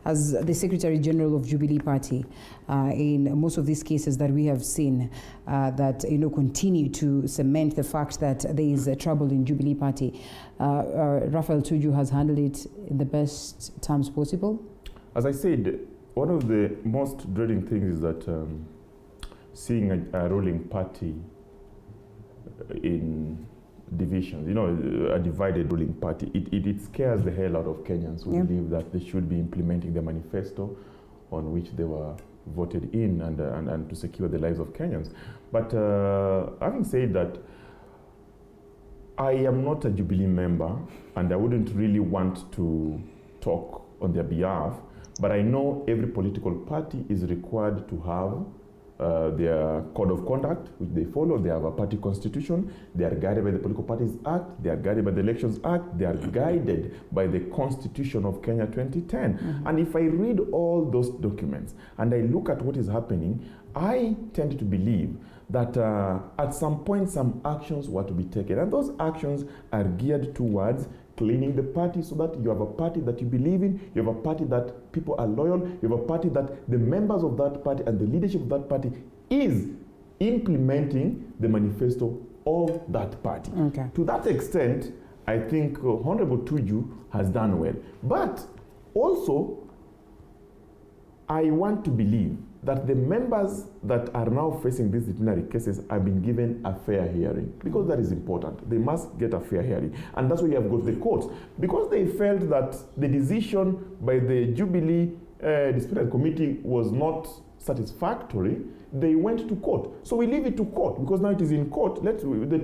Speaker 1: as the Secretary General of Jubilee Party, in most of these cases that we have seen that continue to cement the fact that there is trouble in Jubilee Party, Raphael Tuju has handled it in the best terms possible?
Speaker 15: As I said, one of the most dreading things is that seeing a ruling party in divisions, a divided ruling party, it scares the hell out of Kenyans who believe that they should be implementing the manifesto on which they were voted in and to secure the lives of Kenyans. But having said that, I am not a Jubilee member, and I wouldn't really want to talk on their behalf, but I know every political party is required to have their code of conduct, which they follow. They have a party constitution. They are guided by the Political Parties Act. They are guided by the Elections Act. They are guided by the Constitution of Kenya 2010. And if I read all those documents and I look at what is happening, I tend to believe that at some point some actions were to be taken. And those actions are geared towards cleaning the party so that you have a party that you believe in, you have a party that people are loyal, you have a party that the members of that party and the leadership of that party is implementing the manifesto of that party.
Speaker 1: Okay.
Speaker 15: To that extent, I think Honorable Tuju has done well. But also, I want to believe that the members that are now facing these disciplinary cases have been given a fair hearing, because that is important. They must get a fair hearing. And that's why you have got the courts. Because they felt that the decision by the Jubilee Disciplinary Committee was not satisfactory, they went to court. So we leave it to court, because now it is in court. Let the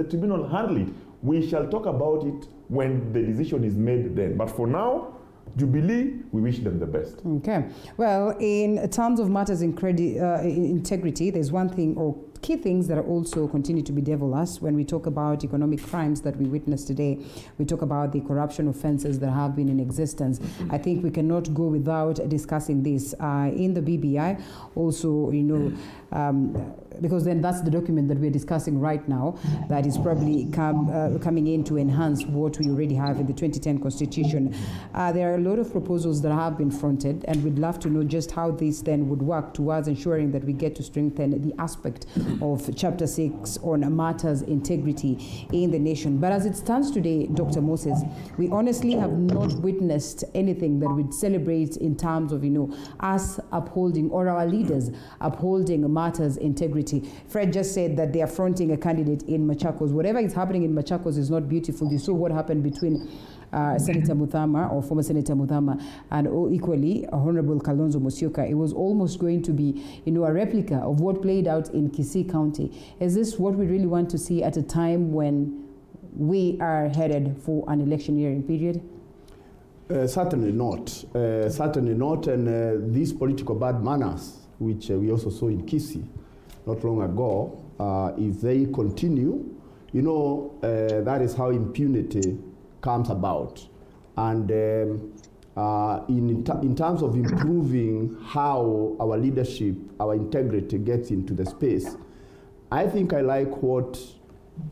Speaker 15: tribunal handle it. We shall talk about it when the decision is made then. But for now, Jubilee, we wish them the best.
Speaker 1: Okay. Well, in terms of matters in integrity, there's one thing, or key things that are also continue to bedevil us when we talk about economic crimes that we witnessed today. We talk about the corruption offenses that have been in existence. I think we cannot go without discussing this in the BBI. Also, you know, because then that's the document that we're discussing right now that is probably coming in to enhance what we already have in the 2010 Constitution. There are a lot of proposals that have been fronted, and we'd love to know just how this then would work towards ensuring that we get to strengthen the aspect of Chapter 6 on matters integrity in the nation. But as it stands today, Dr. Moses, we honestly have not witnessed anything that would celebrate in terms of, you know, us upholding, or our leaders upholding matters integrity. Fred just said that they are fronting a candidate in Machakos. Whatever is happening in Machakos is not beautiful. You saw what happened between Senator Muthama, or former Senator Muthama, and equally Honorable Kalonzo Musyoka. It was almost going to be, you know, a replica of what played out in Kisii County. Is this what we really want to see at a time when we are headed for an electioneering period?
Speaker 16: Certainly not. Certainly not. And these political bad manners, which we also saw in Kisii not long ago, if they continue, you know, that is how impunity comes about. And in terms of improving how our leadership, our integrity gets into the space, I think I like what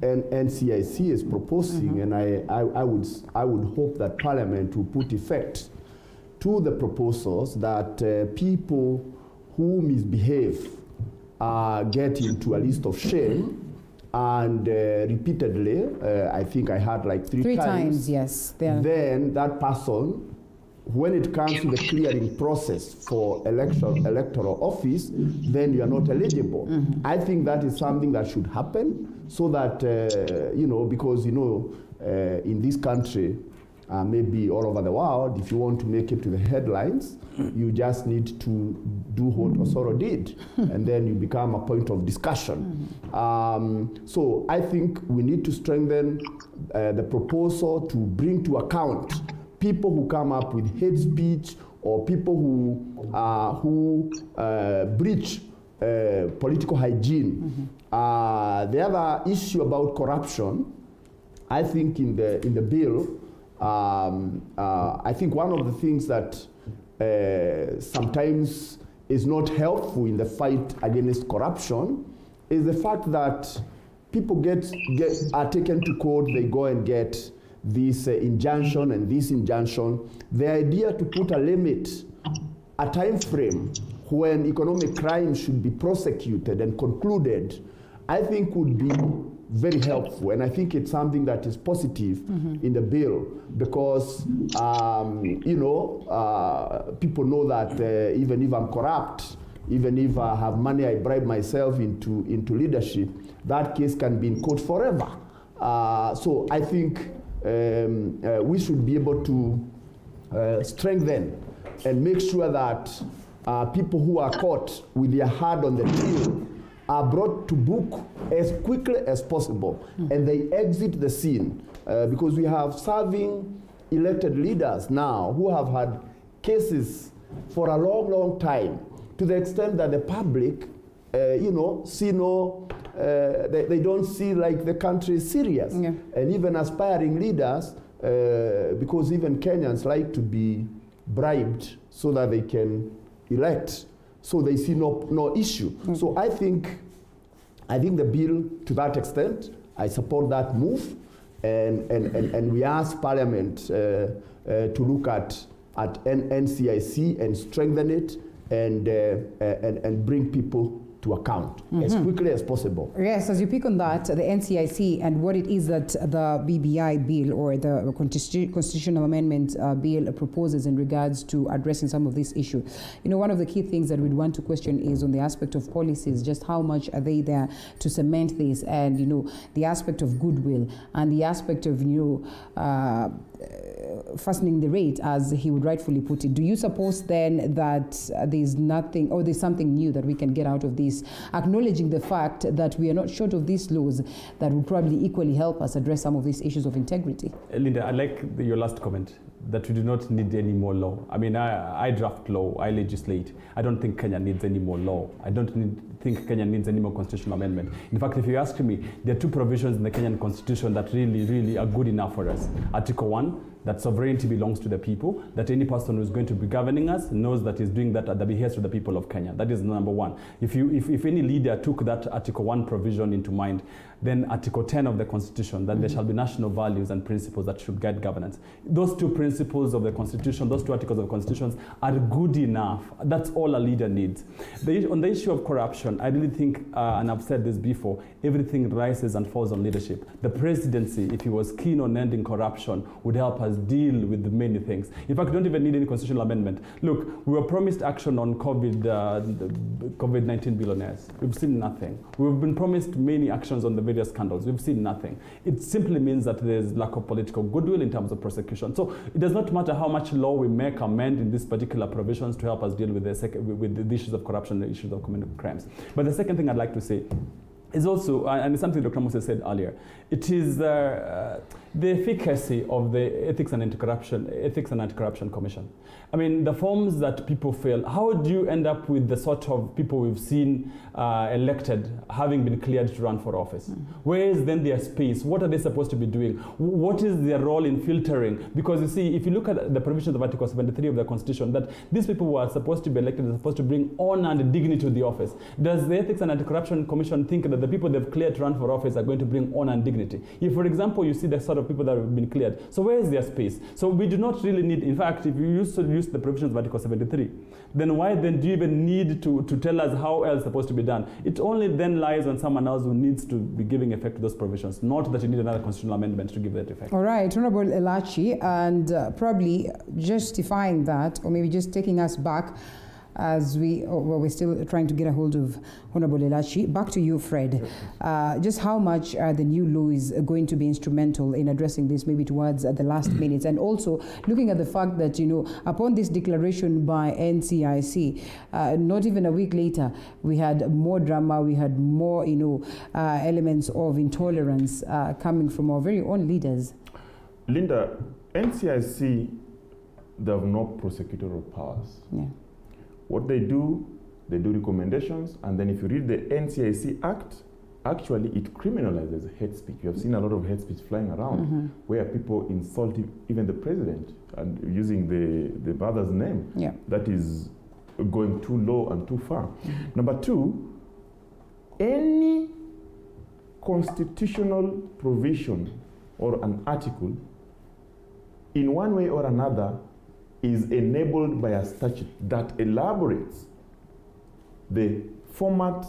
Speaker 16: NCIC is proposing, and I would hope that Parliament will put effect to the proposals that people who misbehave get into a list of shame. And repeatedly, I think I had like three times,
Speaker 1: yes.
Speaker 16: Then that person, when it comes to the clearing process for electoral office, then you are not eligible. I think that is something that should happen, so that, you know, because, you know, in this country, maybe all over the world, if you want to make it to the headlines, you just need to do what Osoro did, and then you become a point of discussion. So I think we need to strengthen the proposal to bring to account people who come up with hate speech, or people who breach political hygiene. The other issue about corruption, I think in the bill, I think one of the things that sometimes is not helpful in the fight against corruption is the fact that people are taken to court, they go and get this injunction and this injunction. The idea to put a limit, a time frame when economic crimes should be prosecuted and concluded, I think would be very helpful, and I think it's something that is positive in the bill, because you know, people know that even if I'm corrupt, even if I have money, I bribe myself into leadership, that case can be in court forever. So I think we should be able to strengthen and make sure that people who are caught with their hand on the till are brought to book as quickly as possible, and they exit the scene, because we have serving elected leaders now who have had cases for a long, long time, to the extent that the public, you know, see no, they don't see like the country is serious. And even aspiring leaders, because even Kenyans like to be bribed so that they can elect, so they see no issue. So I think the bill, to that extent, I support that move. and we ask Parliament to look at NCIC and strengthen it and bring people to account as quickly as possible.
Speaker 1: Yes, as you pick on that, the NCIC and what it is that the BBI bill or the constitutional amendment bill proposes in regards to addressing some of this issue. You know, one of the key things that we'd want to question is on the aspect of policies, just how much are they there to cement this, and, you know, the aspect of goodwill and the aspect of, you know, fastening the rate, as he would rightfully put it. Do you suppose then that there's nothing, or there's something new that we can get out of this, acknowledging the fact that we are not short of these laws that would probably equally help us address some of these issues of integrity?
Speaker 17: Linda, I like your last comment, that we do not need any more law. I mean, I draft law, I legislate. I don't think Kenya needs any more law. I don't think Kenya needs any more constitutional amendment. In fact, if you ask me, there are two provisions in the Kenyan constitution that really are good enough for us. Article 1, that sovereignty belongs to the people, that any person who's going to be governing us knows that he's doing that at the behest of the people of Kenya. That is number one. If any leader took that Article 1 provision into mind, then Article 10 of the Constitution, that there shall be national values and principles that should guide governance. Those two principles of the Constitution, those two articles of the Constitution are good enough. That's all a leader needs. On the issue of corruption, I really think, and I've said this before, everything rises and falls on leadership. The presidency, if he was keen on ending corruption, would help us deal with many things. In fact, we don't even need any constitutional amendment. Look, we were promised action on COVID-19 billionaires. We've seen nothing. We've been promised many actions on the various scandals. We've seen nothing. It simply means that there's lack of political goodwill in terms of prosecution. So it does not matter how much law we make amend in these particular provisions to help us deal with the issues of corruption, the issues of community crimes. But the second thing I'd like to say is also, and it's something Dr. Moses said earlier, it is the efficacy of the Ethics and Anti-Corruption Commission. I mean, the forms that people fill, how do you end up with the sort of people we've seen elected having been cleared to run for office? Where is then their space? What are they supposed to be doing? What is their role in filtering? Because you see, if you look at the provisions of Article 73 of the Constitution, that these people who are supposed to be elected are supposed to bring honor and dignity to the office. Does the Ethics and Anti-Corruption Commission think that the people they've cleared to run for office are going to bring honor and dignity? If, for example, you see the sort of people that have been cleared, so where is their space? So we do not really need, in fact, if you used to use the provisions of Article 73, then why then do you even need to tell us how else it's supposed to be done? It only then lies on someone else who needs to be giving effect to those provisions, not that you need another constitutional amendment to give that effect.
Speaker 1: All right, Honorable Elachi, and probably justifying that, or maybe just taking us back as we're still trying to get a hold of Honorable Elachi. Back to you, Fred. Just how much are the new laws going to be instrumental in addressing this, maybe towards the last minutes? And also looking at the fact that, you know, upon this declaration by NCIC, not even a week later, we had more drama, we had more, you know, elements of intolerance coming from our very own leaders.
Speaker 15: Linda, NCIC, they have no prosecutorial powers.
Speaker 1: Yeah.
Speaker 15: What they do recommendations, and then if you read the NCIC Act, actually it criminalizes hate speech. You have seen a lot of hate speech flying around where people insult even the president and using the mother's name.
Speaker 1: Yeah.
Speaker 15: That is going too low and too far. Number two, any constitutional provision or an article in one way or another is enabled by a statute that elaborates the format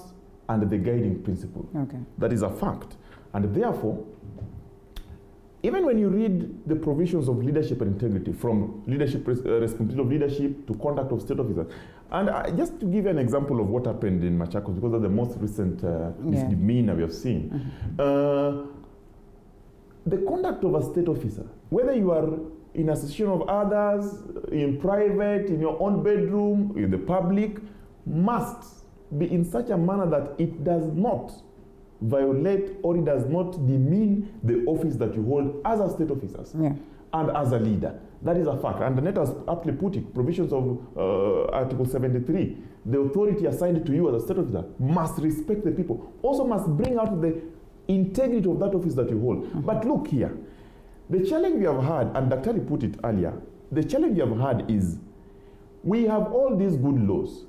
Speaker 15: and the guiding principle.
Speaker 1: Okay.
Speaker 15: That is a fact. And therefore, even when you read the provisions of leadership and integrity, from leadership, responsibility of leadership to conduct of state officers, and just to give you an example of what happened in Machakos, because of the most recent misdemeanor we have seen, the conduct of a state officer, whether you are in association of others, in private, in your own bedroom, in the public, must be in such a manner that it does not violate or it does not demean the office that you hold as a state officer and as a leader. That is a fact. And the Neto has aptly put it, provisions of Article 73, the authority assigned to you as a state officer must respect the people, also must bring out the integrity of that office that you hold. But look here, the challenge we have had, and Dr. put it earlier, the challenge we have had is we have all these good laws,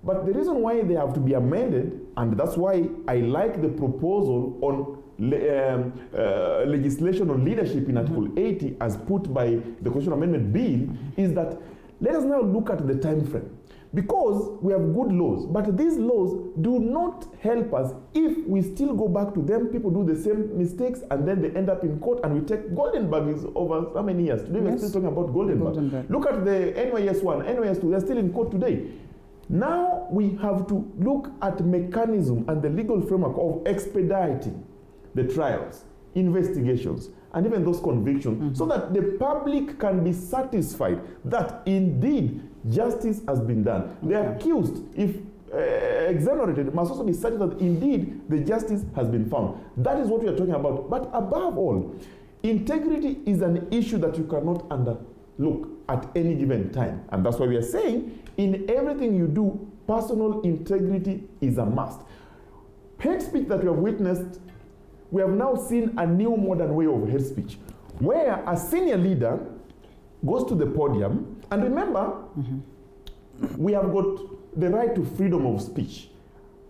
Speaker 15: But the reason why they have to be amended, and that's why I like the proposal on legislation on leadership in Article 80 as put by the Constitutional Amendment Bill, is that let us now look at the time frame. Because we have good laws, but these laws do not help us if we still go back to them. People do the same mistakes and then they end up in court, and we take Goldenberg is over how many years? Today we're still talking about Goldenberg. Look at the NYS 1, NYS 2, they're still in court today. Now we have to look at mechanism and the legal framework of expediting the trials, investigations, and even those convictions, so that the public can be satisfied that indeed justice has been done. The accused, if exonerated, must also be satisfied that indeed the justice has been found. That is what we are talking about. But above all, integrity is an issue that you cannot underlook at any given time. And that's why we are saying in everything you do, personal integrity is a must. Hate speech that we have witnessed, we have now seen a new modern way of hate speech, where a senior leader goes to the podium, and remember, we have got the right to freedom of speech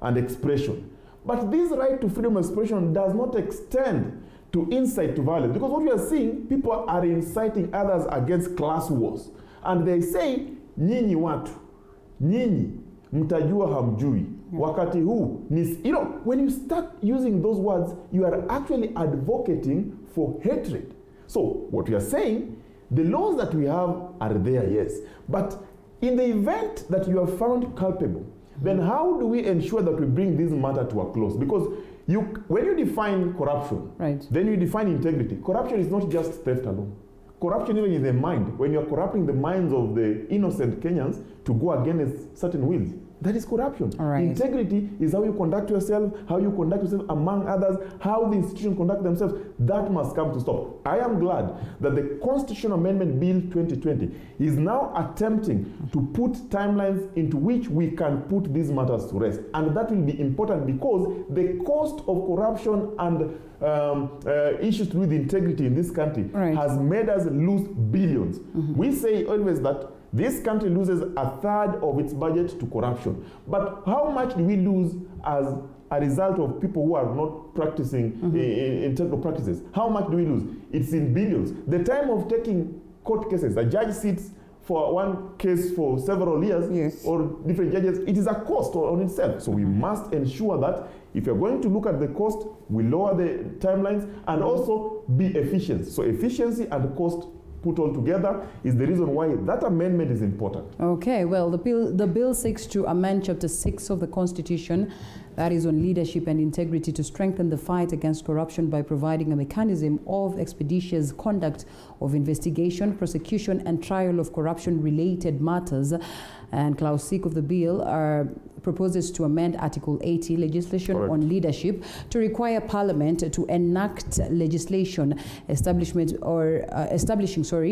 Speaker 15: and expression. But this right to freedom of expression does not extend to incite to violence, because what we are seeing, people are inciting others against class wars. And they say, nyinyi watu, nyinyi mtajua hamjui. Wakati huu, you know, when you start using those words, you are actually advocating for hatred. So what we are saying, the laws that we have are there, yes. But in the event that you are found culpable, then how do we ensure that we bring this matter to a close? Because when you define corruption, then you define integrity. Corruption is not just theft alone. Corruption even in the mind. When you are corrupting the minds of the innocent Kenyans to go against certain wills, that is corruption. Integrity is how you conduct yourself, among others, how the institutions conduct themselves. That must come to stop. I am glad that the Constitutional Amendment Bill 2020 is now attempting to put timelines into which we can put these matters to rest. And that will be important because the cost of corruption and issues to do with integrity in this country has made us lose billions. We say always that this country loses a third of its budget to corruption. But how much do we lose as a result of people who are not practicing integral practices? How much do we lose? It's in billions. The time of taking court cases, a judge sits for one case for several years, or different judges, it is a cost on itself. So we must ensure that if you're going to look at the cost, we lower the timelines and also be efficient. So efficiency and cost put all together is the reason why that amendment is important. Okay, well, the bill seeks to amend Chapter 6 of the Constitution, that is on leadership and integrity, to strengthen the fight against corruption by providing a mechanism of expeditious conduct of investigation, prosecution, and trial of corruption-related matters. And Clause 6 of the bill proposes to amend Article 80, legislation on leadership, to require Parliament to enact legislation establishing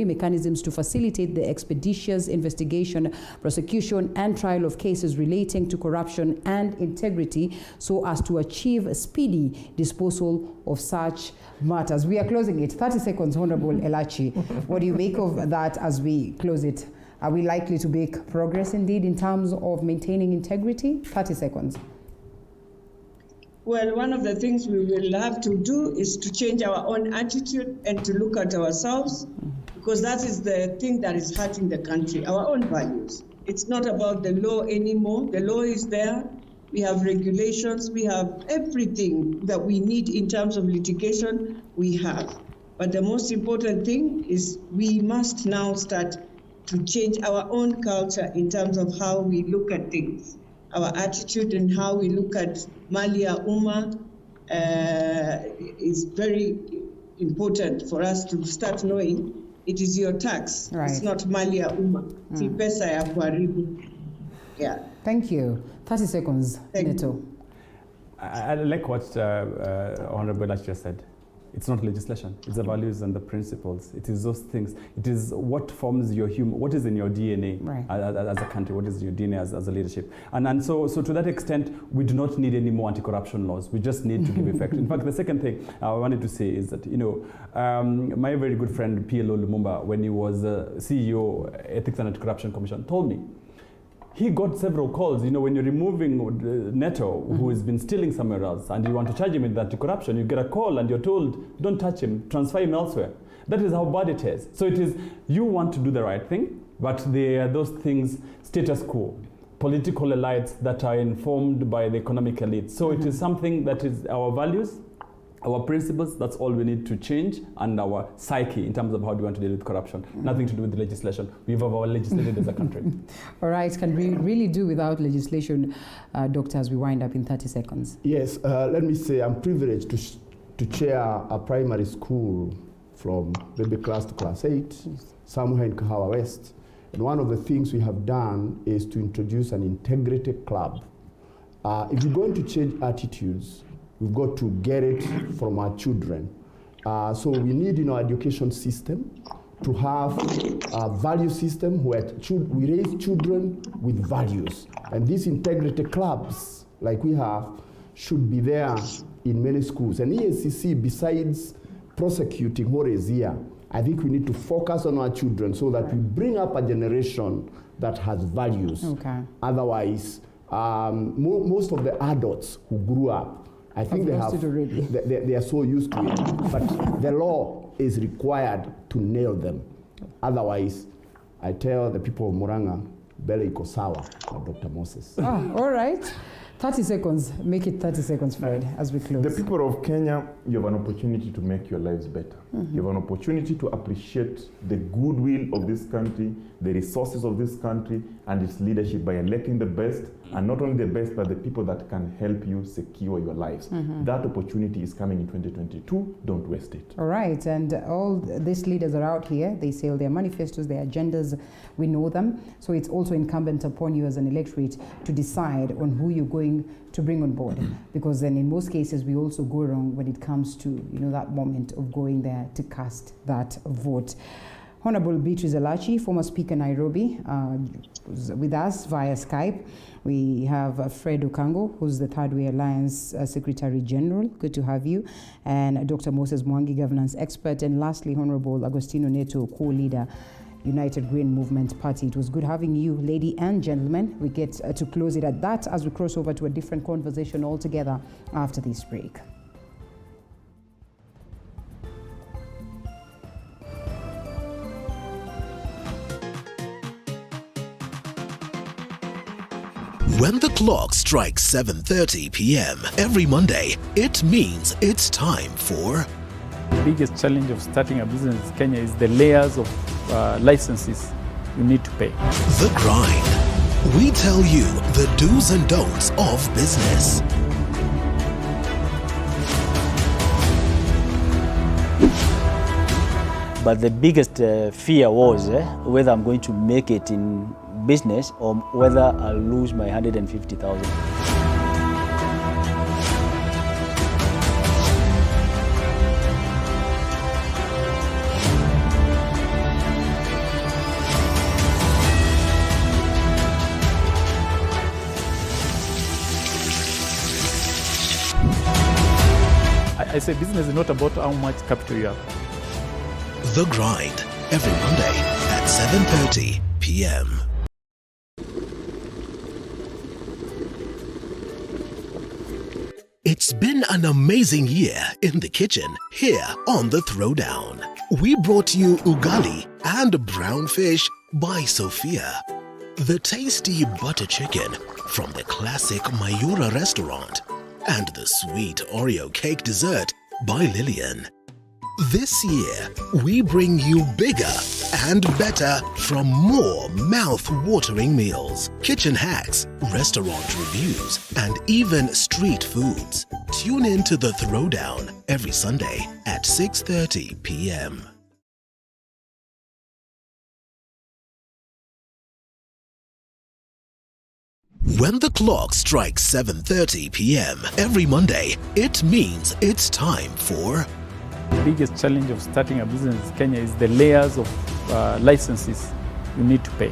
Speaker 15: mechanisms to facilitate the expeditious investigation, prosecution, and trial of cases relating to corruption and integrity, so as to achieve speedy disposal of such matters. We are closing it. 30 seconds, Honorable Elachi. What do you make of that as we close it? Are we likely to make progress indeed in terms of maintaining integrity? 30 seconds.
Speaker 14: Well, one of the things we will have to do is to change our own attitude and to look at ourselves, because that is the thing that is hurting the country, our own values. It's not about the law anymore. The law is there. We have regulations. We have everything that we need in terms of litigation, we have. But the most important thing is we must now start to change our own culture in terms of how we look at things. Our attitude and how we look at mali ya umma is very important for us to start knowing it is your tax. It's not mali ya umma. Si pesa ya kuharibu. Yeah.
Speaker 1: Thank you. 30 seconds, Neto.
Speaker 17: I like what Honorable Elachi just said. It's not legislation. It's the values and the principles. It is those things. It is what forms your human, what is in your DNA as a country, what is your DNA as a leadership. And so to that extent, we do not need any more anti-corruption laws. We just need to give effect. In fact, the second thing I wanted to say is that, my very good friend, PLO Lumumba, when he was CEO, Ethics and Anti-Corruption Commission, told me, he got several calls. You know, when you're removing Neto, who has been stealing somewhere else, and you want to charge him with anti-corruption, you get a call and you're told, don't touch him, transfer him elsewhere. That is how bad it is. So it is, you want to do the right thing, but they are those things, status quo, political elites that are informed by the economic elites. So it is something that is our values, our principles, that's all we need to change, and our psyche in terms of how we want to deal with corruption. Nothing to do with the legislation. We have our legislated as a country.
Speaker 1: All right, can we really do without legislation, Doctor, as we wind up in 30 seconds?
Speaker 16: Yes, let me say I'm privileged to chair a primary school from baby class to class 8, somewhere in Kahawa West. And one of the things we have done is to introduce an integrity club. If you're going to change attitudes, we've got to get it from our children. So we need in our education system to have a value system where we raise children with values. And these integrity clubs, like we have, should be there in many schools. And EACC, besides prosecuting what is here, I think we need to focus on our children so that we bring up a generation that has values. Okay. Otherwise, most of the adults who grew up, I think they are so used to it. But the law is required to nail them. Otherwise, I tell the people of Murang'a, Bele iko sawa, Dr. Moses.
Speaker 1: All right. 30 seconds. Make it 30 seconds, Fred, as we close.
Speaker 15: The people of Kenya, you have an opportunity to make your lives better. You have an opportunity to appreciate the goodwill of this country, the resources of this country, and its leadership by electing the best, and not only the best, but the people that can help you secure your lives. That opportunity is coming in 2022. Don't waste it.
Speaker 1: All right. And all these leaders are out here. They sell their manifestos, their agendas. We know them. So it's also incumbent upon you as an electorate to decide on who you're going to bring on board, because then in most cases we also go wrong when it comes to that moment of going there to cast that vote. Honorable Beatrice Elachi, former Speaker Nairobi, with us via Skype. We have Fred Okang'o, who's the Thirdway Alliance Secretary General. Good to have you. And Dr. Moses Mwangi, governance expert. And lastly, Honorable Augustino Neto, co-leader, United Green Movement Party. It was good having you, lady and gentlemen. We get to close it at that as we cross over to a different conversation altogether after this break.
Speaker 11: When the clock strikes 7:30 p.m. every Monday, it means it's time for...
Speaker 12: The biggest challenge of starting a business in Kenya is the layers of licenses you need to pay.
Speaker 11: The Grind. We tell you the do's and don'ts of business.
Speaker 13: But the biggest fear was whether I'm going to make it in business or whether I'll lose my 150,000.
Speaker 12: I say business is not about how much capital you have.
Speaker 11: The Grind, every Monday at 7:30 p.m. It's been an amazing year in the kitchen here on The Throwdown. We brought you ugali and brown fish by Sophia. The tasty butter chicken from the classic Mayura restaurant. And the sweet Oreo cake dessert by Lillian. This year, we bring you bigger and better from more mouth-watering meals, kitchen hacks, restaurant reviews, and even street foods. Tune in to The Throwdown every Sunday at 6:30 p.m. When the clock strikes 7:30 p.m. every Monday, it means it's time for...
Speaker 12: The biggest challenge of starting a business in Kenya is the layers of licenses you need to pay.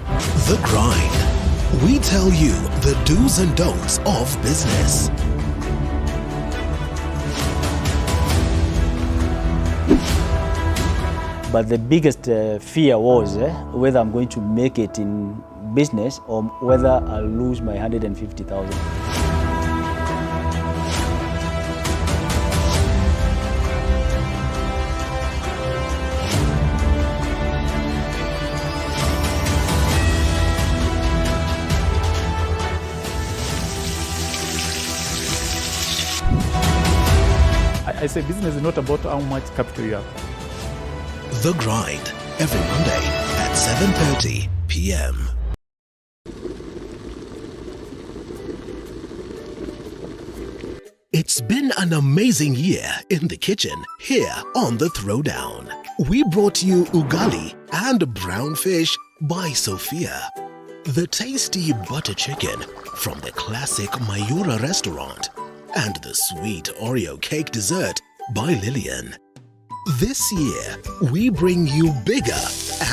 Speaker 11: The Grind. We tell you the do's and don'ts of business.
Speaker 13: But the biggest fear was whether I'm going to make it in business or whether I'll lose my 150,000.
Speaker 12: I say business is not about how much capital you have.
Speaker 11: The Grind, every Monday at 7:30 p.m. It's been an amazing year in the kitchen here on The Throwdown. We brought you ugali and brown fish by Sophia. The tasty butter chicken from the classic Mayura restaurant and the sweet Oreo cake dessert by Lillian. This year, we bring you bigger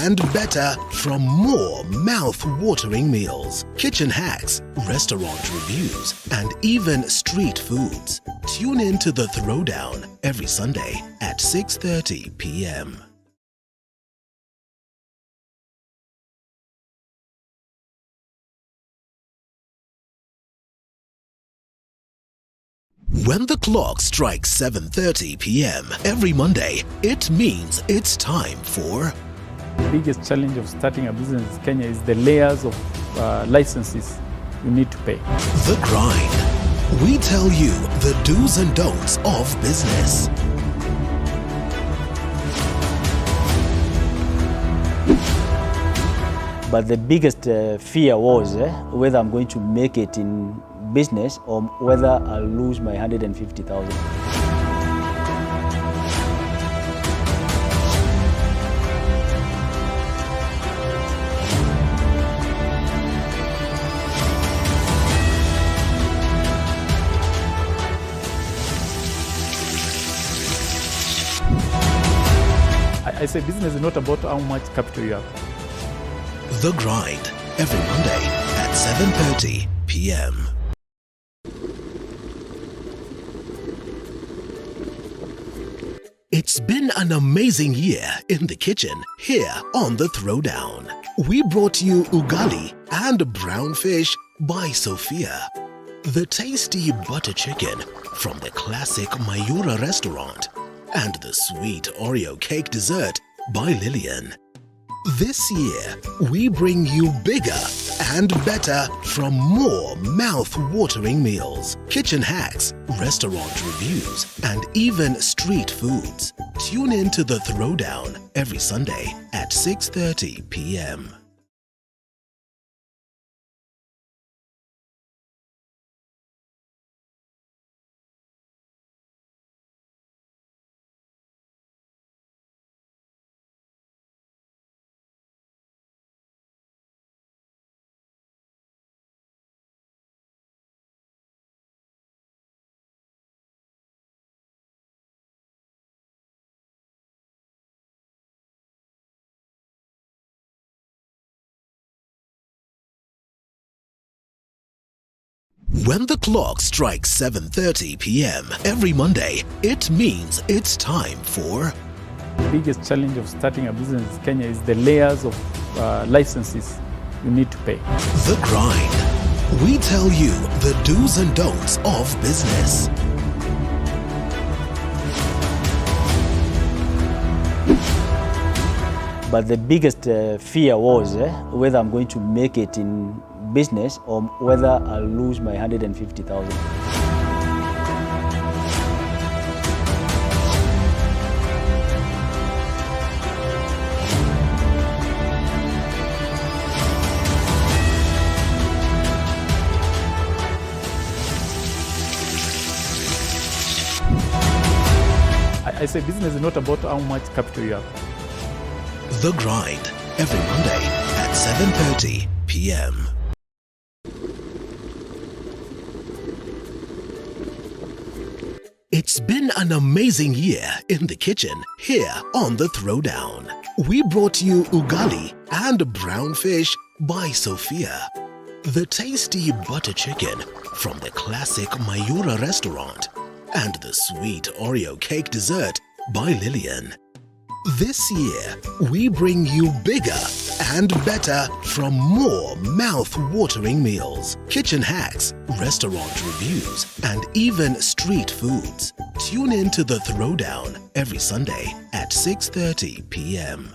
Speaker 11: and better from more mouth-watering meals, kitchen hacks, restaurant reviews, and even street foods. Tune in to The Throwdown every Sunday at 6:30 p.m. When the clock strikes 7:30 p.m. every Monday, it means it's time for...
Speaker 12: The biggest challenge of starting a business in Kenya is the layers of licenses you need to pay.
Speaker 11: The Grind. We tell you the do's and don'ts of business.
Speaker 13: But the biggest fear was whether I'm going to make it in business or whether I'll lose my 150,000.
Speaker 12: I say business is not about how much capital you have.
Speaker 11: The Grind, every Monday at 7:30 p.m. It's been an amazing year in the kitchen here on The Throwdown. We brought you ugali and brown fish by Sophia. The tasty butter chicken from the classic Mayura restaurant and the sweet Oreo cake dessert by Lillian. This year, we bring you bigger and better from more mouth-watering meals, kitchen hacks, restaurant reviews, and even street foods. Tune in to The Throwdown every Sunday at 6:30 p.m. When the clock strikes 7:30 p.m. every Monday, it means it's time for...
Speaker 12: The biggest challenge of starting a business in Kenya is the layers of licenses you need to pay.
Speaker 11: The Grind. We tell you the do's and don'ts of business.
Speaker 13: But the biggest fear was whether I'm going to make it in business or whether I'll lose my 150,000.
Speaker 12: I say business is not about how much capital you have.
Speaker 11: The Grind, every Monday at 7:30 p.m. It's been an amazing year in the kitchen here on The Throwdown. We brought you ugali and brown fish by Sophia. The tasty butter chicken from the classic Mayura restaurant and the sweet Oreo cake dessert by Lillian. This year, we bring you bigger and better from more mouth-watering meals, kitchen hacks, restaurant reviews, and even street foods. Tune in to The Throwdown every Sunday at 6:30 p.m.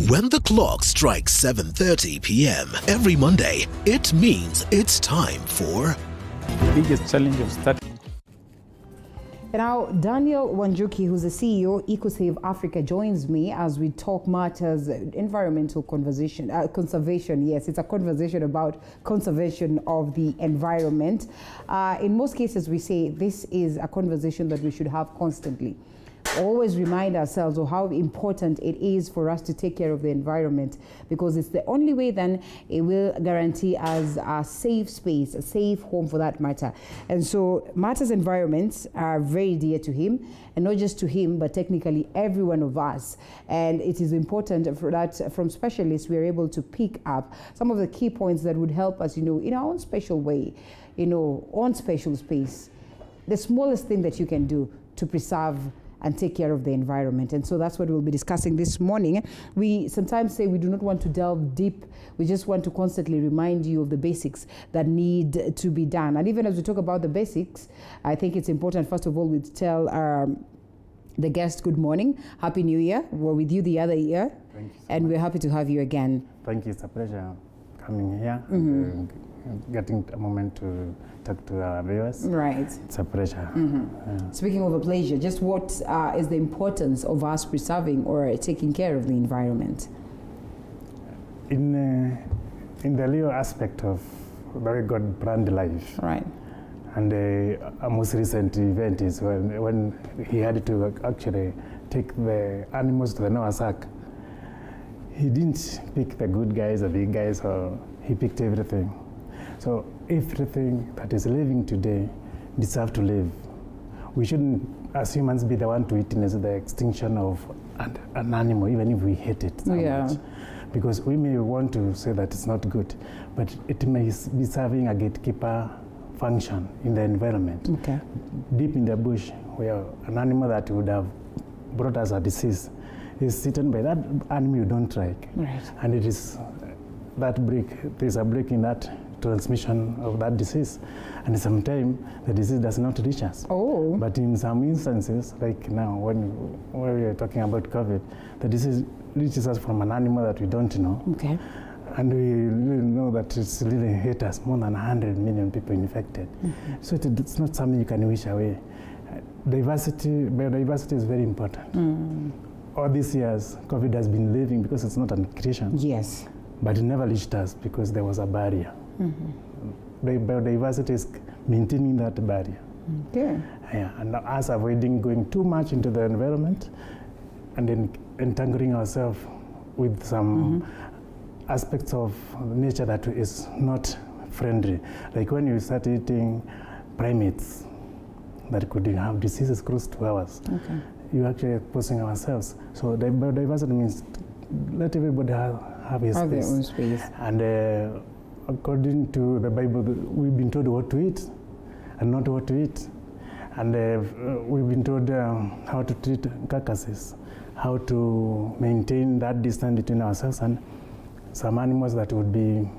Speaker 11: When the clock strikes 7:30 p.m. every Monday, it means it's time for
Speaker 12: the biggest challenge of starting.
Speaker 1: Now, Daniel Wanjuki, who's the CEO of EcoSave Africa, joins me as we talk matters environmental conservation. Yes, it's a conversation about conservation of the environment. In most cases, we say this is a conversation that we should have constantly. Always remind ourselves of how important it is for us to take care of the environment, because it's the only way then it will guarantee us a safe space, a safe home for that matter. And so Martha's environments are very dear to him, and not just to him, but technically every one of us. And it is important for that from specialists we are able to pick up some of the key points that would help us, in our own special way, on special space, the smallest thing that you can do to preserve and take care of the environment. And so that's what we'll be discussing this morning. We sometimes say we do not want to delve deep. We just want to constantly remind you of the basics that need to be done. And even as we talk about the basics, I think it's important, first of all, we tell the guest good morning. Happy New Year. We're with you the other year.
Speaker 18: Thank you so
Speaker 1: and
Speaker 18: much.
Speaker 1: We're happy to have you again.
Speaker 18: Thank you. It's a pleasure coming here and getting a moment to talk to our viewers.
Speaker 1: Right.
Speaker 18: It's a pleasure.
Speaker 1: Speaking of a pleasure, just what is the importance of us preserving or taking care of the environment?
Speaker 18: In the real aspect of very God planned life.
Speaker 1: Right.
Speaker 18: And a most recent event is when he had to actually take the animals to the Noah's Ark. He didn't pick the good guys, the big guys, or he picked everything. So everything that is living today deserves to live. We shouldn't, as humans, be the one to witness the extinction of an animal, even if we hate it so much. Because we may want to say that it's not good, but it may be serving a gatekeeper function in the environment.
Speaker 1: Okay.
Speaker 18: Deep in the bush, where an animal that would have brought us a disease is eaten by that animal you don't like.
Speaker 1: Right.
Speaker 18: And it is that break, there's a break in that transmission of that disease. And sometimes the disease does not reach us.
Speaker 1: Oh.
Speaker 18: But in some instances, like now, when we are talking about COVID, the disease reaches us from an animal that we don't know.
Speaker 1: Okay.
Speaker 18: And we really know that it's really hit us, more than 100 million people infected. So it's not something you can wish away. Biodiversity is very important. All these years, COVID has been living because it's not an creation.
Speaker 1: Yes.
Speaker 18: But it never reached us because there was a barrier. Biodiversity is maintaining that barrier.
Speaker 1: Okay.
Speaker 18: Yeah, and us avoiding going too much into the environment and then entangling ourselves with some aspects of nature that is not friendly. Like when you start eating primates that could have diseases close to ours, you're actually exposing ourselves. So biodiversity means let everybody have his space.
Speaker 1: Their own space.
Speaker 18: And according to the Bible, we've been told what to eat and not what to eat. And we've been told how to treat carcasses, how to maintain that distance between ourselves and some animals that would be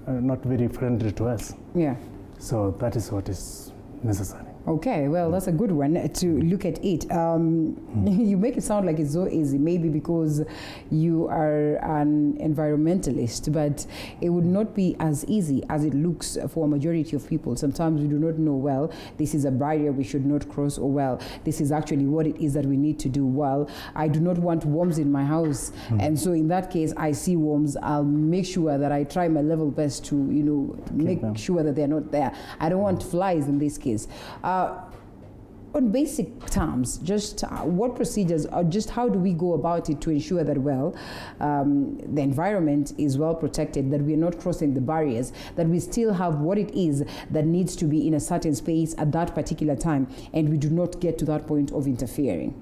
Speaker 18: not very friendly to us.
Speaker 1: Yeah.
Speaker 18: So that is what is necessary.
Speaker 1: Okay, well, that's a good one to look at it. You make it sound like it's so easy, maybe because you are an environmentalist, but it would not be as easy as it looks for a majority of people. Sometimes we do not know, well, this is a barrier we should not cross, or well, this is actually what it is that we need to do. Well, I do not want worms in my house, and so in that case, I see worms, I'll make sure that I try my level best to, make sure that they're not there. I don't want flies in this case. On basic terms, just what procedures or just how do we go about it to ensure that, well, the environment is well protected, that we're not crossing the barriers, that we still have what it is that needs to be in a certain space at that particular time, and we do not get to that point of interfering?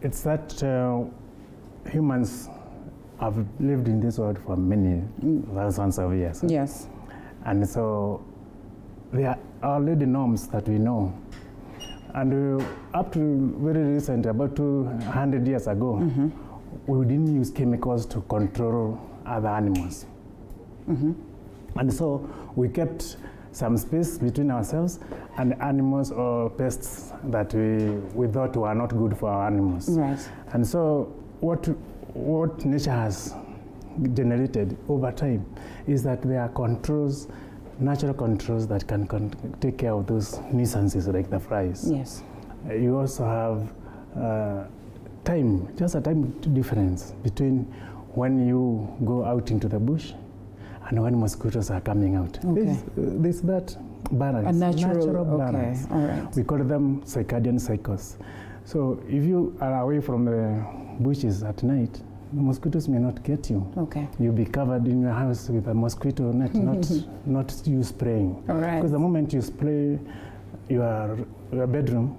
Speaker 18: It's that humans have lived in this world for many thousands of years.
Speaker 1: Yes.
Speaker 18: And so there are already norms that we know. And up to very recent, about 200 years ago, we didn't use chemicals to control other animals. And so we kept some space between ourselves and animals or pests that we thought were not good for our animals.
Speaker 1: Right.
Speaker 18: And so what nature has generated over time is that there are controls, natural controls that can take care of those nuisances like the flies.
Speaker 1: Yes.
Speaker 18: You also have time, just a time difference between when you go out into the bush and when mosquitoes are coming out.
Speaker 1: Okay.
Speaker 18: There's that balance.
Speaker 1: A natural
Speaker 18: balance.
Speaker 1: Okay, all right.
Speaker 18: We call them circadian cycles. So if you are away from the bushes at night, the mosquitoes may not get you.
Speaker 1: Okay.
Speaker 18: You'll be covered in your house with a mosquito net, not you spraying.
Speaker 1: All right.
Speaker 18: Because the moment you spray your bedroom,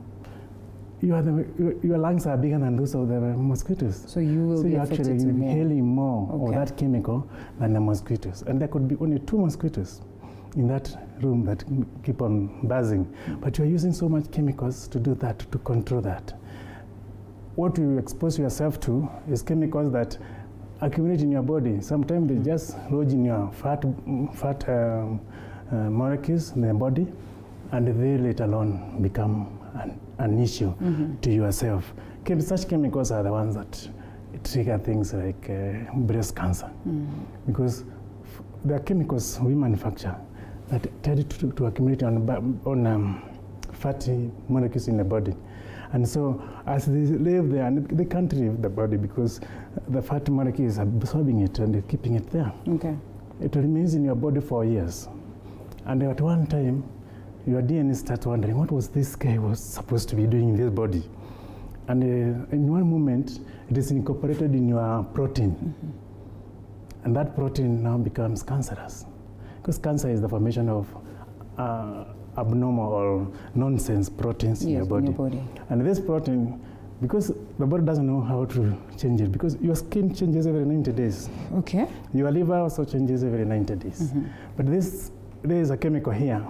Speaker 18: your lungs are bigger than those of the mosquitoes.
Speaker 1: So you will be
Speaker 18: you're
Speaker 1: affected
Speaker 18: actually inhaling more
Speaker 1: Okay.
Speaker 18: of that chemical than the mosquitoes. And there could be only 2 mosquitoes in that room that keep on buzzing. But you're using so much chemicals to do that, to control that. What you expose yourself to is chemicals that accumulate in your body. Sometimes they just lodge in your fat molecules in the body, and they later on become an issue to yourself. Such chemicals are the ones that trigger things like breast cancer, because there are chemicals we manufacture that tend to accumulate on fatty molecules in the body. And so as they live there, they can't leave the body because the fatty molecule is absorbing it and keeping it there.
Speaker 1: Okay.
Speaker 18: It remains in your body for years. And at one time, your DNA starts wondering, what was this guy was supposed to be doing in this body? And in one moment, it is incorporated in your protein. And that protein now becomes cancerous. Because cancer is the formation of abnormal or nonsense proteins in your body. And this protein, because the body doesn't know how to change it, because your skin changes every 90 days.
Speaker 1: Okay.
Speaker 18: Your liver also changes every 90 days. But there is a chemical here.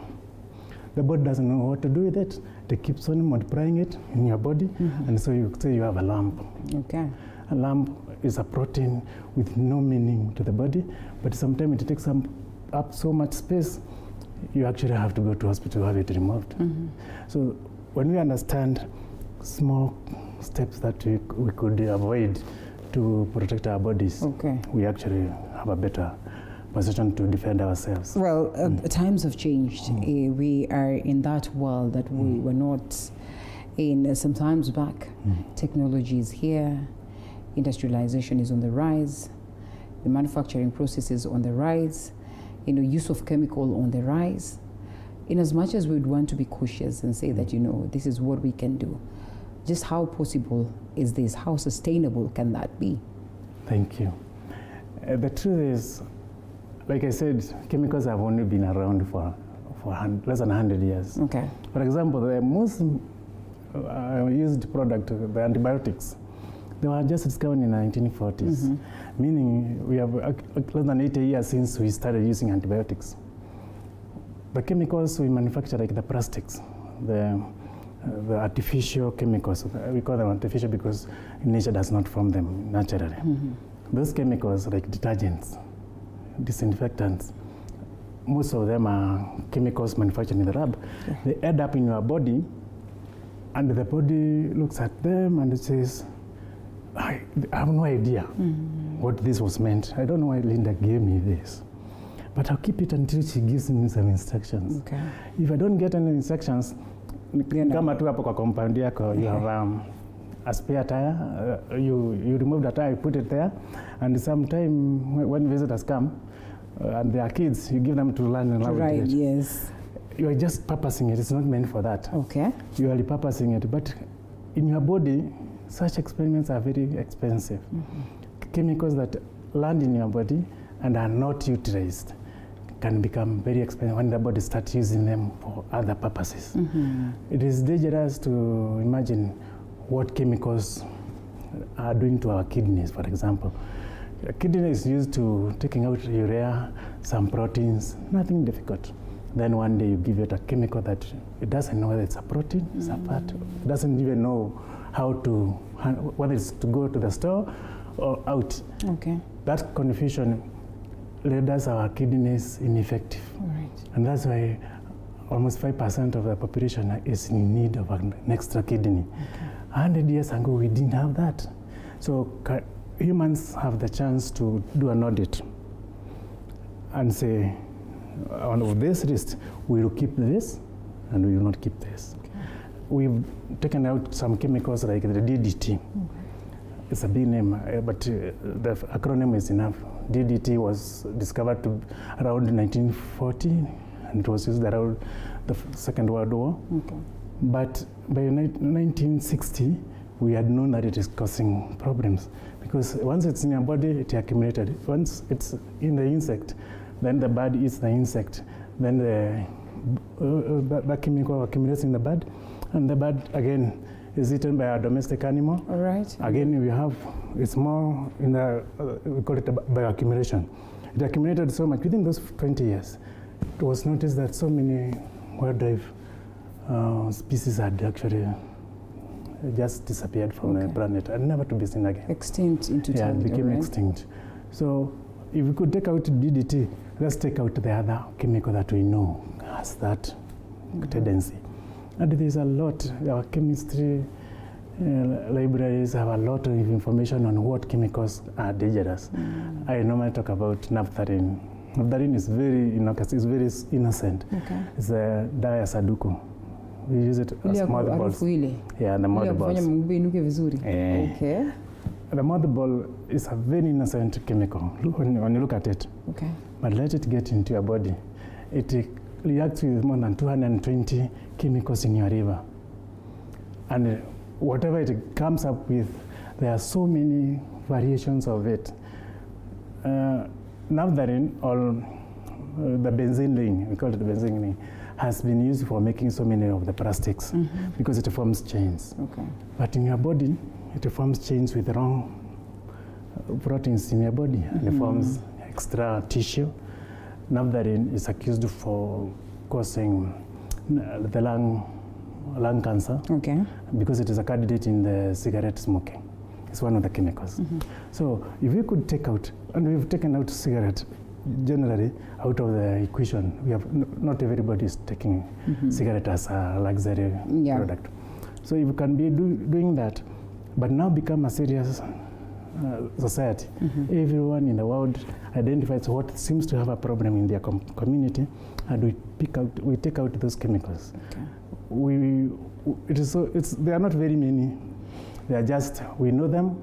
Speaker 18: The body doesn't know what to do with it. It keeps on multiplying it in your body, and so you say you have a lump.
Speaker 1: Okay.
Speaker 18: A lump is a protein with no meaning to the body, but sometimes it takes up so much space, you actually have to go to hospital to have it removed. So when we understand small steps that we could avoid to protect our bodies, we actually have a better position to defend ourselves.
Speaker 1: Well, times have changed. We are in that world that we were not in some times back. Technology is here, industrialization is on the rise, the manufacturing process is on the rise, use of chemical on the rise. In as much as we would want to be cautious and say that, this is what we can do, just how possible is this? How sustainable can that be?
Speaker 18: Thank you. The truth is, like I said, chemicals have only been around for less than 100 years.
Speaker 1: Okay.
Speaker 18: For example, the most used product, the antibiotics, they were just discovered in the 1940s, meaning we have less than 80 years since we started using antibiotics. The chemicals we manufacture, like the plastics, the artificial chemicals, we call them artificial because nature does not form them naturally. Those chemicals, like detergents, disinfectants, most of them are chemicals manufactured in the lab. They end up in your body, and the body looks at them and it says, I have no idea what this was meant. I don't know why Linda gave me this, but I'll keep it until she gives me some instructions.
Speaker 1: Okay.
Speaker 18: If I don't get any instructions, kama tu hapo kwa compound yako, you have a spare tire, you remove the tire, you put it there, and sometime when visitors come, and they are kids, you give them to learn and love it.
Speaker 1: Yes.
Speaker 18: You are just purposing it. It's not meant for that.
Speaker 1: Okay.
Speaker 18: You are repurposing it, but in your body, such experiments are very expensive. Chemicals that land in your body and are not utilized can become very expensive when the body starts using them for other purposes. It is dangerous to imagine what chemicals are doing to our kidneys, for example. A kidney is used to taking out urea, some proteins, nothing difficult. Then one day you give it a chemical that it doesn't know whether it's a protein, it's a fat, it doesn't even know how to, whether it's to go to the store or out.
Speaker 1: Okay.
Speaker 18: That confusion renders our kidneys ineffective.
Speaker 1: Right.
Speaker 18: And that's why almost 5% of the population is in need of an extra kidney. Okay. 100 years ago, we didn't have that. So humans have the chance to do an audit and say, on this list, we will keep this and we will not keep this. Okay. We've taken out some chemicals like the DDT. Okay. It's a big name, but the acronym is enough. DDT was discovered around 1940, and it was used around the Second World War. Okay. But by 1960, we had known that it is causing problems, because once it's in your body, it accumulated. Once it's in the insect, then the bird eats the insect, then the chemical accumulates in the bird, and the bird again is eaten by a domestic animal.
Speaker 1: All right.
Speaker 18: Again, we have, it's more in the, we call it bioaccumulation. It accumulated so much within those 20 years. It was noticed that so many wildlife species had actually just disappeared from the planet and never to be seen again.
Speaker 1: Extinct into
Speaker 18: time. Yeah, became extinct. So if we could take out DDT, let's take out the other chemical that we know has that tendency. And there's a lot, our chemistry libraries have a lot of information on what chemicals are dangerous. I normally talk about naphthalene. Naphthalene is very innocuous, it's very innocent. Okay. It's a diasaduco. We use it as mothballs. Yeah, the mothballs. Okay. The mothball is a very innocent chemical when you look at it.
Speaker 1: Okay.
Speaker 18: But let it get into your body. It reacts with more than 220 chemicals in your liver. And whatever it comes up with, there are so many variations of it. Naphthalene, or the benzene ring, we call it the benzene ring, has been used for making so many of the plastics because it forms chains. Okay. But in your body, it forms chains with the wrong proteins in your body, and it forms extra tissue. Naphthalene is accused for causing the lung cancer. Okay. Because it is a candidate in the cigarette smoking. It's one of the chemicals. So if we could take out, and we've taken out cigarette generally out of the equation, we have not everybody is taking cigarette as a luxury product. So if we can be doing that, but now become a serious society. Everyone in the world identifies what seems to have a problem in their community, and we take out those chemicals. Okay. There are not very many. They are just, we know them.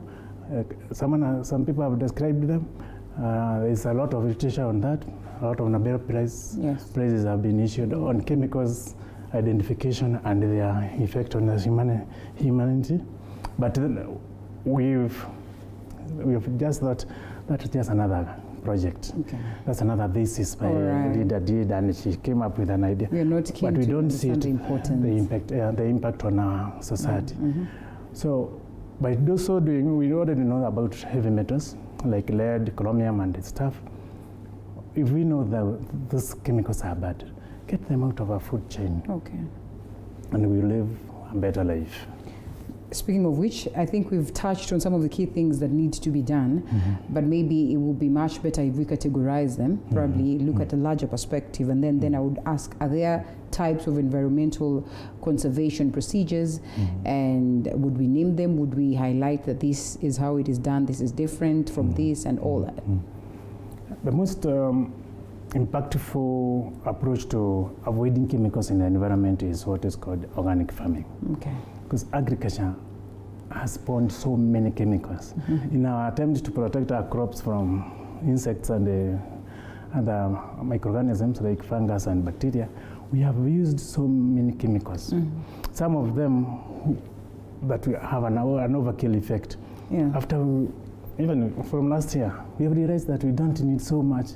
Speaker 18: Some people have described them. There's a lot of literature on that. A lot of Nobel prizes have been issued on chemicals identification and their effect on the humanity. But we've just thought that's just another project. Okay. That's another thesis by Leader did, and she came up with an idea.
Speaker 1: We are not keen,
Speaker 18: but we don't see
Speaker 1: the
Speaker 18: impact on our society. So by so doing, we already know about heavy metals like lead, chromium, and stuff. If we know that those chemicals are bad, get them out of our food chain. Okay. And we live a better life.
Speaker 1: Speaking of which, I think we've touched on some of the key things that need to be done, but maybe it would be much better if we categorize them, probably look at a larger perspective, and then I would ask, are there types of environmental conservation procedures, and would we name them? Would we highlight that this is how it is done, this is different from this, and all that?
Speaker 18: The most impactful approach to avoiding chemicals in the environment is what is called organic farming. Okay. Because agriculture has spawned so many chemicals. In our attempt to protect our crops from insects and other microorganisms like fungus and bacteria, we have used so many chemicals. Some of them that we have an overkill effect. Yeah. After even from last year, we have realized that we don't need so much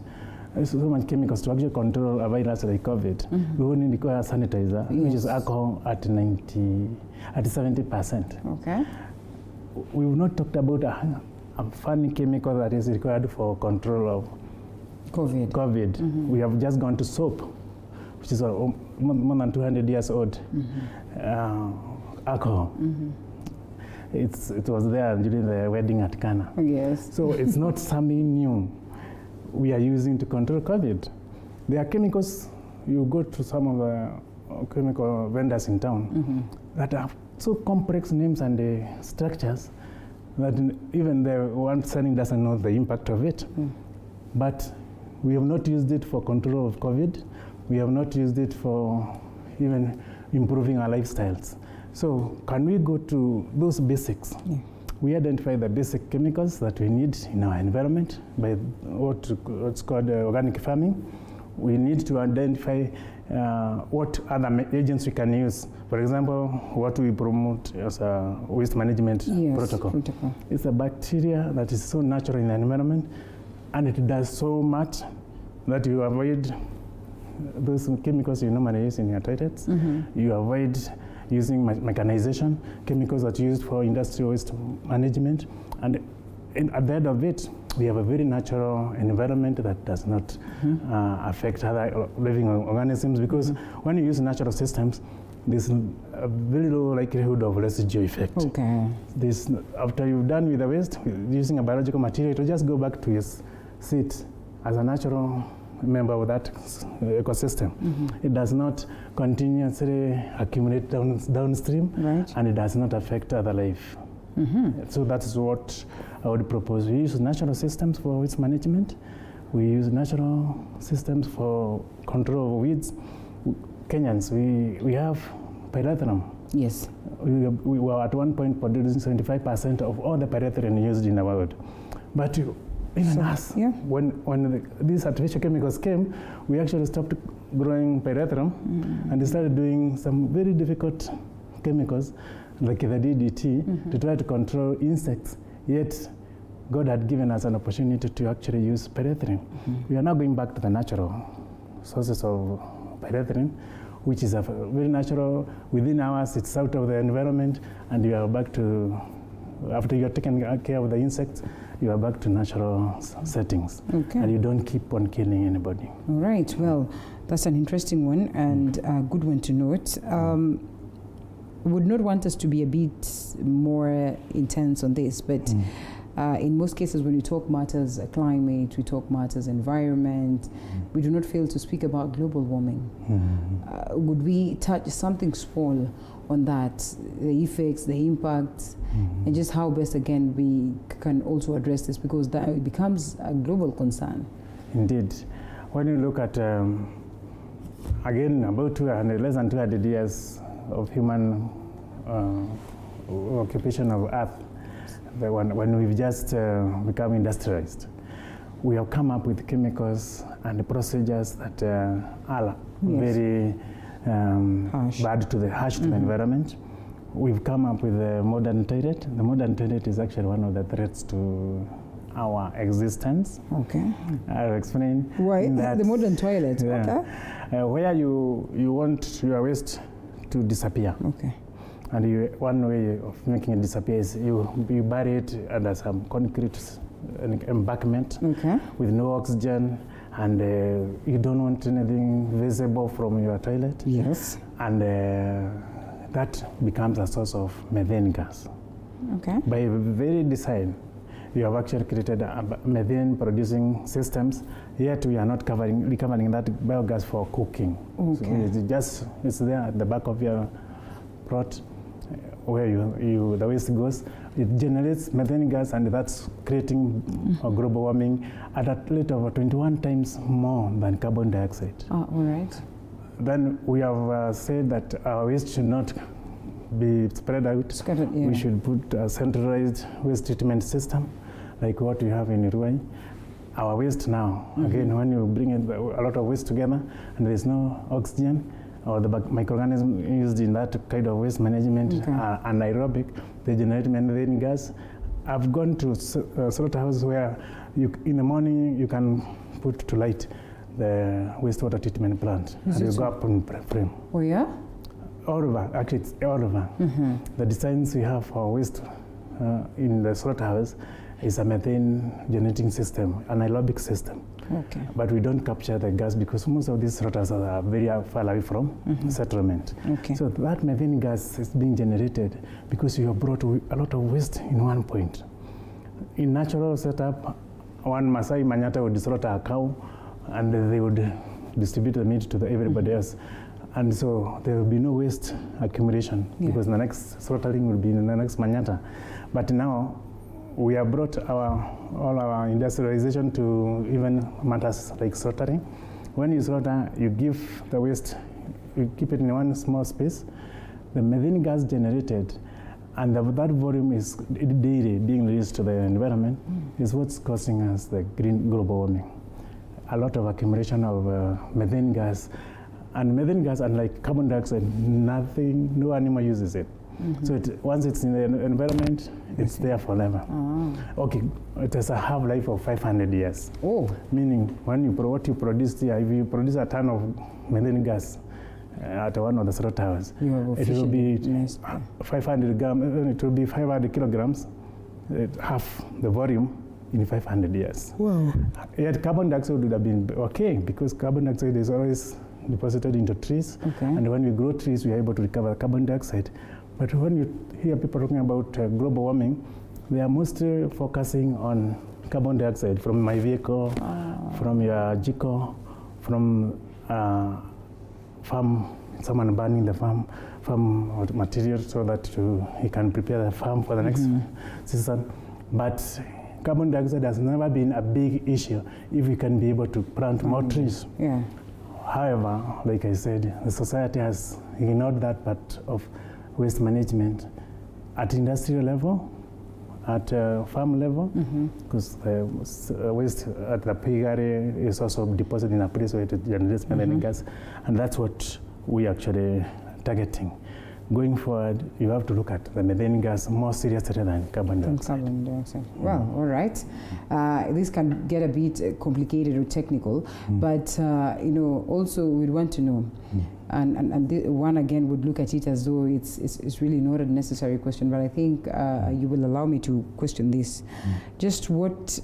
Speaker 18: chemicals to actually control a virus like COVID. We only require sanitizer, which is alcohol at 70%. Okay. We've not talked about a funny chemical that is required for control of COVID. We have just gone to soap. which is more than 200 years old, alcohol. It was there during the wedding at Cana.
Speaker 1: Yes.
Speaker 18: So it's not something new we are using to control COVID. There are chemicals, you go to some of the chemical vendors in town that have so complex names and structures that even the one selling doesn't know the impact of it. But we have not used it for control of COVID. We have not used it for even improving our lifestyles. So can we go to those basics? We identify the basic chemicals that we need in our environment by what's called organic farming. We need to identify what other agents we can use. For example, what we promote as a waste management protocol. It's a bacteria that is so natural in the environment, and it does so much that you avoid those chemicals you normally use in your toilets. You avoid using mechanization, chemicals that are used for industrial waste management. And at the end of it, we have a very natural environment that does not affect other living organisms, because when you use natural systems, there's a very low likelihood of residue effect. After you've done with the waste, using a biological material, it will just go back to its seat as a natural member of that ecosystem. It does not continuously accumulate downstream, and it does not affect other life. So that's what I would propose. We use natural systems for waste management. We use natural systems for control of weeds. Kenyans, we have pyrethrum.
Speaker 1: Yes.
Speaker 18: We were at one point producing 75% of all the pyrethrum used in the world. But even us, when these artificial chemicals came, we actually stopped growing pyrethrum and started doing some very difficult chemicals like the DDT to try to control insects. Yet God had given us an opportunity to actually use pyrethrum. We are now going back to the natural sources of pyrethrum, which is a very natural, within hours, it's out of the environment, and you are back to, after you are taking care of the insects, you are back to natural settings, and you don't keep on killing anybody.
Speaker 1: All right, well, that's an interesting one and a good one to note. Would not want us to be a bit more intense on this, but in most cases when we talk matters climate, we talk matters environment, we do not fail to speak about global warming. Would we touch something small on that, the effects, the impacts, and just how best again we can also address this, because that it becomes a global concern.
Speaker 18: Indeed. When you look at, again, about 200, less than 200 years of human occupation of Earth, when we've just become industrialized, we have come up with chemicals and procedures that are very bad to the harsh to the environment. We've come up with the modern toilet. The modern toilet is actually one of the threats to our existence. I'll explain.
Speaker 1: Why the modern toilet?
Speaker 18: Where you want your waste to disappear. And one way of making it disappear is you bury it under some concrete embankment with no oxygen, and you don't want anything visible from your toilet. And that becomes a source of methane gas. By very design, you have actually created methane producing systems, yet we are not recovering that biogas for cooking. So it's there at the back of your plot where the waste goes. It generates methane gas, and that's creating global warming at a rate of 21 times more than carbon dioxide. Then we have said that our waste should not be spread out. We should put a centralized waste treatment system like what we have in Thirdway. Our waste now, again, when you bring a lot of waste together and there is no oxygen, or the microorganisms used in that kind of waste management are anaerobic, they generate methane gas. I've gone to slaughterhouses where in the morning you can put to light the wastewater treatment plant, and you go up in frame. All over, actually it's all over. The designs we have for waste in the slaughterhouse is a methane generating system, an aerobic system.
Speaker 1: Okay.
Speaker 18: But we don't capture the gas because most of these slaughters are very far away from settlement.
Speaker 1: Okay.
Speaker 18: So that methane gas is being generated because you have brought a lot of waste in one point. In natural setup, one Masai Manyata would slaughter a cow and they would distribute the meat to everybody else. And so there will be no waste accumulation because the next slaughtering will be in the next Manyata. But now we have brought all our industrialization to even matters like slaughtering. When you slaughter, you give the waste, you keep it in one small space. The methane gas generated, and that volume is daily being released to the environment, is what's causing us the green global warming. A lot of accumulation of methane gas. And methane gas, unlike carbon dioxide, no animal uses it. So once it's in the environment, it's there forever. Okay, it has a half-life of 500 years.
Speaker 1: Oh.
Speaker 18: Meaning, when what you produce here, if you produce a ton of methane gas at one of the slaughterhouses, it will be 500 grams, it will be 500 kilograms, half the volume in 500 years.
Speaker 1: Wow.
Speaker 18: Yet carbon dioxide would have been okay because carbon dioxide is always deposited into trees.
Speaker 1: Okay.
Speaker 18: And when we grow trees, we are able to recover carbon dioxide. But when you hear people talking about global warming, they are mostly focusing on carbon dioxide from my vehicle, from your jiko, from farm, someone burning the farm material so that he can prepare the farm for the next season. But carbon dioxide has never been a big issue if we can be able to plant more trees.
Speaker 1: Yeah.
Speaker 18: However, like I said, the society has ignored that part of waste management at industrial level, at farm level, because waste at the piggery is also deposited in a place where it generates methane gas, and that's what we actually targeting. Going forward, you have to look at the methane gas more seriously than carbon dioxide.
Speaker 1: Well, all right. This can get a bit complicated or technical, but also we'd want to know, and one again would look at it as though it's really not a necessary question, but I think you will allow me to question this. Just what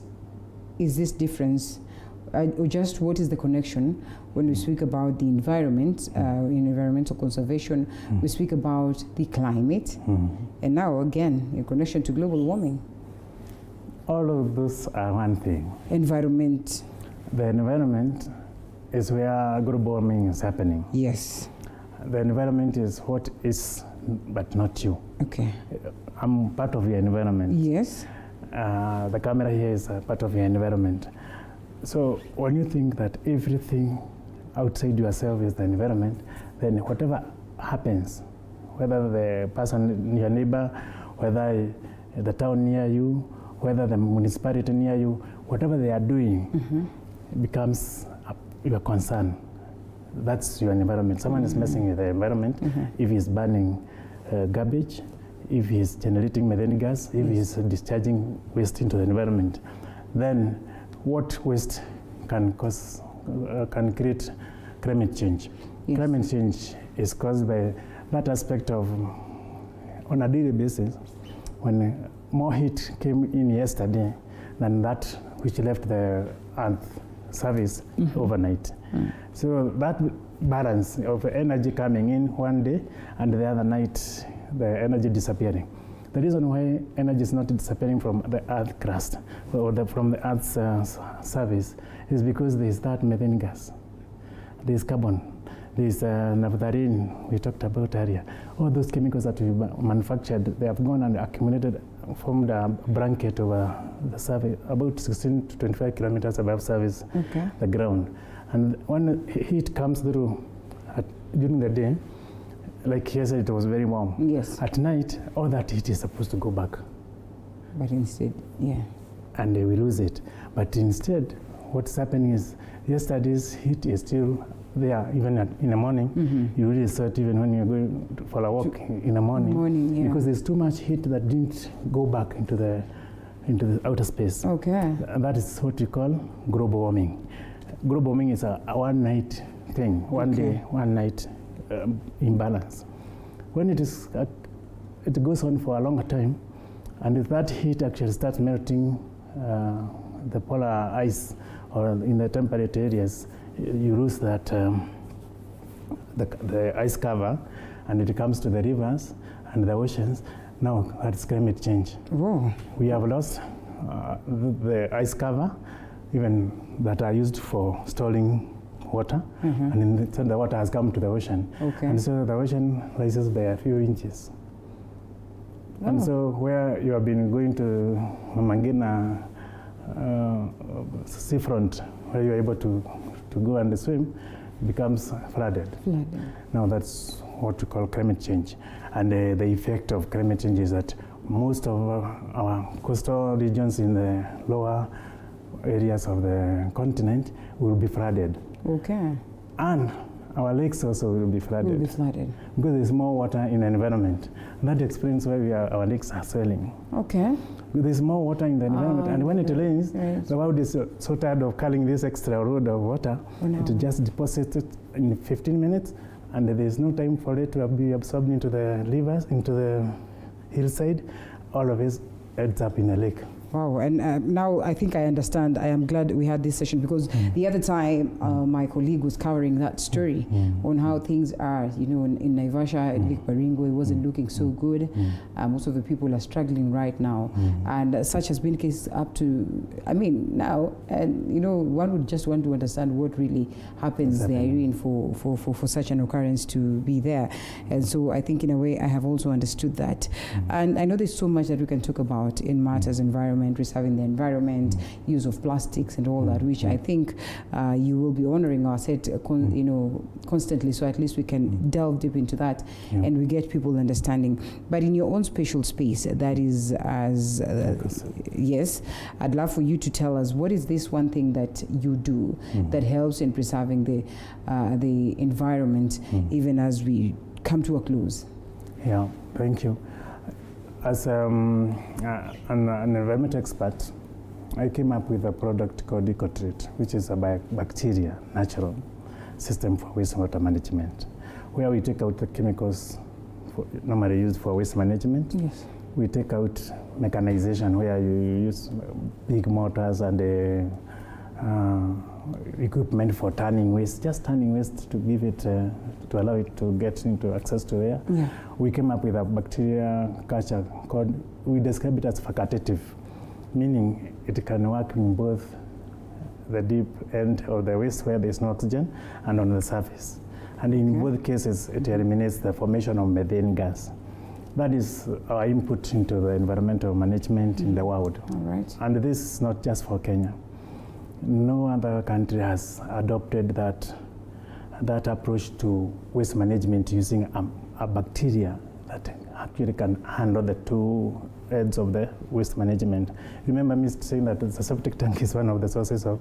Speaker 1: is this difference, or just what is the connection when we speak about the environment, in environmental conservation, we speak about the climate, and now again, in connection to global warming?
Speaker 18: All of those are one thing.
Speaker 1: Environment.
Speaker 18: The environment is where global warming is happening.
Speaker 1: Yes.
Speaker 18: The environment is what is, but not you.
Speaker 1: Okay.
Speaker 18: I'm part of your environment.
Speaker 1: Yes.
Speaker 18: The camera here is a part of your environment. So when you think that everything outside yourself is the environment, then whatever happens, whether the person, your neighbor, whether the town near you, whether the municipality near you, whatever they are doing becomes your concern. That's your environment. Someone is messing with the environment if he's burning garbage, if he's generating methane gas, if he's discharging waste into the environment. Then what waste can cause, can create climate change? Yes. Climate change is caused by that aspect of, on a daily basis, when more heat came in yesterday than that which left the Earth surface overnight. So that balance of energy coming in one day and the other night, the energy disappearing. The reason why energy is not disappearing from the Earth crust or from the Earth's surface is because there is that methane gas, there is carbon, there is naphthalene we talked about earlier. All those chemicals that we manufactured, they have gone and accumulated, formed a blanket over the surface, about 16 to 25 kilometers above surface, the ground. And when heat comes through during the day, like here said, it was very warm.
Speaker 1: Yes.
Speaker 18: At night, all that heat is supposed to go back.
Speaker 1: But instead,
Speaker 18: and we lose it. But instead, what's happening is yesterday's heat is still there, even in the morning. You really sweat even when you're going for a walk in the morning. Because there's too much heat that didn't go back into the outer space.
Speaker 1: Okay.
Speaker 18: And that is what we call global warming. Global warming is a one-night thing, one day, one night imbalance. When it goes on for a longer time, And if that heat actually starts melting the polar ice, or in the temperate areas, you lose that the ice cover, and it comes to the rivers and the oceans. Now that's climate change.
Speaker 1: Whoa.
Speaker 18: We have lost the ice cover, even that are used for storing water, and then the water has come to the ocean.
Speaker 1: Okay.
Speaker 18: And so the ocean rises by a few inches.
Speaker 1: Oh.
Speaker 18: And so where you have been going to Mangina seafront, where you're able to go and swim, becomes flooded. Now that's what we call climate change. And the effect of climate change is that most of our coastal regions in the lower areas of the continent will be flooded.
Speaker 1: Okay.
Speaker 18: And our lakes also will be flooded.
Speaker 1: Will be flooded.
Speaker 18: Because there's more water in the environment. And that explains why our lakes are swelling.
Speaker 1: Okay.
Speaker 18: There's more water in the environment, and when it rains, the world is so tired of carrying this extra load of water, it just deposits it in 15 minutes, and there's no time for it to be absorbed into the rivers, into the hillside. All of it ends up in a lake.
Speaker 1: Wow, and now I think I understand. I am glad we had this session, because the other time my colleague was covering that story on how things are, you know, in Naivasha and Lake Baringo. It wasn't looking so good. Most of the people are struggling right now, and such has been the case up to, I mean, now, and you know, one would just want to understand what really happens there, Irene, for such an occurrence to be there. And so I think in a way I have also understood that. And I know there's so much that we can talk about in matters environment, preserving the environment, use of plastics and all that, which I think you will be honoring our set you know, constantly, so at least we can delve deep into that and we get people understanding. But in your own special space, that is as yes, I'd love for you to tell us, what is this one thing that you do that helps in preserving the environment, even as we come to a close?
Speaker 18: Yeah, thank you. As an environment expert, I came up with a product called EcoTreat, which is a bacteria natural system for wastewater management, where we take out the chemicals normally used for waste management.
Speaker 1: Yes.
Speaker 18: We take out mechanization, where you use big motors and equipment for turning waste, just turning waste to give it, to allow it to get into access to air.
Speaker 1: Yeah.
Speaker 18: We came up with a bacteria culture called, we describe it as facultative, meaning it can work in both the deep end of the waste where there's no oxygen and on the surface. And in both cases, it eliminates the formation of methane gas. That is our input into the environmental management in the world.
Speaker 1: All right.
Speaker 18: And this is not just for Kenya. No other country has adopted that approach to waste management using a bacteria that actually can handle the two ends of the waste management. Remember me saying that the septic tank is one of the sources of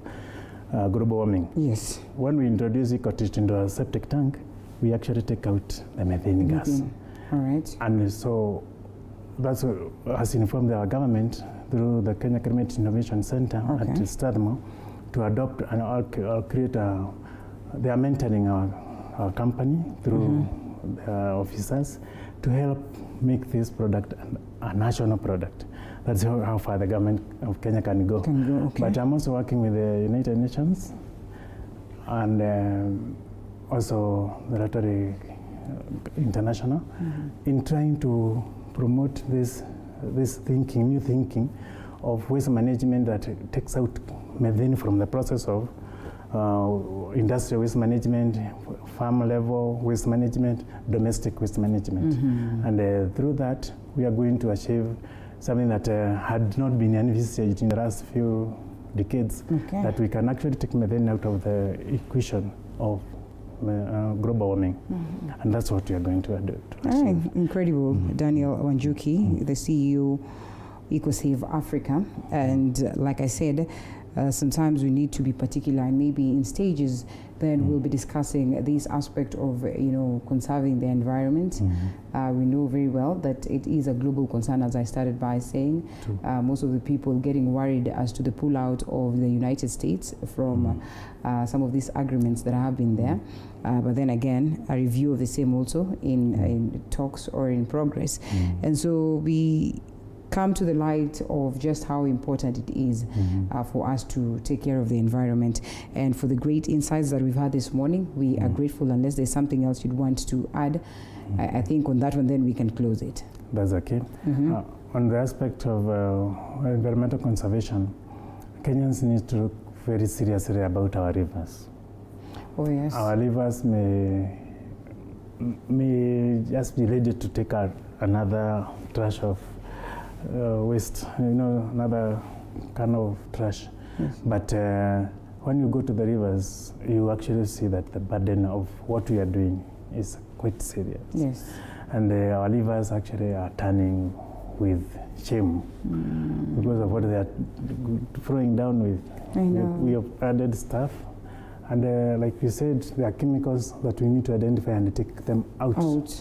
Speaker 18: global warming.
Speaker 1: Yes.
Speaker 18: When we introduce EcoTreat into a septic tank, we actually take out the methane gas.
Speaker 1: All right.
Speaker 18: And so that's what has informed our government through the Kenya Climate Innovation Center at Strathmore to adopt and create they are mentoring our company through their officers to help make this product a national product. That's how far the government of Kenya can go. But I'm also working with the United Nations and also the Rotary International in trying to promote this new thinking of waste management that takes out methane from the process of industrial waste management, farm level waste management, domestic waste management. And through that, we are going to achieve something that had not been envisaged in the last few decades, that we can actually take methane out of the equation of global warming. And that's what we are going to do.
Speaker 1: Incredible. Daniel Wanjuki, the CEO, EcoSave Africa. And like I said, sometimes we need to be particular, and maybe in stages then we'll be discussing this aspect of conserving the environment. We know very well that it is a global concern, as I started by saying. Most of the people getting worried as to the pullout of the United States from some of these agreements that have been there. But then again, a review of the same also in talks or in progress. And so we come to the light of just how important it is for us to take care of the environment, and for the great insights that we've had this morning. We are grateful. Unless there's something else you'd want to add, I think on that one then we can close it.
Speaker 18: That's okay. On the aspect of environmental conservation, Kenyans need to look very seriously about our rivers.
Speaker 1: Oh yes.
Speaker 18: Our rivers may just be ready to take out another trash of waste, another kind of trash. Yes. But when you go to the rivers, you actually see that the burden of what we are doing is quite serious. Yes. And our rivers actually are turning with shame because of what they are throwing down with.
Speaker 1: I know.
Speaker 18: We have added stuff. And like you said, there are chemicals that we need to identify and take them out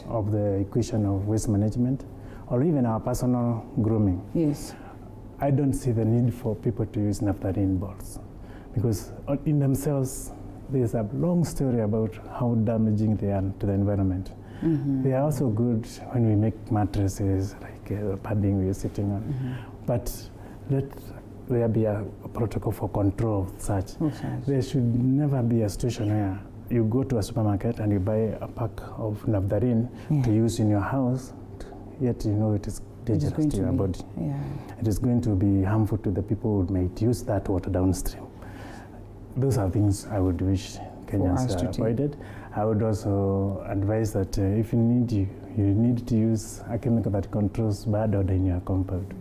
Speaker 18: of the equation of waste management, or even our personal grooming.
Speaker 1: Yes.
Speaker 18: I don't see the need for people to use naphthalene balls, because in themselves, there's a long story about how damaging they are to the environment. They are also good when we make mattresses, like the padding we're sitting on. But let there be a protocol for control of such. There should never be a situation where you go to a supermarket and you buy a pack of naphthalene to use in your house, yet you know it is dangerous to your body. It is going to be harmful to the people who might use that water downstream. Those are things I would wish Kenyans avoided. I would also advise that if you need to use a chemical that controls bad odor in your compound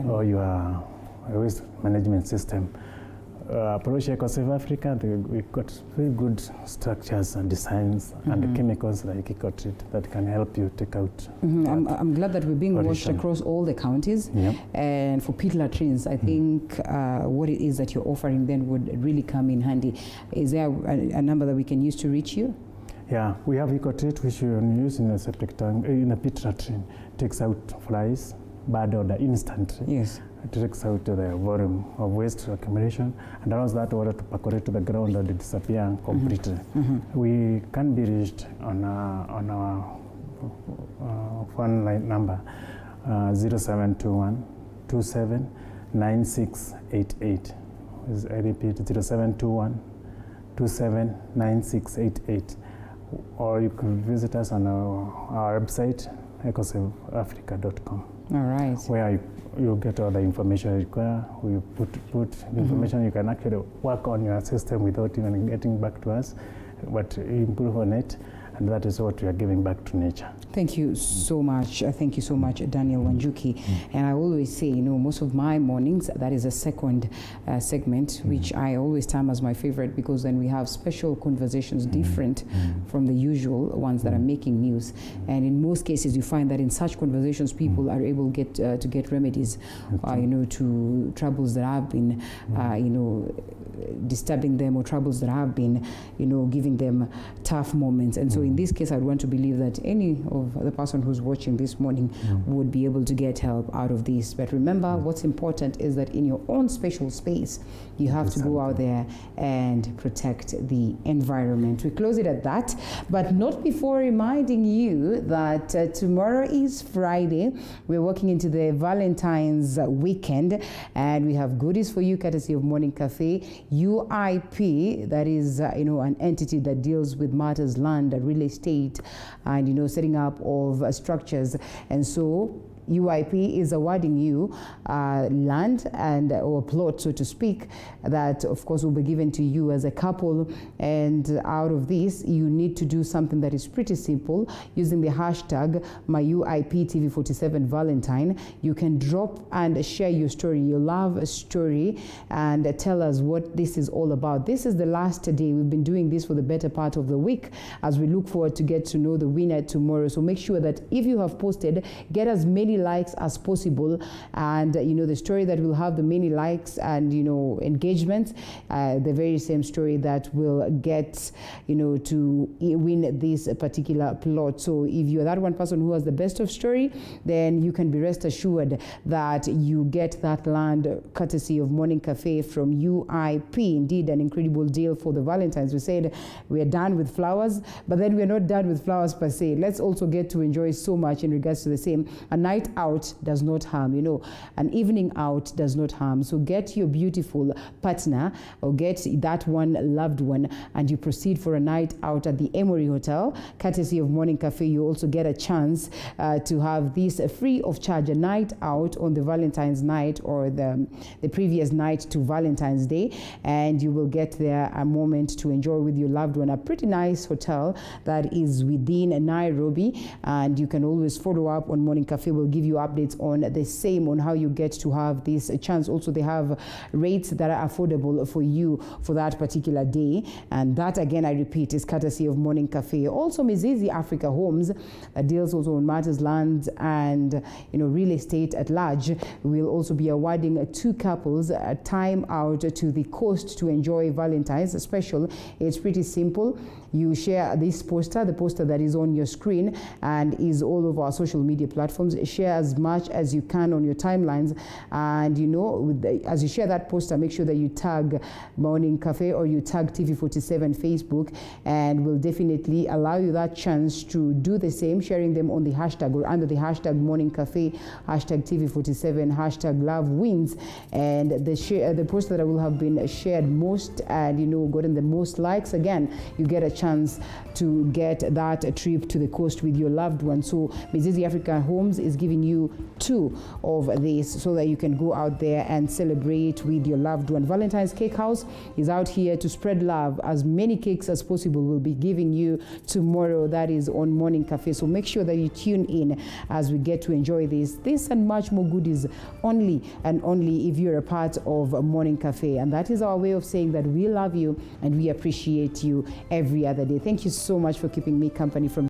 Speaker 18: or your waste management system. Approach Ecosave Africa, we've got very good structures and designs and chemicals like Ecotreat that can help you take out.
Speaker 1: I'm glad that we're being watched across all the counties. And for pit latrines, I think what it is that you're offering then would really come in handy. Is there a number that we can use to reach you?
Speaker 18: Yeah, we have Ecotreat, which you can use in a septic tank, in a pit latrine. Takes out flies, bad odor instantly.
Speaker 1: Yes.
Speaker 18: It takes out the volume of waste accumulation and allows that water to percolate to the ground and disappear completely. We can be reached on our phone line number 0721 27 9688. I repeat, 0721 27 9688. Or you can visit us on our website, ecosaveafrica.com.
Speaker 1: All right.
Speaker 18: Where you get all the information you require. We put the information you can actually work on your system without even getting back to us, but improve on it, and that is what we are giving back to nature.
Speaker 1: Thank you so much. Thank you so much, Daniel Wanjuki. And I always say, most of my mornings, that is a second segment, which I always term as my favorite, because then we have special conversations different from the usual ones that are making news. And in most cases, you find that in such conversations, people are able to get remedies, to troubles that have been, disturbing them, or troubles that have been, giving them tough moments. And so in this case, I'd want to believe that any of the person who's watching this morning would be able to get help out of this. But remember, what's important is that in your own special space, you have to go out there and protect the environment. We close it at that, but not before reminding you that tomorrow is Friday. We're walking into the Valentine's weekend, and we have goodies for you courtesy of Morning Cafe. UIP, that is an entity that deals with matters land, real estate, and setting up of structures. And so UIP is awarding you land or plot, so to speak, that of course will be given to you as a couple. And out of this, you need to do something that is pretty simple. Using the hashtag MyUIPTV47 Valentine, you can drop and share your story, your love story, and tell us what this is all about. This is the last day. We've been doing this for the better part of the week as we look forward to get to know the winner tomorrow. So make sure that if you have posted, get as many likes as possible, and the story that will have the many likes and engagements, the very same story that will get to win this particular plot. So if you're that one person who has the best of story, then you can be rest assured that you get that land courtesy of Morning Cafe from UIP. Indeed, an incredible deal for the Valentines. We said we're done with flowers, but then we're not done with flowers per se. Let's also get to enjoy so much in regards to the same. A night night out does not harm, you know, an evening out does not harm. So get your beautiful partner or get that one loved one and you proceed for a night out at the Emory Hotel, courtesy of Morning Cafe. You also get a chance to have this free of charge, a night out on the Valentine's night or the previous night to Valentine's Day, and you will get there a moment to enjoy with your loved one. A pretty nice hotel that is within Nairobi, and you can always follow up on Morning Cafe. We'll give you updates on the same, on how you get to have this chance. Also, they have rates that are affordable for you for that particular day, and that again, I repeat, is courtesy of Morning Cafe. Also, Mizizi Africa Homes that deals also on matters land and, you know, real estate at large, will also be awarding 2 couples a time out to the coast to enjoy Valentine's special. It's pretty simple. You share this poster, the poster that is on your screen and is all over our social media platforms. Share as much as you can on your timelines, and you know, as you share that poster, make sure that you tag Morning Cafe or you tag TV47 Facebook, and we'll definitely allow you that chance to do the same, sharing them on the hashtag or under the hashtag Morning Cafe, hashtag TV47, hashtag Love Wins, and the poster that will have been shared most and, you know, gotten the most likes, again, you get a chance to get that trip to the coast with your loved one. So Mizizi Africa Homes is giving you 2 of these so that you can go out there and celebrate with your loved one. Valentine's Cake House is out here to spread love. As many cakes as possible will be giving you tomorrow. That is on Morning Cafe. So make sure that you tune in as we get to enjoy this and much more goodies only and only if you're a part of Morning Cafe. And that is our way of saying that we love you and we appreciate you every other day. Thank you so much for keeping me company from